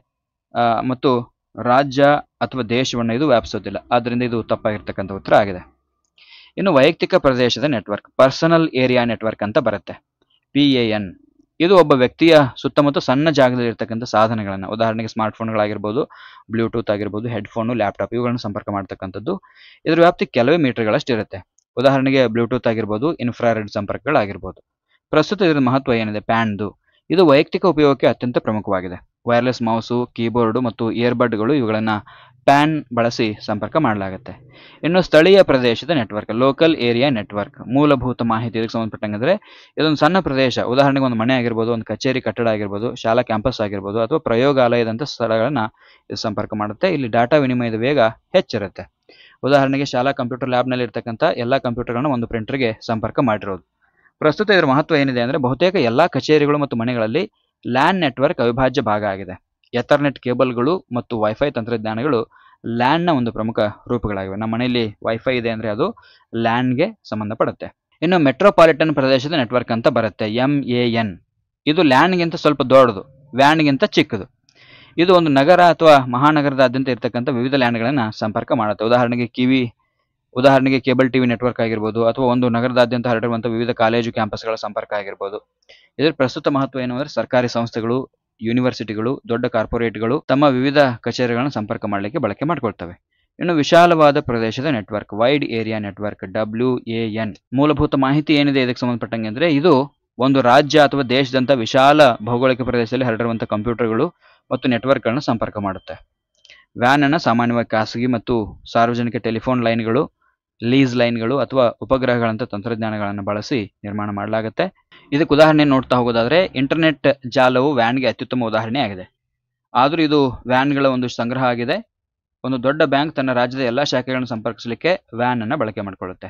ಮತ್ತು ರಾಜ್ಯ ಅಥವಾ ದೇಶವನ್ನು ಇದು ವ್ಯಾಪಿಸೋದಿಲ್ಲ. ಆದ್ದರಿಂದ ಇದು ತಪ್ಪಾಗಿರ್ತಕ್ಕಂಥ ಉತ್ತರ ಆಗಿದೆ. ಇನ್ನು ವೈಯಕ್ತಿಕ ಪ್ರದೇಶದ ನೆಟ್ವರ್ಕ್, ಪರ್ಸನಲ್ ಏರಿಯಾ ನೆಟ್ವರ್ಕ್ ಅಂತ ಬರುತ್ತೆ, PAN. ಇದು ಒಬ್ಬ ವ್ಯಕ್ತಿಯ ಸುತ್ತಮುತ್ತ ಸಣ್ಣ ಜಾಗದಲ್ಲಿ ಇರ್ತಕ್ಕಂಥ ಸಾಧನಗಳನ್ನು, ಉದಾಹರಣೆಗೆ ಸ್ಮಾರ್ಟ್ಫೋನ್ಗಳಾಗಿರ್ಬೋದು, ಬ್ಲೂಟೂತ್ ಆಗಿರ್ಬೋದು, ಹೆಡ್ಫೋನು, ಲ್ಯಾಪ್ಟಾಪ್ ಇವುಗಳನ್ನು ಸಂಪರ್ಕ ಮಾಡ್ತಕ್ಕಂಥದ್ದು. ಇದರ ವ್ಯಾಪ್ತಿ ಕೆಲವೇ ಮೀಟರ್ಗಳಷ್ಟು ಇರುತ್ತೆ. ಉದಾಹರಣೆಗೆ ಬ್ಲೂಟೂತ್ ಆಗಿರ್ಬೋದು, ಇನ್ಫ್ರಾರೆಡ್ ಸಂಪರ್ಕಗಳಾಗಿರ್ಬೋದು. ಪ್ರಸ್ತುತ ಇದರ ಮಹತ್ವ ಏನಿದೆ? ಪ್ಯಾನ್ದು. ಇದು ವೈಯಕ್ತಿಕ ಉಪಯೋಗಕ್ಕೆ ಅತ್ಯಂತ ಪ್ರಮುಖವಾಗಿದೆ. ವೈರ್ಲೆಸ್ ಮೌಸು, ಕೀಬೋರ್ಡು ಮತ್ತು ಇಯರ್ಬಡ್ಗಳು ಇವುಗಳನ್ನು ಪ್ಯಾನ್ ಬಳಸಿ ಸಂಪರ್ಕ ಮಾಡಲಾಗುತ್ತೆ. ಇನ್ನು ಸ್ಥಳೀಯ ಪ್ರದೇಶದ ನೆಟ್ವರ್ಕ್, ಲೋಕಲ್ ಏರಿಯಾ ನೆಟ್ವರ್ಕ್. ಮೂಲಭೂತ ಮಾಹಿತಿ ಇದಕ್ಕೆ ಸಂಬಂಧಪಟ್ಟಂಗೆ ಇದೊಂದು ಸಣ್ಣ ಪ್ರದೇಶ, ಉದಾಹರಣೆಗೆ ಒಂದು ಮನೆ ಆಗಿರ್ಬೋದು, ಒಂದು ಕಚೇರಿ ಕಟ್ಟಡ ಆಗಿರ್ಬೋದು, ಶಾಲಾ ಕ್ಯಾಂಪಸ್ ಆಗಿರ್ಬೋದು, ಅಥವಾ ಪ್ರಯೋಗಾಲಯದಂಥ ಸ್ಥಳಗಳನ್ನ ಇದು ಸಂಪರ್ಕ ಮಾಡುತ್ತೆ. ಇಲ್ಲಿ ಡಾಟಾ ವಿನಿಮಯದ ವೇಗ ಹೆಚ್ಚಿರುತ್ತೆ. ಉದಾಹರಣೆಗೆ ಶಾಲಾ ಕಂಪ್ಯೂಟರ್ ಲ್ಯಾಬ್ನಲ್ಲಿ ಇರ್ತಕ್ಕಂಥ ಎಲ್ಲ ಕಂಪ್ಯೂಟರ್ಗಳನ್ನು ಒಂದು ಪ್ರಿಂಟರ್ಗೆ ಸಂಪರ್ಕ ಮಾಡಿರೋದು. ಪ್ರಸ್ತುತ ಇದರ ಮಹತ್ವ ಏನಿದೆ ಅಂದರೆ ಬಹುತೇಕ ಎಲ್ಲ ಕಚೇರಿಗಳು ಮತ್ತು ಮನೆಗಳಲ್ಲಿ ಲ್ಯಾನ್ ನೆಟ್ವರ್ಕ್ ಅವಿಭಾಜ್ಯ ಭಾಗ ಆಗಿದೆ. ಎಥರ್ನೆಟ್ ಕೇಬಲ್ಗಳು ಮತ್ತು ವೈಫೈ ತಂತ್ರಜ್ಞಾನಗಳು ಲ್ಯಾನ್ನ ಒಂದು ಪ್ರಮುಖ ರೂಪಗಳಾಗಿವೆ. ನಮ್ಮ ಮನೆಯಲ್ಲಿ ವೈಫೈ ಇದೆ ಅಂದರೆ ಅದು ಲ್ಯಾನ್ಗೆ ಸಂಬಂಧಪಡುತ್ತೆ. ಇನ್ನು ಮೆಟ್ರೋಪಾಲಿಟನ್ ಪ್ರದೇಶದ ನೆಟ್ವರ್ಕ್ ಅಂತ ಬರುತ್ತೆ, MAN. ಇದು ಲ್ಯಾನ್ಗಿಂತ ಸ್ವಲ್ಪ ದೊಡ್ಡದು, ವ್ಯಾನ್ಗಿಂತ ಚಿಕ್ಕದು. ಇದು ಒಂದು ನಗರ ಅಥವಾ ಮಹಾನಗರದಾದ್ಯಂತ ಇರತಕ್ಕಂಥ ವಿವಿಧ ಲ್ಯಾನ್ಗಳನ್ನು ಸಂಪರ್ಕ ಮಾಡುತ್ತೆ. ಉದಾಹರಣೆಗೆ ಕೇಬಲ್ ಟಿವಿ ನೆಟ್ವರ್ಕ್ ಆಗಿರ್ಬೋದು, ಅಥವಾ ಒಂದು ನಗರದಾದ್ಯಂತ ಹರಡಿರುವಂತಹ ವಿವಿಧ ಕಾಲೇಜು ಕ್ಯಾಂಪಸ್ಗಳ ಸಂಪರ್ಕ ಆಗಿರ್ಬೋದು. ಇದರ ಪ್ರಸ್ತುತ ಮಹತ್ವ ಏನು ಅಂದರೆ ಸರ್ಕಾರಿ ಸಂಸ್ಥೆಗಳು, ಯೂನಿವರ್ಸಿಟಿಗಳು, ದೊಡ್ಡ ಕಾರ್ಪೊರೇಟ್ಗಳು ತಮ್ಮ ವಿವಿಧ ಕಚೇರಿಗಳನ್ನು ಸಂಪರ್ಕ ಮಾಡಲಿಕ್ಕೆ ಬಳಕೆ ಮಾಡಿಕೊಳ್ತವೆ. ಇನ್ನು ವಿಶಾಲವಾದ ಪ್ರದೇಶದ network, wide area network, WAN. ಮೂಲಭೂತ ಮಾಹಿತಿ ಏನಿದೆ ಇದಕ್ಕೆ ಸಂಬಂಧಪಟ್ಟಂಗೆ ಅಂದರೆ ಇದು ಒಂದು ರಾಜ್ಯ ಅಥವಾ ದೇಶದಂತ ವಿಶಾಲ ಭೌಗೋಳಿಕ ಪ್ರದೇಶದಲ್ಲಿ ಹರಡಿರುವಂತಹ ಕಂಪ್ಯೂಟರ್ಗಳು ಮತ್ತು ನೆಟ್ವರ್ಕ್ಗಳನ್ನು ಸಂಪರ್ಕ ಮಾಡುತ್ತೆ. ವ್ಯಾನ್ ಅನ್ನು ಸಾಮಾನ್ಯವಾಗಿ ಖಾಸಗಿ ಮತ್ತು ಸಾರ್ವಜನಿಕ ಟೆಲಿಫೋನ್ ಲೈನ್ಗಳು, ಲೀಸ್ ಲೈನ್ಗಳು ಅಥವಾ ಉಪಗ್ರಹಗಳಂತ ತಂತ್ರಜ್ಞಾನಗಳನ್ನು ಬಳಸಿ ನಿರ್ಮಾಣ ಮಾಡಲಾಗುತ್ತೆ. ಇದಕ್ಕೆ ಉದಾಹರಣೆ ನೋಡ್ತಾ ಹೋಗೋದಾದ್ರೆ ಇಂಟರ್ನೆಟ್ ಜಾಲವು ವ್ಯಾನ್ಗೆ ಅತ್ಯುತ್ತಮ ಉದಾಹರಣೆ ಆಗಿದೆ. ಆದರೂ ಇದು ವ್ಯಾನ್ಗಳ ಒಂದು ಸಂಗ್ರಹ ಆಗಿದೆ. ಒಂದು ದೊಡ್ಡ ಬ್ಯಾಂಕ್ ತನ್ನ ರಾಜ್ಯದ ಎಲ್ಲ ಶಾಖೆಗಳನ್ನು ಸಂಪರ್ಕಿಸಲಿಕ್ಕೆ ವ್ಯಾನ್ ಅನ್ನು ಬಳಕೆ ಮಾಡಿಕೊಳ್ಳುತ್ತೆ.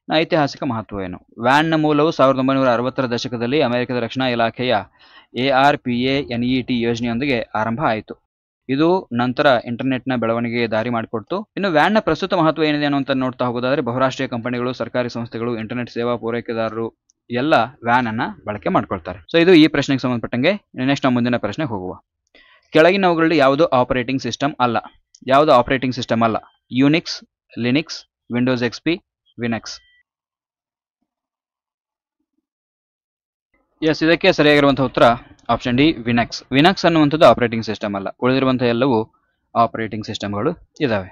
ಐತಿಹಾಸಿಕ ಮಹತ್ವ ಏನು? ವ್ಯಾನ್ನ ಮೂಲವು 1960ರ ದಶಕದಲ್ಲಿ ಅಮೆರಿಕದ ರಕ್ಷಣಾ ಇಲಾಖೆಯ ARPANET ಯೋಜನೆಯೊಂದಿಗೆ ಆರಂಭ ಆಯಿತು. ಇದು ನಂತರ ಇಂಟರ್ನೆಟ್ನ ಬೆಳವಣಿಗೆಗೆ ದಾರಿ ಮಾಡಿಕೊಡ್ತು. ಇನ್ನು ವ್ಯಾನ್ನ ಪ್ರಸ್ತುತ ಮಹತ್ವ ಏನಿದೆ ಅನ್ನುವಂತ ನೋಡ್ತಾ ಹೋಗೋದಾದ್ರೆ ಬಹುರಾಷ್ಟ್ರೀಯ ಕಂಪನಿಗಳು, ಸರ್ಕಾರಿ ಸಂಸ್ಥೆಗಳು, ಇಂಟರ್ನೆಟ್ ಸೇವಾ ಪೂರೈಕೆದಾರರು ಎಲ್ಲ ವ್ಯಾನ್ ಅನ್ನ ಬಳಕೆ ಮಾಡ್ಕೊಳ್ತಾರೆ. ಸೊ ಇದು ಈ ಪ್ರಶ್ನೆಗೆ ಸಂಬಂಧಪಟ್ಟಂಗೆ. ನೆಕ್ಸ್ಟ್ ನಾವು ಮುಂದಿನ ಪ್ರಶ್ನೆಗೆ ಹೋಗುವ. ಕೆಳಗಿನವುಗಳಲ್ಲಿ ಯಾವುದು ಆಪರೇಟಿಂಗ್ ಸಿಸ್ಟಮ್ ಅಲ್ಲ? ಯಾವುದು ಆಪರೇಟಿಂಗ್ ಸಿಸ್ಟಮ್ ಅಲ್ಲ? ಯುನಿಕ್ಸ್, ಲಿನಿಕ್ಸ್, ವಿಂಡೋಸ್ XP, ವಿನೆಕ್ಸ್. ಎಸ್, ಇದಕ್ಕೆ ಸರಿಯಾಗಿರುವಂತಹ ಉತ್ತರ ಆಪ್ಷನ್ ಡಿ, ವಿನೆಕ್ಸ್. ವಿನೆಕ್ಸ್ ಅನ್ನುವಂಥದ್ದು ಆಪರೇಟಿಂಗ್ ಸಿಸ್ಟಮ್ ಅಲ್ಲ. ಉಳಿದಿರುವಂತಹ ಎಲ್ಲವೂ ಆಪರೇಟಿಂಗ್ ಸಿಸ್ಟಮ್ಗಳು ಇದಾವೆ.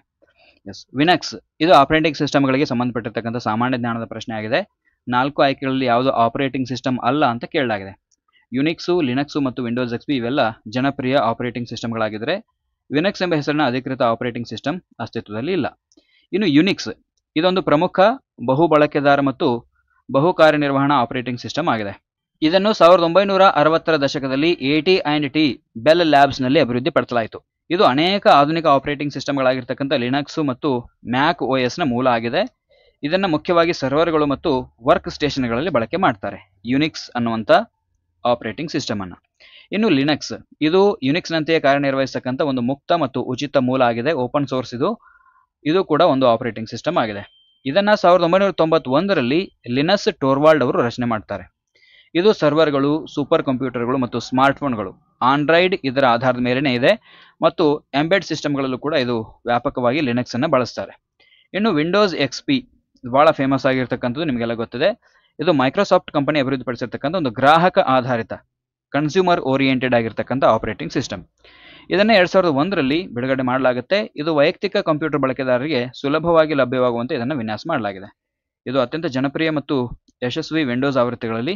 ಎಸ್, ವಿನೆಕ್ಸ್ ಇದು ಆಪರೇಟಿಂಗ್ ಸಿಸ್ಟಮ್ಗಳಿಗೆ ಸಂಬಂಧಪಟ್ಟಿರ್ತಕ್ಕಂಥ ಸಾಮಾನ್ಯ ಜ್ಞಾನದ ಪ್ರಶ್ನೆ ಆಗಿದೆ. 4 ಆಯ್ಕೆಗಳಲ್ಲಿ ಯಾವುದು ಆಪರೇಟಿಂಗ್ ಸಿಸ್ಟಮ್ ಅಲ್ಲ ಅಂತ ಕೇಳಲಾಗಿದೆ. ಯುನಿಕ್ಸು, ಲಿನಕ್ಸು ಮತ್ತು ವಿಂಡೋಸ್ XP ಇವೆಲ್ಲ ಜನಪ್ರಿಯ ಆಪರೇಟಿಂಗ್ ಸಿಸ್ಟಮ್ಗಳಾಗಿದ್ದರೆ ವಿನಕ್ಸ್ ಎಂಬ ಹೆಸರಿನ ಅಧಿಕೃತ ಆಪರೇಟಿಂಗ್ ಸಿಸ್ಟಮ್ ಅಸ್ತಿತ್ವದಲ್ಲಿ ಇಲ್ಲ. ಇನ್ನು ಯುನಿಕ್ಸ್ ಇದೊಂದು ಪ್ರಮುಖ ಬಹು ಬಳಕೆದಾರ ಮತ್ತು ಬಹು ಕಾರ್ಯನಿರ್ವಹಣಾ ಆಪರೇಟಿಂಗ್ ಸಿಸ್ಟಮ್ ಆಗಿದೆ. ಇದನ್ನು 1960ರ ದಶಕದಲ್ಲಿ AT&T ಬೆಲ್ ಲ್ಯಾಬ್ಸ್ನಲ್ಲಿ ಅಭಿವೃದ್ಧಿಪಡಿಸಲಾಯಿತು. ಇದು ಅನೇಕ ಆಧುನಿಕ ಆಪರೇಟಿಂಗ್ ಸಿಸ್ಟಮ್ಗಳಾಗಿರ್ತಕ್ಕಂಥ ಲಿನಕ್ಸ್ ಮತ್ತು ಮ್ಯಾಕ್ OSನ ಮೂಲ ಆಗಿದೆ. ಇದನ್ನು ಮುಖ್ಯವಾಗಿ ಸರ್ವರ್ಗಳು ಮತ್ತು ವರ್ಕ್ ಸ್ಟೇಷನ್ಗಳಲ್ಲಿ ಬಳಕೆ ಮಾಡ್ತಾರೆ, ಯುನಿಕ್ಸ್ ಅನ್ನುವಂಥ ಆಪರೇಟಿಂಗ್ ಸಿಸ್ಟಮ್ ಅನ್ನು. ಇನ್ನು ಲಿನಕ್ಸ್ ಇದು ಯುನಿಕ್ಸ್ನಂತೆಯೇ ಕಾರ್ಯನಿರ್ವಹಿಸತಕ್ಕಂಥ ಒಂದು ಮುಕ್ತ ಮತ್ತು ಉಚಿತ ಮೂಲ ಆಗಿದೆ, ಓಪನ್ ಸೋರ್ಸ್ ಇದು ಕೂಡ ಒಂದು ಆಪರೇಟಿಂಗ್ ಸಿಸ್ಟಮ್ ಆಗಿದೆ. ಇದನ್ನು 1991ರಲ್ಲಿ ಲಿನಸ್ ಟೋರ್ವಾಲ್ಡ್ ಅವರು ರಚನೆ ಮಾಡ್ತಾರೆ. ಇದು ಸರ್ವರ್ಗಳು, ಸೂಪರ್ ಕಂಪ್ಯೂಟರ್ಗಳು ಮತ್ತು ಸ್ಮಾರ್ಟ್ಫೋನ್ಗಳು, ಆಂಡ್ರಾಯ್ಡ್ ಇದರ ಆಧಾರದ ಮೇಲೆನೇ ಇದೆ ಮತ್ತು ಎಂಬೆಡ್ ಸಿಸ್ಟಮ್ಗಳಲ್ಲೂ ಕೂಡ ಇದು ವ್ಯಾಪಕವಾಗಿ ಲಿನಕ್ಸ್ ಅನ್ನು ಬಳಸ್ತಾರೆ. ಇನ್ನು ವಿಂಡೋಸ್ XP ಬಹಳ ಫೇಮಸ್ ಆಗಿರ್ತಕ್ಕಂಥದ್ದು ನಿಮಗೆಲ್ಲ ಗೊತ್ತಿದೆ. ಇದು ಮೈಕ್ರೋಸಾಫ್ಟ್ ಕಂಪನಿ ಅಭಿವೃದ್ಧಿಪಡಿಸಿರ್ತಕ್ಕಂಥ ಒಂದು ಗ್ರಾಹಕ ಆಧಾರಿತ ಕನ್ಸ್ಯೂಮರ್ ಓರಿಯೆಂಟೆಡ್ ಆಗಿರ್ತಕ್ಕಂಥ ಆಪರೇಟಿಂಗ್ ಸಿಸ್ಟಮ್. ಇದನ್ನು 2001ರಲ್ಲಿ ಬಿಡುಗಡೆ ಮಾಡಲಾಗುತ್ತೆ. ಇದು ವೈಯಕ್ತಿಕ ಕಂಪ್ಯೂಟರ್ ಬಳಕೆದಾರರಿಗೆ ಸುಲಭವಾಗಿ ಲಭ್ಯವಾಗುವಂತೆ ಇದನ್ನು ವಿನ್ಯಾಸ ಮಾಡಲಾಗಿದೆ. ಇದು ಅತ್ಯಂತ ಜನಪ್ರಿಯ ಮತ್ತು ಯಶಸ್ವಿ ವಿಂಡೋಸ್ ಆವೃತ್ತಿಗಳಲ್ಲಿ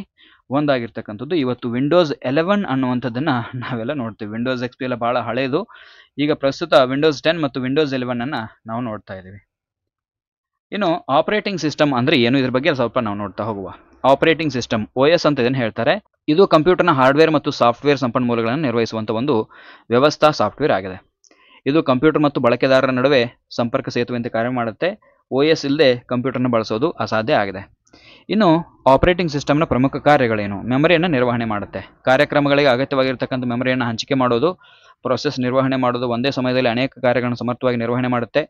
ಒಂದಾಗಿರ್ತಕ್ಕಂಥದ್ದು. ಇವತ್ತು ವಿಂಡೋಸ್ 11 ಅನ್ನುವಂಥದ್ದನ್ನು ನಾವೆಲ್ಲ ನೋಡ್ತೀವಿ. ವಿಂಡೋಸ್ XP ಎಲ್ಲ ಬಹಳ ಹಳೆಯದು. ಈಗ ಪ್ರಸ್ತುತ ವಿಂಡೋಸ್ 10 ಮತ್ತು ವಿಂಡೋಸ್ 11 ಅನ್ನು ನಾವು ನೋಡ್ತಾ ಇದ್ದೀವಿ. ಇನ್ನು ಆಪರೇಟಿಂಗ್ ಸಿಸ್ಟಮ್ ಅಂದರೆ ಏನು, ಇದ್ರ ಬಗ್ಗೆ ಸ್ವಲ್ಪ ನಾವು ನೋಡ್ತಾ ಹೋಗುವ. ಆಪರೇಟಿಂಗ್ ಸಿಸ್ಟಮ್ OS ಅಂತ ಇದನ್ನು ಹೇಳ್ತಾರೆ. ಇದು ಕಂಪ್ಯೂಟರ್ನ ಹಾರ್ಡ್ವೇರ್ ಮತ್ತು ಸಾಫ್ಟ್ವೇರ್ ಸಂಪನ್ಮೂಲಗಳನ್ನು ನಿರ್ವಹಿಸುವಂಥ ಒಂದು ವ್ಯವಸ್ಥಾ ಸಾಫ್ಟ್ವೇರ್ ಆಗಿದೆ. ಇದು ಕಂಪ್ಯೂಟರ್ ಮತ್ತು ಬಳಕೆದಾರರ ನಡುವೆ ಸಂಪರ್ಕ ಸೇತುವೆಯಂತೆ ಕಾರ್ಯ ಮಾಡುತ್ತೆ. OS ಇಲ್ಲದೆ ಕಂಪ್ಯೂಟರ್ನ ಬಳಸೋದು ಅಸಾಧ್ಯ ಆಗಿದೆ. ಇನ್ನು ಆಪರೇಟಿಂಗ್ ಸಿಸ್ಟಮ್ನ ಪ್ರಮುಖ ಕಾರ್ಯಗಳೇನು? ಮೆಮರಿಯನ್ನು ನಿರ್ವಹಣೆ ಮಾಡುತ್ತೆ. ಕಾರ್ಯಕ್ರಮಗಳಿಗೆ ಅಗತ್ಯವಾಗಿರ್ತಕ್ಕಂಥ ಮೆಮರಿಯನ್ನು ಹಂಚಿಕೆ ಮಾಡೋದು, ಪ್ರೊಸೆಸ್ ನಿರ್ವಹಣೆ ಮಾಡೋದು, ಒಂದೇ ಸಮಯದಲ್ಲಿ ಅನೇಕ ಕಾರ್ಯಗಳನ್ನು ಸಮರ್ಥವಾಗಿ ನಿರ್ವಹಣೆ ಮಾಡುತ್ತೆ.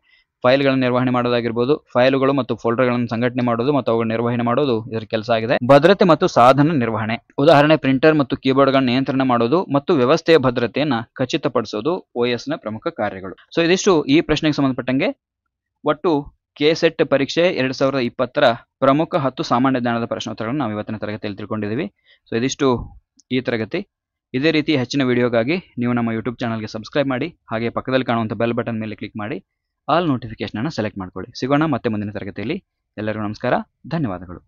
ಫೈಲ್ಗಳನ್ನು ನಿರ್ವಹಣೆ ಮಾಡೋದಾಗಿರ್ಬೋದು, ಫೈಲುಗಳು ಮತ್ತು ಫೋಲ್ಡರ್ಗಳನ್ನು ಸಂಘಟನೆ ಮಾಡೋದು ಮತ್ತು ಅವುಗಳ ನಿರ್ವಹಣೆ ಮಾಡೋದು ಇದರ ಕೆಲಸ ಆಗಿದೆ. ಭದ್ರತೆ ಮತ್ತು ಸಾಧನ ನಿರ್ವಹಣೆ, ಉದಾಹರಣೆ ಪ್ರಿಂಟರ್ ಮತ್ತು ಕೀಬೋರ್ಡ್ಗಳನ್ನು ನಿಯಂತ್ರಣ ಮಾಡೋದು ಮತ್ತು ವ್ಯವಸ್ಥೆಯ ಭದ್ರತೆಯನ್ನು ಖಚಿತಪಡಿಸೋದು OSನ ಪ್ರಮುಖ ಕಾರ್ಯಗಳು. ಸೊ ಇದಿಷ್ಟು ಈ ಪ್ರಶ್ನೆಗೆ ಸಂಬಂಧಪಟ್ಟಂಗೆ ಒಟ್ಟು KSET ಪರೀಕ್ಷೆ 2020ರ ಪ್ರಮುಖ 10 ಸಾಮಾನ್ಯ ಜ್ಞಾನದ ಪ್ರಶ್ನೋತ್ತರಗಳನ್ನು ನಾವು ಇವತ್ತಿನ ತರಗತಿಯಲ್ಲಿ ತಿಳ್ಕೊಂಡಿದ್ದೀವಿ. ಸೊ ಇದಿಷ್ಟು ಈ ತರಗತಿ. ಇದೇ ರೀತಿ ಹೆಚ್ಚಿನ ವಿಡಿಯೋಗಾಗಿ ನೀವು ನಮ್ಮ ಯೂಟ್ಯೂಬ್ ಚಾನಲ್ಗೆ ಸಬ್ಸ್ಕ್ರೈಬ್ ಮಾಡಿ, ಹಾಗೆ ಪಕ್ಕದಲ್ಲಿ ಕಾಣುವಂಥ ಬೆಲ್ ಬಟನ್ ಮೇಲೆ ಕ್ಲಿಕ್ ಮಾಡಿ ಆಲ್ ನೋಟಿಫಿಕೇಶನ್ ಅನ್ನು ಸೆಲೆಕ್ಟ್ ಮಾಡ್ಕೊಳ್ಳಿ. ಸಿಗೋಣ ಮತ್ತೆ ಮುಂದಿನ ತರಗತಿಯಲ್ಲಿ. ಎಲ್ಲರಿಗೂ ನಮಸ್ಕಾರ, ಧನ್ಯವಾದಗಳು.